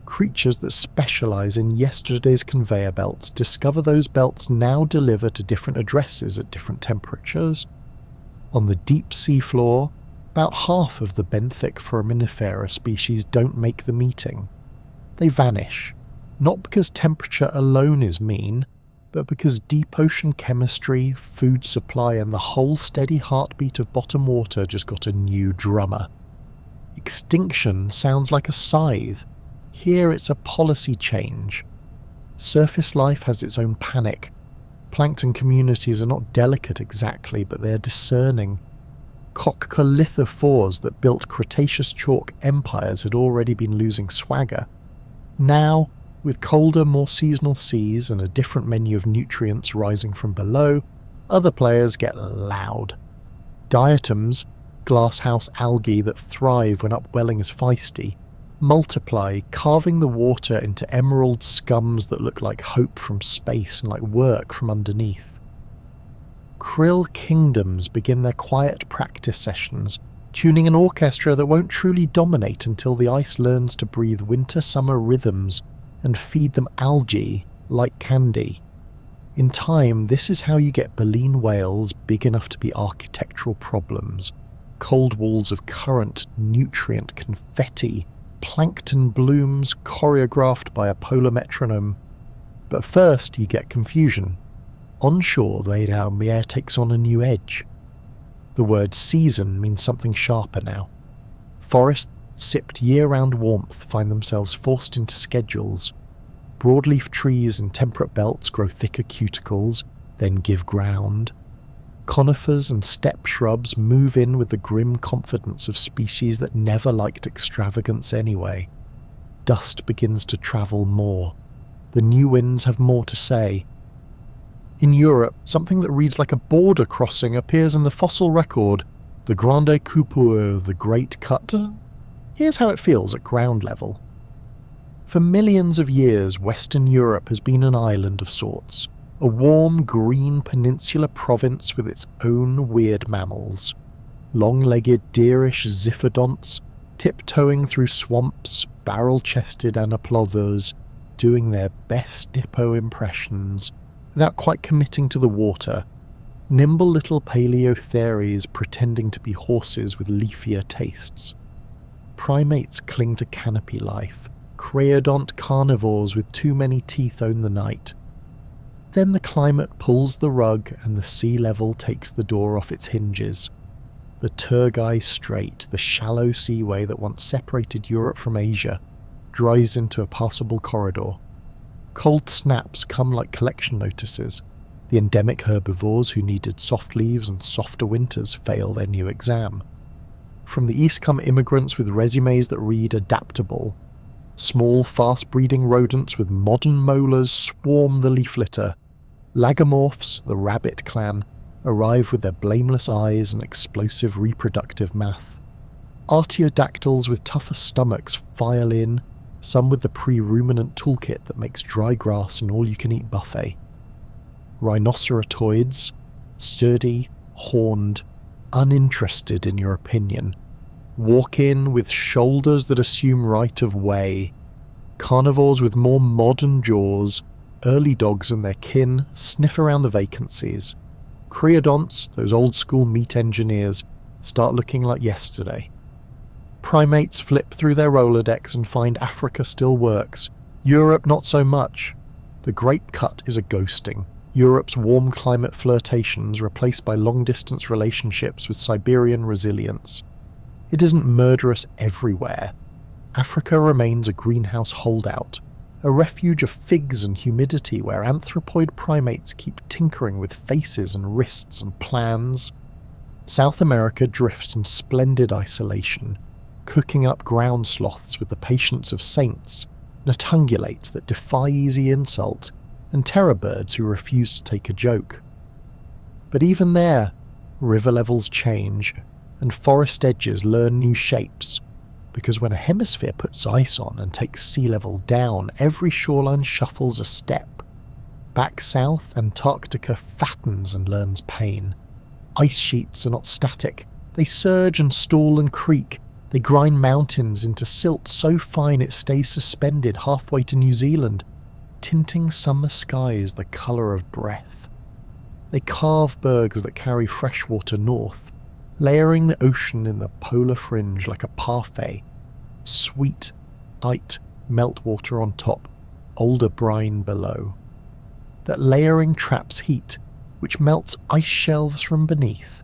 [SPEAKER 1] Creatures that specialize in yesterday's conveyor belts discover those belts now deliver to different addresses at different temperatures. On the deep sea floor, about half of the benthic foraminifera species don't make the meeting. They vanish, not because temperature alone is mean, but because deep ocean chemistry, food supply, and the whole steady heartbeat of bottom water just got a new drummer. Extinction sounds like a scythe. Here it's a policy change. Surface life has its own panic. Plankton communities are not delicate exactly, but they are discerning. Coccolithophores that built Cretaceous chalk empires had already been losing swagger. Now, with colder, more seasonal seas and a different menu of nutrients rising from below, other players get loud. Diatoms, glasshouse algae that thrive when upwelling is feisty, multiply, carving the water into emerald scums that look like hope from space and like work from underneath. Krill kingdoms begin their quiet practice sessions, tuning an orchestra that won't truly dominate until the ice learns to breathe winter-summer rhythms and feed them algae like candy. In time, this is how you get baleen whales big enough to be architectural problems, cold walls of current, nutrient, confetti, plankton blooms choreographed by a polar metronome. But first you get confusion. Onshore, the air takes on a new edge. The word season means something sharper now. Forests sipped year-round warmth find themselves forced into schedules. Broadleaf trees in temperate belts grow thicker cuticles, then give ground. Conifers and steppe shrubs move in with the grim confidence of species that never liked extravagance anyway. Dust begins to travel more. The new winds have more to say. In Europe, something that reads like a border crossing appears in the fossil record, the Grande Coupure, the Great Cut. Here's how it feels at ground level. For millions of years, Western Europe has been an island of sorts, a warm green peninsular province with its own weird mammals. Long-legged deerish ziphodonts, tiptoeing through swamps, barrel-chested anaplothers, doing their best Dippo impressions, without quite committing to the water. Nimble little paleotheres pretending to be horses with leafier tastes. Primates cling to canopy life. Creodont carnivores with too many teeth own the night. Then the climate pulls the rug and the sea level takes the door off its hinges. The Turgai Strait, the shallow seaway that once separated Europe from Asia, dries into a passable corridor. Cold snaps come like collection notices. The endemic herbivores who needed soft leaves and softer winters fail their new exam. From the east come immigrants with resumes that read adaptable. Small, fast-breeding rodents with modern molars swarm the leaf litter. Lagomorphs, the rabbit clan, arrive with their blameless eyes and explosive reproductive math. Artiodactyls with tougher stomachs file in, some with the pre-ruminant toolkit that makes dry grass an all-you-can-eat buffet. Rhinoceratoids, sturdy, horned, uninterested in your opinion, walk in with shoulders that assume right of way. Carnivores with more modern jaws, early dogs and their kin sniff around the vacancies. Creodonts, those old-school meat engineers, start looking like yesterday. Primates flip through their Rolodex and find Africa still works. Europe not so much. The Great Cut is a ghosting. Europe's warm climate flirtations replaced by long-distance relationships with Siberian resilience. It isn't murderous everywhere. Africa remains a greenhouse holdout, a refuge of figs and humidity where anthropoid primates keep tinkering with faces and wrists and plans. South America drifts in splendid isolation, cooking up ground sloths with the patience of saints, notungulates that defy easy insult, and terror birds who refuse to take a joke. But even there, river levels change, and forest edges learn new shapes, because when a hemisphere puts ice on and takes sea level down, every shoreline shuffles a step. Back south, Antarctica fattens and learns pain. Ice sheets are not static, they surge and stall and creak. They grind mountains into silt so fine it stays suspended halfway to New Zealand, tinting summer skies the colour of breath. They carve bergs that carry fresh water north, layering the ocean in the polar fringe like a parfait. Sweet, light meltwater on top, older brine below. That layering traps heat, which melts ice shelves from beneath,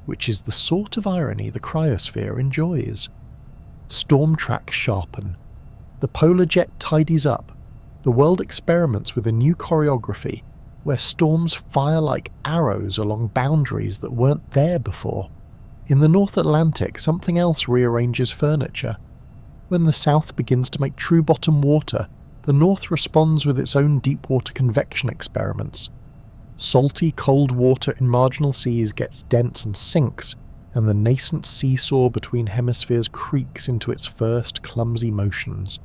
[SPEAKER 1] which is the sort of irony the cryosphere enjoys. Storm tracks sharpen. The polar jet tidies up. The world experiments with a new choreography where storms fire like arrows along boundaries that weren't there before. In the North Atlantic, something else rearranges furniture. When the South begins to make true bottom water, the North responds with its own deep water convection experiments. Salty, cold water in marginal seas gets dense and sinks, and the nascent seesaw between hemispheres creaks into its first clumsy motions.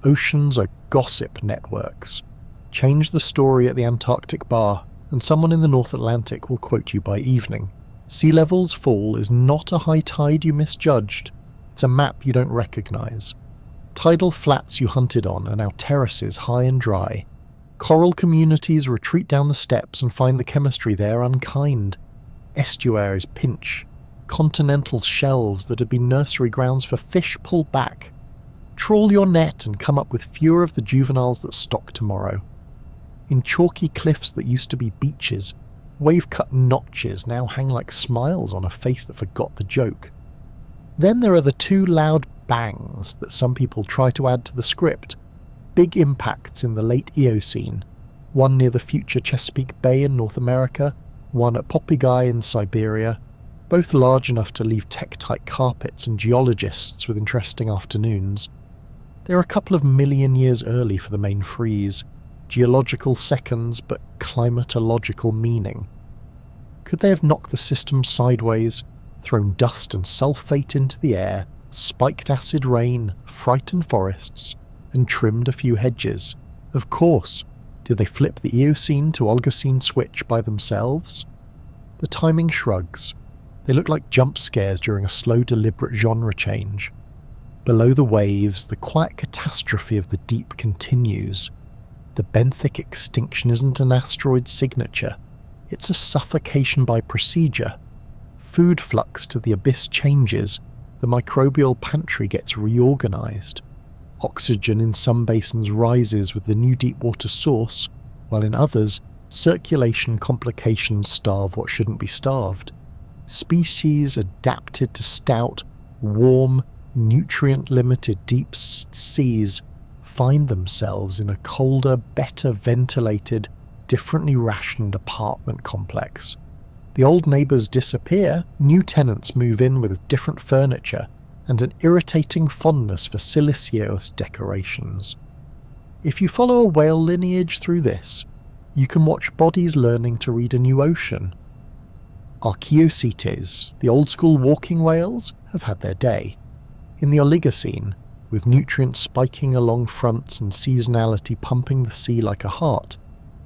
[SPEAKER 1] Oceans are gossip networks. Change the story at the Antarctic bar, and someone in the North Atlantic will quote you by evening. Sea levels fall is not a high tide you misjudged, it's a map you don't recognise. Tidal flats you hunted on are now terraces high and dry. Coral communities retreat down the steps and find the chemistry there unkind. Estuaries pinch. Continental shelves that had been nursery grounds for fish pull back. Trawl your net and come up with fewer of the juveniles that stock tomorrow. In chalky cliffs that used to be beaches, wave-cut notches now hang like smiles on a face that forgot the joke. Then there are the two loud bangs that some people try to add to the script. Big impacts in the late Eocene, one near the future Chesapeake Bay in North America, one at Popigai in Siberia, both large enough to leave tektite carpets and geologists with interesting afternoons. They're a couple of million years early for the main freeze, geological seconds but climatological meaning. Could they have knocked the system sideways, thrown dust and sulfate into the air, spiked acid rain, frightened forests, and trimmed a few hedges? Of course. Did they flip the Eocene to Oligocene switch by themselves? The timing shrugs. They look like jump scares during a slow, deliberate genre change. Below the waves, the quiet catastrophe of the deep continues. The benthic extinction isn't an asteroid signature. It's a suffocation by procedure. Food flux to the abyss changes. The microbial pantry gets reorganized. Oxygen in some basins rises with the new deep water source, while in others, circulation complications starve what shouldn't be starved. Species adapted to stout, warm, nutrient-limited deep seas find themselves in a colder, better ventilated, differently rationed apartment complex. The old neighbours disappear, new tenants move in with different furniture and an irritating fondness for silicious decorations. If you follow a whale lineage through this, you can watch bodies learning to read a new ocean. Archaeocetes, the old-school walking whales, have had their day. In the Oligocene, with nutrients spiking along fronts and seasonality pumping the sea like a heart,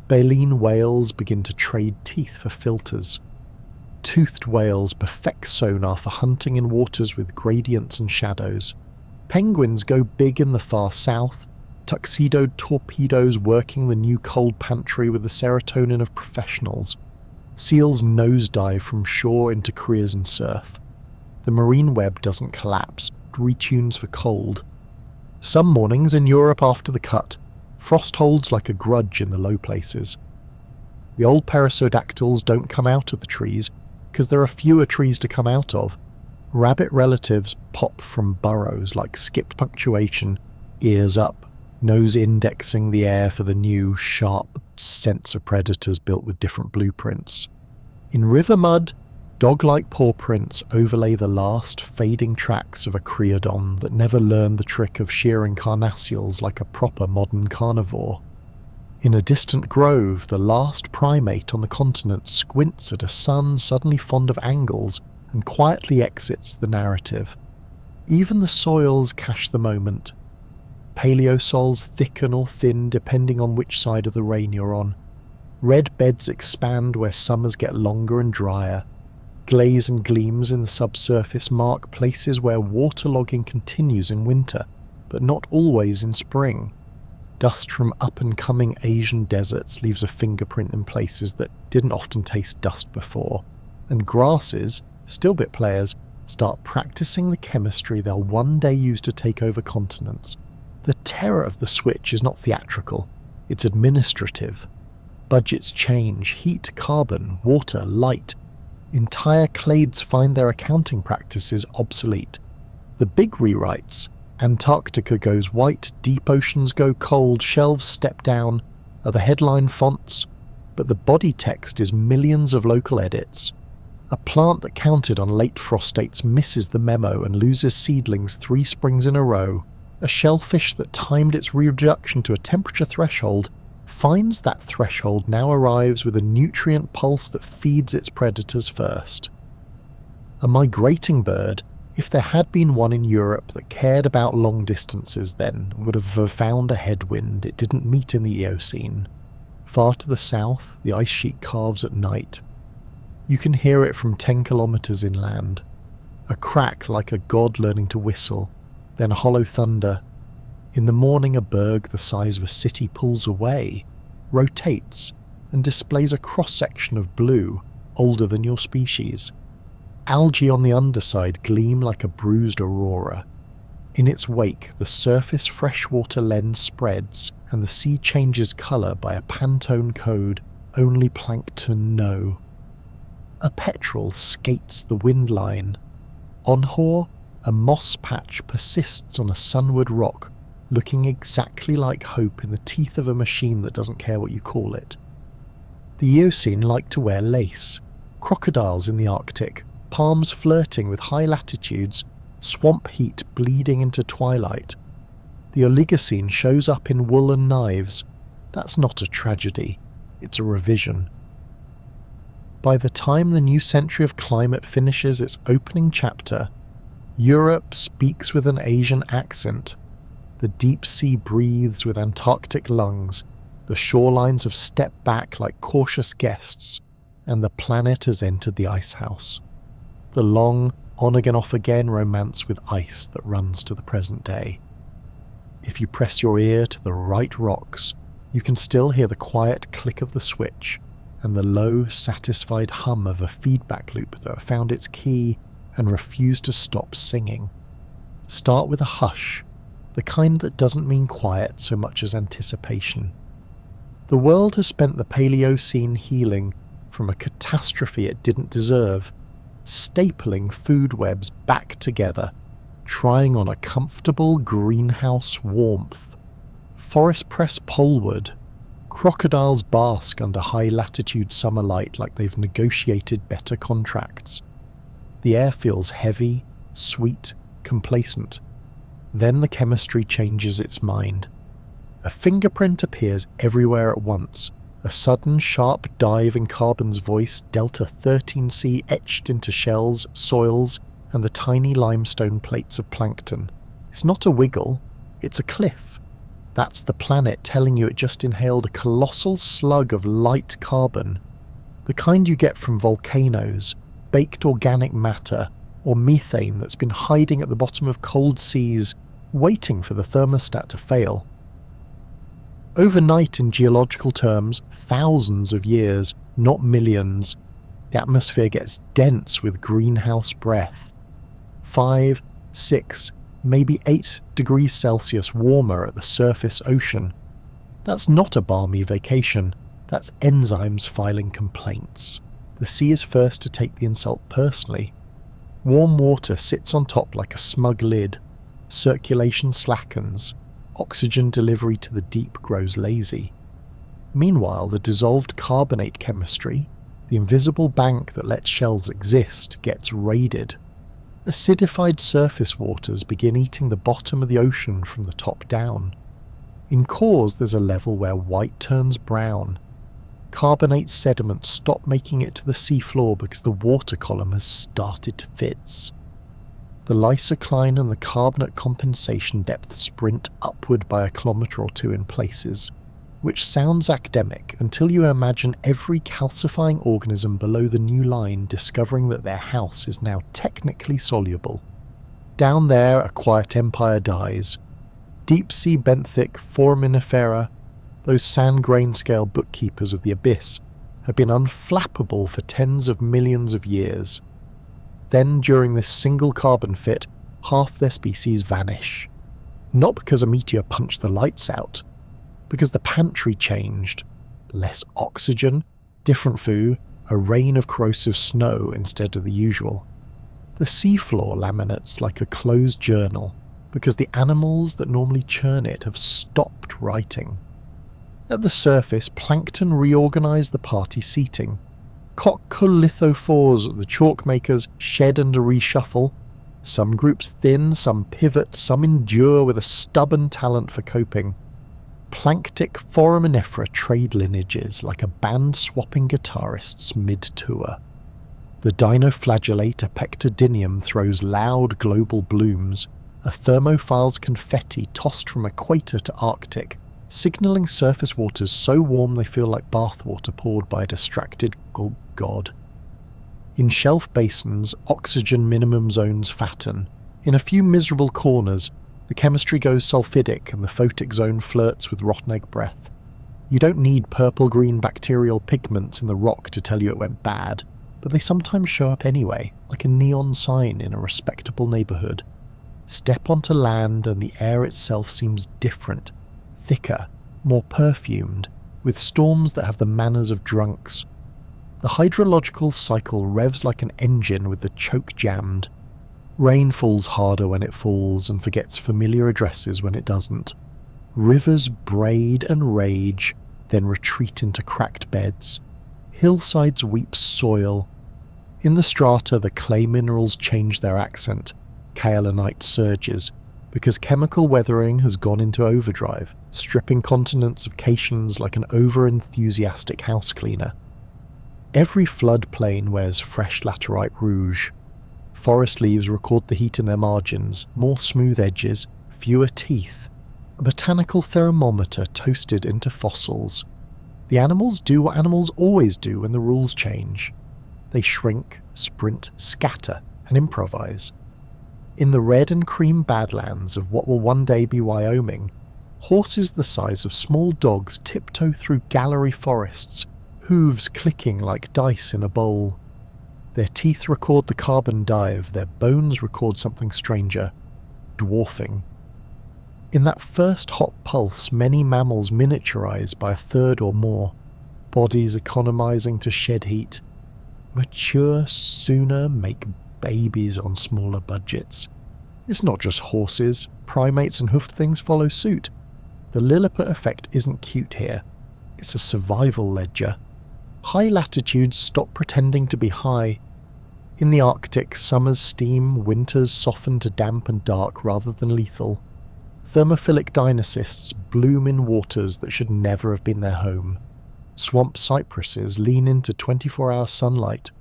[SPEAKER 1] baleen whales begin to trade teeth for filters. Toothed whales perfect sonar for hunting in waters with gradients and shadows. Penguins go big in the far south, tuxedoed torpedoes working the new cold pantry with the serotonin of professionals. Seals nosedive from shore into careers in surf. The marine web doesn't collapse, it retunes for cold. Some mornings in Europe after the cut, frost holds like a grudge in the low places. The old perissodactyls don't come out of the trees because there are fewer trees to come out of. Rabbit relatives pop from burrows like skipped punctuation, ears up, nose indexing the air for the new, sharp sensor predators built with different blueprints. In river mud, dog-like paw prints overlay the last fading tracks of a creodon that never learned the trick of shearing carnassials like a proper modern carnivore. In a distant grove, the last primate on the continent squints at a sun suddenly fond of angles and quietly exits the narrative. Even the soils cache the moment. Paleosols thicken or thin depending on which side of the rain you're on. Red beds expand where summers get longer and drier. Glaze and gleams in the subsurface mark places where waterlogging continues in winter, but not always in spring. Dust from up-and-coming Asian deserts leaves a fingerprint in places that didn't often taste dust before, and grasses, still bit players, start practicing the chemistry they'll one day use to take over continents. The terror of the switch is not theatrical, it's administrative. Budgets change, heat, carbon, water, light. Entire clades find their accounting practices obsolete. The big rewrites, Antarctica goes white, deep oceans go cold, shelves step down, are the headline fonts, but the body text is millions of local edits. A plant that counted on late frost dates misses the memo and loses seedlings 3 springs in a row. A shellfish that timed its reproduction to a temperature threshold finds that threshold now arrives with a nutrient pulse that feeds its predators first. A migrating bird, if there had been one in Europe that cared about long distances then, would have found a headwind it didn't meet in the Eocene. Far to the south, the ice sheet calves at night. You can hear it from 10 kilometers inland. A crack like a god learning to whistle, then hollow thunder. In the morning a berg the size of a city pulls away, rotates, and displays a cross-section of blue, older than your species. Algae on the underside gleam like a bruised aurora. In its wake, the surface freshwater lens spreads, and the sea changes colour by a Pantone code only plankton know. A petrel skates the wind line. On Hoare, a moss patch persists on a sunward rock, looking exactly like hope in the teeth of a machine that doesn't care what you call it. The Eocene like to wear lace, crocodiles in the Arctic, palms flirting with high latitudes, swamp heat bleeding into twilight. The Oligocene shows up in wool and knives. That's not a tragedy, it's a revision. By the time the new century of climate finishes its opening chapter, Europe speaks with an Asian accent. The deep sea breathes with Antarctic lungs, the shorelines have stepped back like cautious guests, and the planet has entered the ice house. The long, on-again off-again romance with ice that runs to the present day. If you press your ear to the right rocks, you can still hear the quiet click of the switch and the low, satisfied hum of a feedback loop that found its key and refused to stop singing. Start with a hush, the kind that doesn't mean quiet so much as anticipation. The world has spent the Paleocene healing from a catastrophe it didn't deserve, stapling food webs back together, trying on a comfortable greenhouse warmth. Forests press poleward. Crocodiles bask under high-latitude summer light like they've negotiated better contracts. The air feels heavy, sweet, complacent. Then the chemistry changes its mind. A fingerprint appears everywhere at once, a sudden sharp dive in carbon's voice, Delta 13C etched into shells, soils, and the tiny limestone plates of plankton. It's not a wiggle, it's a cliff. That's the planet telling you it just inhaled a colossal slug of light carbon, the kind you get from volcanoes, baked organic matter, or methane that's been hiding at the bottom of cold seas, waiting for the thermostat to fail. Overnight, in geological terms, thousands of years, not millions, the atmosphere gets dense with greenhouse breath. 5, 6, maybe 8 degrees Celsius warmer at the surface ocean. That's not a balmy vacation, that's enzymes filing complaints. The sea is first to take the insult personally. Warm water sits on top like a smug lid. Circulation slackens. Oxygen delivery to the deep grows lazy. Meanwhile, the dissolved carbonate chemistry, the invisible bank that lets shells exist, gets raided. Acidified surface waters begin eating the bottom of the ocean from the top down. In cores, there's a level where white turns brown. Carbonate sediments stop making it to the seafloor because the water column has started to fits. The lysocline and the carbonate compensation depth sprint upward by a kilometre or 2 in places, which sounds academic until you imagine every calcifying organism below the new line discovering that their house is now technically soluble. Down there, a quiet empire dies. Deep-sea benthic foraminifera, those sand-grain-scale bookkeepers of the abyss, have been unflappable for tens of millions of years. Then, during this single carbon fit, half their species vanish. Not because a meteor punched the lights out, because the pantry changed. Less oxygen, different food, a rain of corrosive snow instead of the usual. The seafloor laminates like a closed journal, because the animals that normally churn it have stopped writing. At the surface, plankton reorganise the party seating. Coccolithophores, the chalk makers, shed and reshuffle. Some groups thin, some pivot, some endure with a stubborn talent for coping. Planktic foraminifera trade lineages like a band swapping guitarists mid-tour. The dinoflagellate Apectodinium throws loud global blooms, a thermophile's confetti tossed from equator to Arctic, signalling surface waters so warm they feel like bathwater poured by a distracted god. In shelf basins, oxygen minimum zones fatten. In a few miserable corners, the chemistry goes sulfidic and the photic zone flirts with rotten egg breath. You don't need purple-green bacterial pigments in the rock to tell you it went bad, but they sometimes show up anyway, like a neon sign in a respectable neighbourhood. Step onto land and the air itself seems different, thicker, more perfumed, with storms that have the manners of drunks. The hydrological cycle revs like an engine with the choke jammed. Rain falls harder when it falls and forgets familiar addresses when it doesn't. Rivers braid and rage, then retreat into cracked beds. Hillsides weep soil. In the strata, the clay minerals change their accent, kaolinite surges, because chemical weathering has gone into overdrive, stripping continents of cations like an over-enthusiastic house cleaner. Every floodplain wears fresh laterite rouge. Forest leaves record the heat in their margins, more smooth edges, fewer teeth. A botanical thermometer toasted into fossils. The animals do what animals always do when the rules change. They shrink, sprint, scatter, and improvise. In the red and cream badlands of what will one day be Wyoming, horses the size of small dogs tiptoe through gallery forests, hooves clicking like dice in a bowl. Their teeth record the carbon dive, their bones record something stranger, dwarfing. In that first hot pulse, many mammals miniaturize by a third or more, bodies economizing to shed heat. Mature sooner, make babies on smaller budgets. It's not just horses, primates and hoofed things follow suit. The Lilliput effect isn't cute here. It's a survival ledger. High latitudes stop pretending to be high. In the Arctic, summers steam, winters soften to damp and dark rather than lethal. Thermophilic dinocysts bloom in waters that should never have been their home. Swamp cypresses lean into 24-hour sunlight.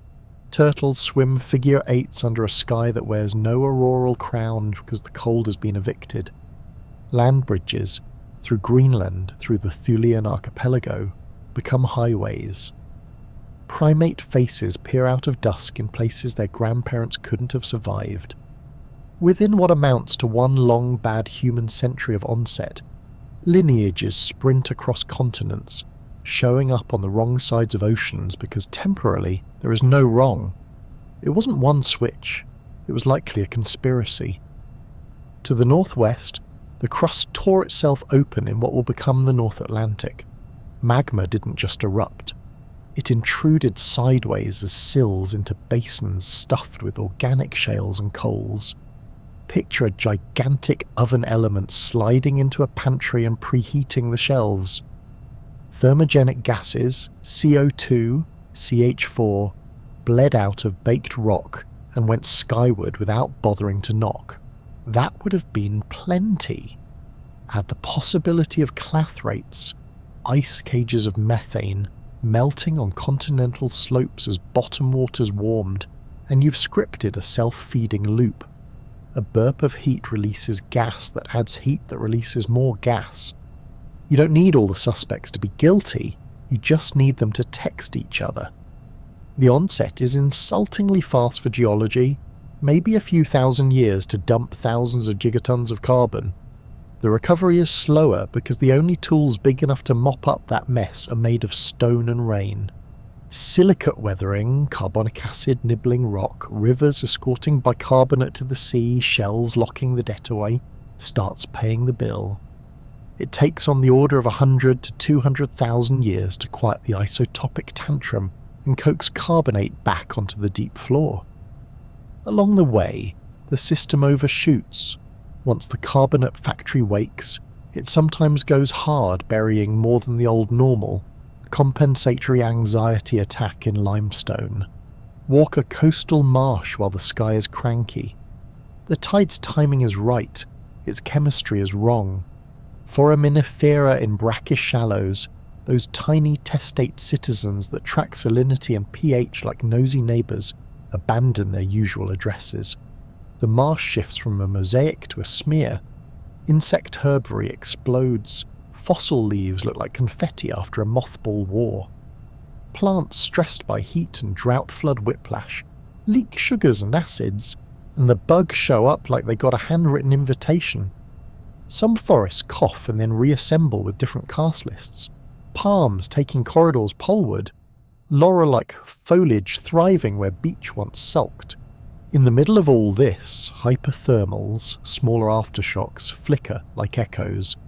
[SPEAKER 1] Turtles swim figure eights under a sky that wears no auroral crown because the cold has been evicted. Land bridges, through Greenland, through the Thulian archipelago, become highways. Primate faces peer out of dusk in places their grandparents couldn't have survived. Within what amounts to one long bad human century of onset, lineages sprint across continents, showing up on the wrong sides of oceans because temporarily there is no wrong. It wasn't one switch, it was likely a conspiracy. To the northwest, the crust tore itself open in what will become the North Atlantic. Magma didn't just erupt. It intruded sideways as sills into basins stuffed with organic shales and coals. Picture a gigantic oven element sliding into a pantry and preheating the shelves. Thermogenic gases, CO2, CH4, bled out of baked rock and went skyward without bothering to knock. That would have been plenty. Add the possibility of clathrates, ice cages of methane, melting on continental slopes as bottom waters warmed, and you've scripted a self-feeding loop. A burp of heat releases gas that adds heat that releases more gas. You don't need all the suspects to be guilty, you just need them to text each other. The onset is insultingly fast for geology, maybe a few thousand years to dump thousands of gigatons of carbon. The recovery is slower because the only tools big enough to mop up that mess are made of stone and rain. Silicate weathering, carbonic acid nibbling rock, rivers escorting bicarbonate to the sea, shells locking the debt away, starts paying the bill. It takes on the order of 100 to 200,000 years to quiet the isotopic tantrum and coax carbonate back onto the deep floor. Along the way, the system overshoots. Once the carbonate factory wakes, it sometimes goes hard, burying more than the old normal. Compensatory anxiety attack in limestone. Walk a coastal marsh while the sky is cranky. The tide's timing is right, its chemistry is wrong. Foraminifera in brackish shallows, those tiny testate citizens that track salinity and pH like nosy neighbours, abandon their usual addresses. The marsh shifts from a mosaic to a smear. Insect herbivory explodes. Fossil leaves look like confetti after a mothball war. Plants stressed by heat and drought flood whiplash leak sugars and acids, and the bugs show up like they got a handwritten invitation. Some forests cough and then reassemble with different cast lists. Palms taking corridors poleward. Laurel-like foliage thriving where beech once sulked. In the middle of all this, hyperthermals, smaller aftershocks, flicker like echoes.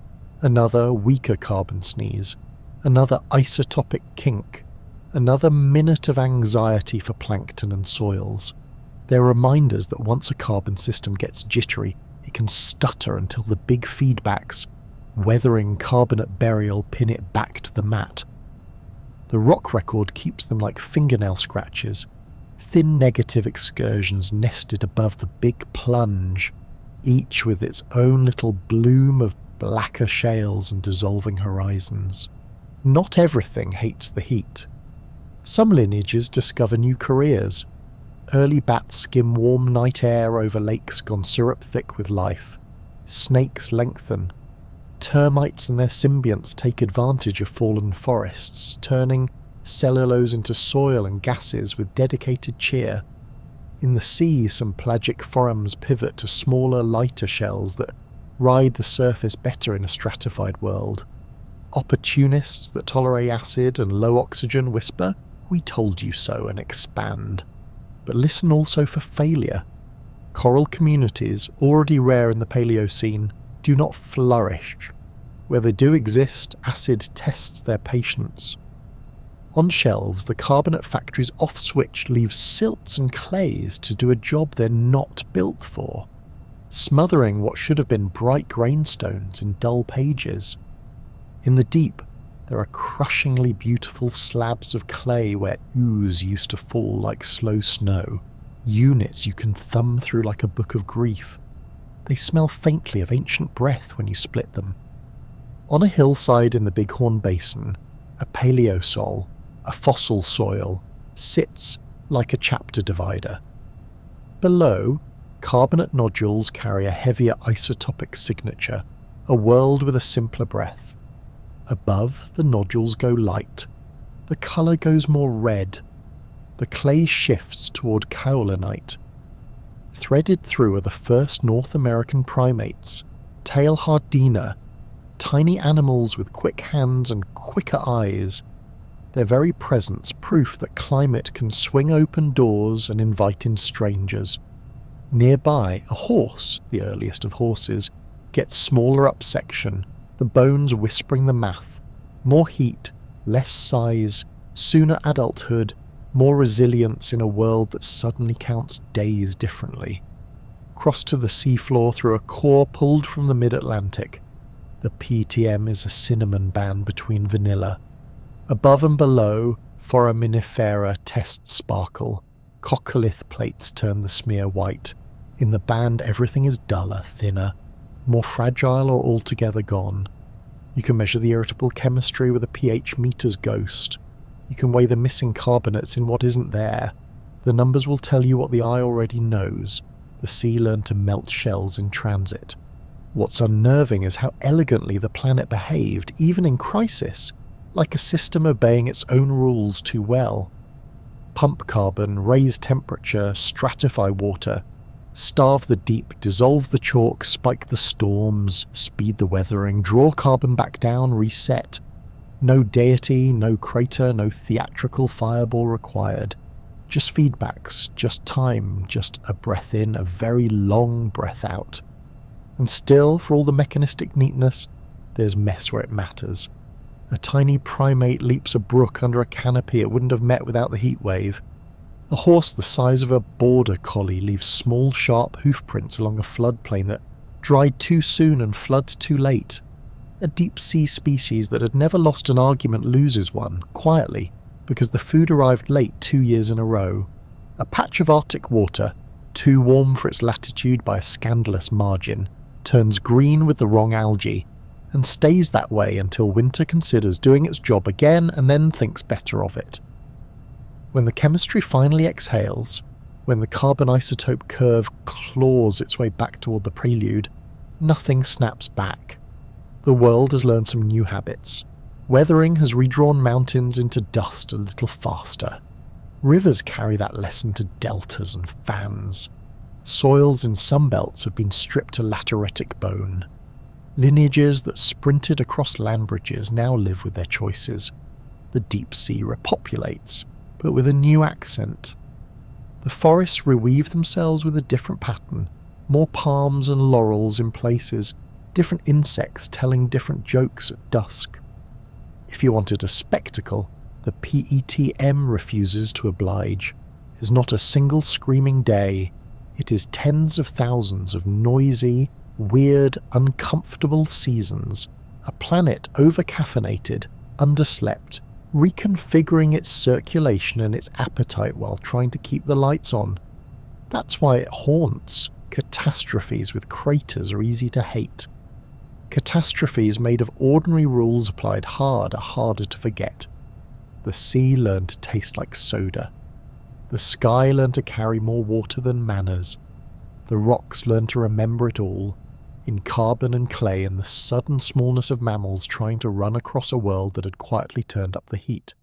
[SPEAKER 1] Another weaker carbon sneeze. Another isotopic kink. Another minute of anxiety for plankton and soils. They're reminders that once a carbon system gets jittery, it can stutter until the big feedbacks, weathering carbonate burial, pin it back to the mat. The rock record keeps them like fingernail scratches, thin negative excursions nested above the big plunge, each with its own little bloom of blacker shales and dissolving horizons. Not everything hates the heat. Some lineages discover new careers. Early bats skim warm night air over lakes gone syrup-thick with life. Snakes lengthen. Termites and their symbionts take advantage of fallen forests, turning cellulose into soil and gases with dedicated cheer. In the sea, some pelagic forams pivot to smaller, lighter shells that ride the surface better in a stratified world. Opportunists that tolerate acid and low oxygen whisper, "We told you so," and expand. But listen also for failure. Coral communities, already rare in the Paleocene, do not flourish. Where they do exist, acid tests their patience. On shelves, the carbonate factory's off-switch leaves silts and clays to do a job they're not built for, smothering what should have been bright grainstones in dull pages. In the deep, there are crushingly beautiful slabs of clay where ooze used to fall like slow snow, units you can thumb through like a book of grief. They smell faintly of ancient breath when you split them. On a hillside in the Bighorn Basin, a paleosol, a fossil soil, sits like a chapter divider. Below, carbonate nodules carry a heavier isotopic signature, a world with a simpler breath. Above, the nodules go light. The colour goes more red. The clay shifts toward kaolinite. Threaded through are the first North American primates, tailhardina, tiny animals with quick hands and quicker eyes. Their very presence proof that climate can swing open doors and invite in strangers. Nearby, a horse, the earliest of horses, gets smaller up section, the bones whispering the math. More heat, less size, sooner adulthood, more resilience in a world that suddenly counts days differently. Cross to the seafloor through a core pulled from the mid-Atlantic. The PTM is a cinnamon band between vanilla. Above and below, foraminifera test sparkle. Coccolith plates turn the smear white. In the band everything is duller, thinner, more fragile or altogether gone. You can measure the irritable chemistry with a pH meter's ghost. You can weigh the missing carbonates in what isn't there. The numbers will tell you what the eye already knows. The sea learned to melt shells in transit. What's unnerving is how elegantly the planet behaved, even in crisis, like a system obeying its own rules too well. Pump carbon, raise temperature, stratify water, starve the deep, dissolve the chalk, spike the storms, speed the weathering, draw carbon back down, reset. No deity, no crater, no theatrical fireball required. Just feedbacks, just time, just a breath in, a very long breath out. And still, for all the mechanistic neatness, there's mess where it matters. A tiny primate leaps a brook under a canopy it wouldn't have met without the heat wave. A horse the size of a border collie leaves small sharp hoof prints along a floodplain that dried too soon and floods too late. A deep-sea species that had never lost an argument loses one, quietly, because the food arrived late 2 years in a row. A patch of Arctic water, too warm for its latitude by a scandalous margin, turns green with the wrong algae, and stays that way until winter considers doing its job again and then thinks better of it. When the chemistry finally exhales, when the carbon isotope curve claws its way back toward the prelude, nothing snaps back. The world has learned some new habits. Weathering has redrawn mountains into dust a little faster. Rivers carry that lesson to deltas and fans. Soils in some belts have been stripped to lateritic bone. Lineages that sprinted across land bridges now live with their choices. The deep sea repopulates, but with a new accent. The forests reweave themselves with a different pattern, more palms and laurels in places, different insects telling different jokes at dusk. If you wanted a spectacle, the PETM refuses to oblige. It is not a single screaming day, it is tens of thousands of noisy, weird, uncomfortable seasons, a planet over-caffeinated, underslept, reconfiguring its circulation and its appetite while trying to keep the lights on. That's why it haunts. Catastrophes with craters are easy to hate. Catastrophes made of ordinary rules applied hard are harder to forget. The sea learned to taste like soda. The sky learned to carry more water than manners. The rocks learned to remember it all, in carbon and clay and the sudden smallness of mammals trying to run across a world that had quietly turned up the heat.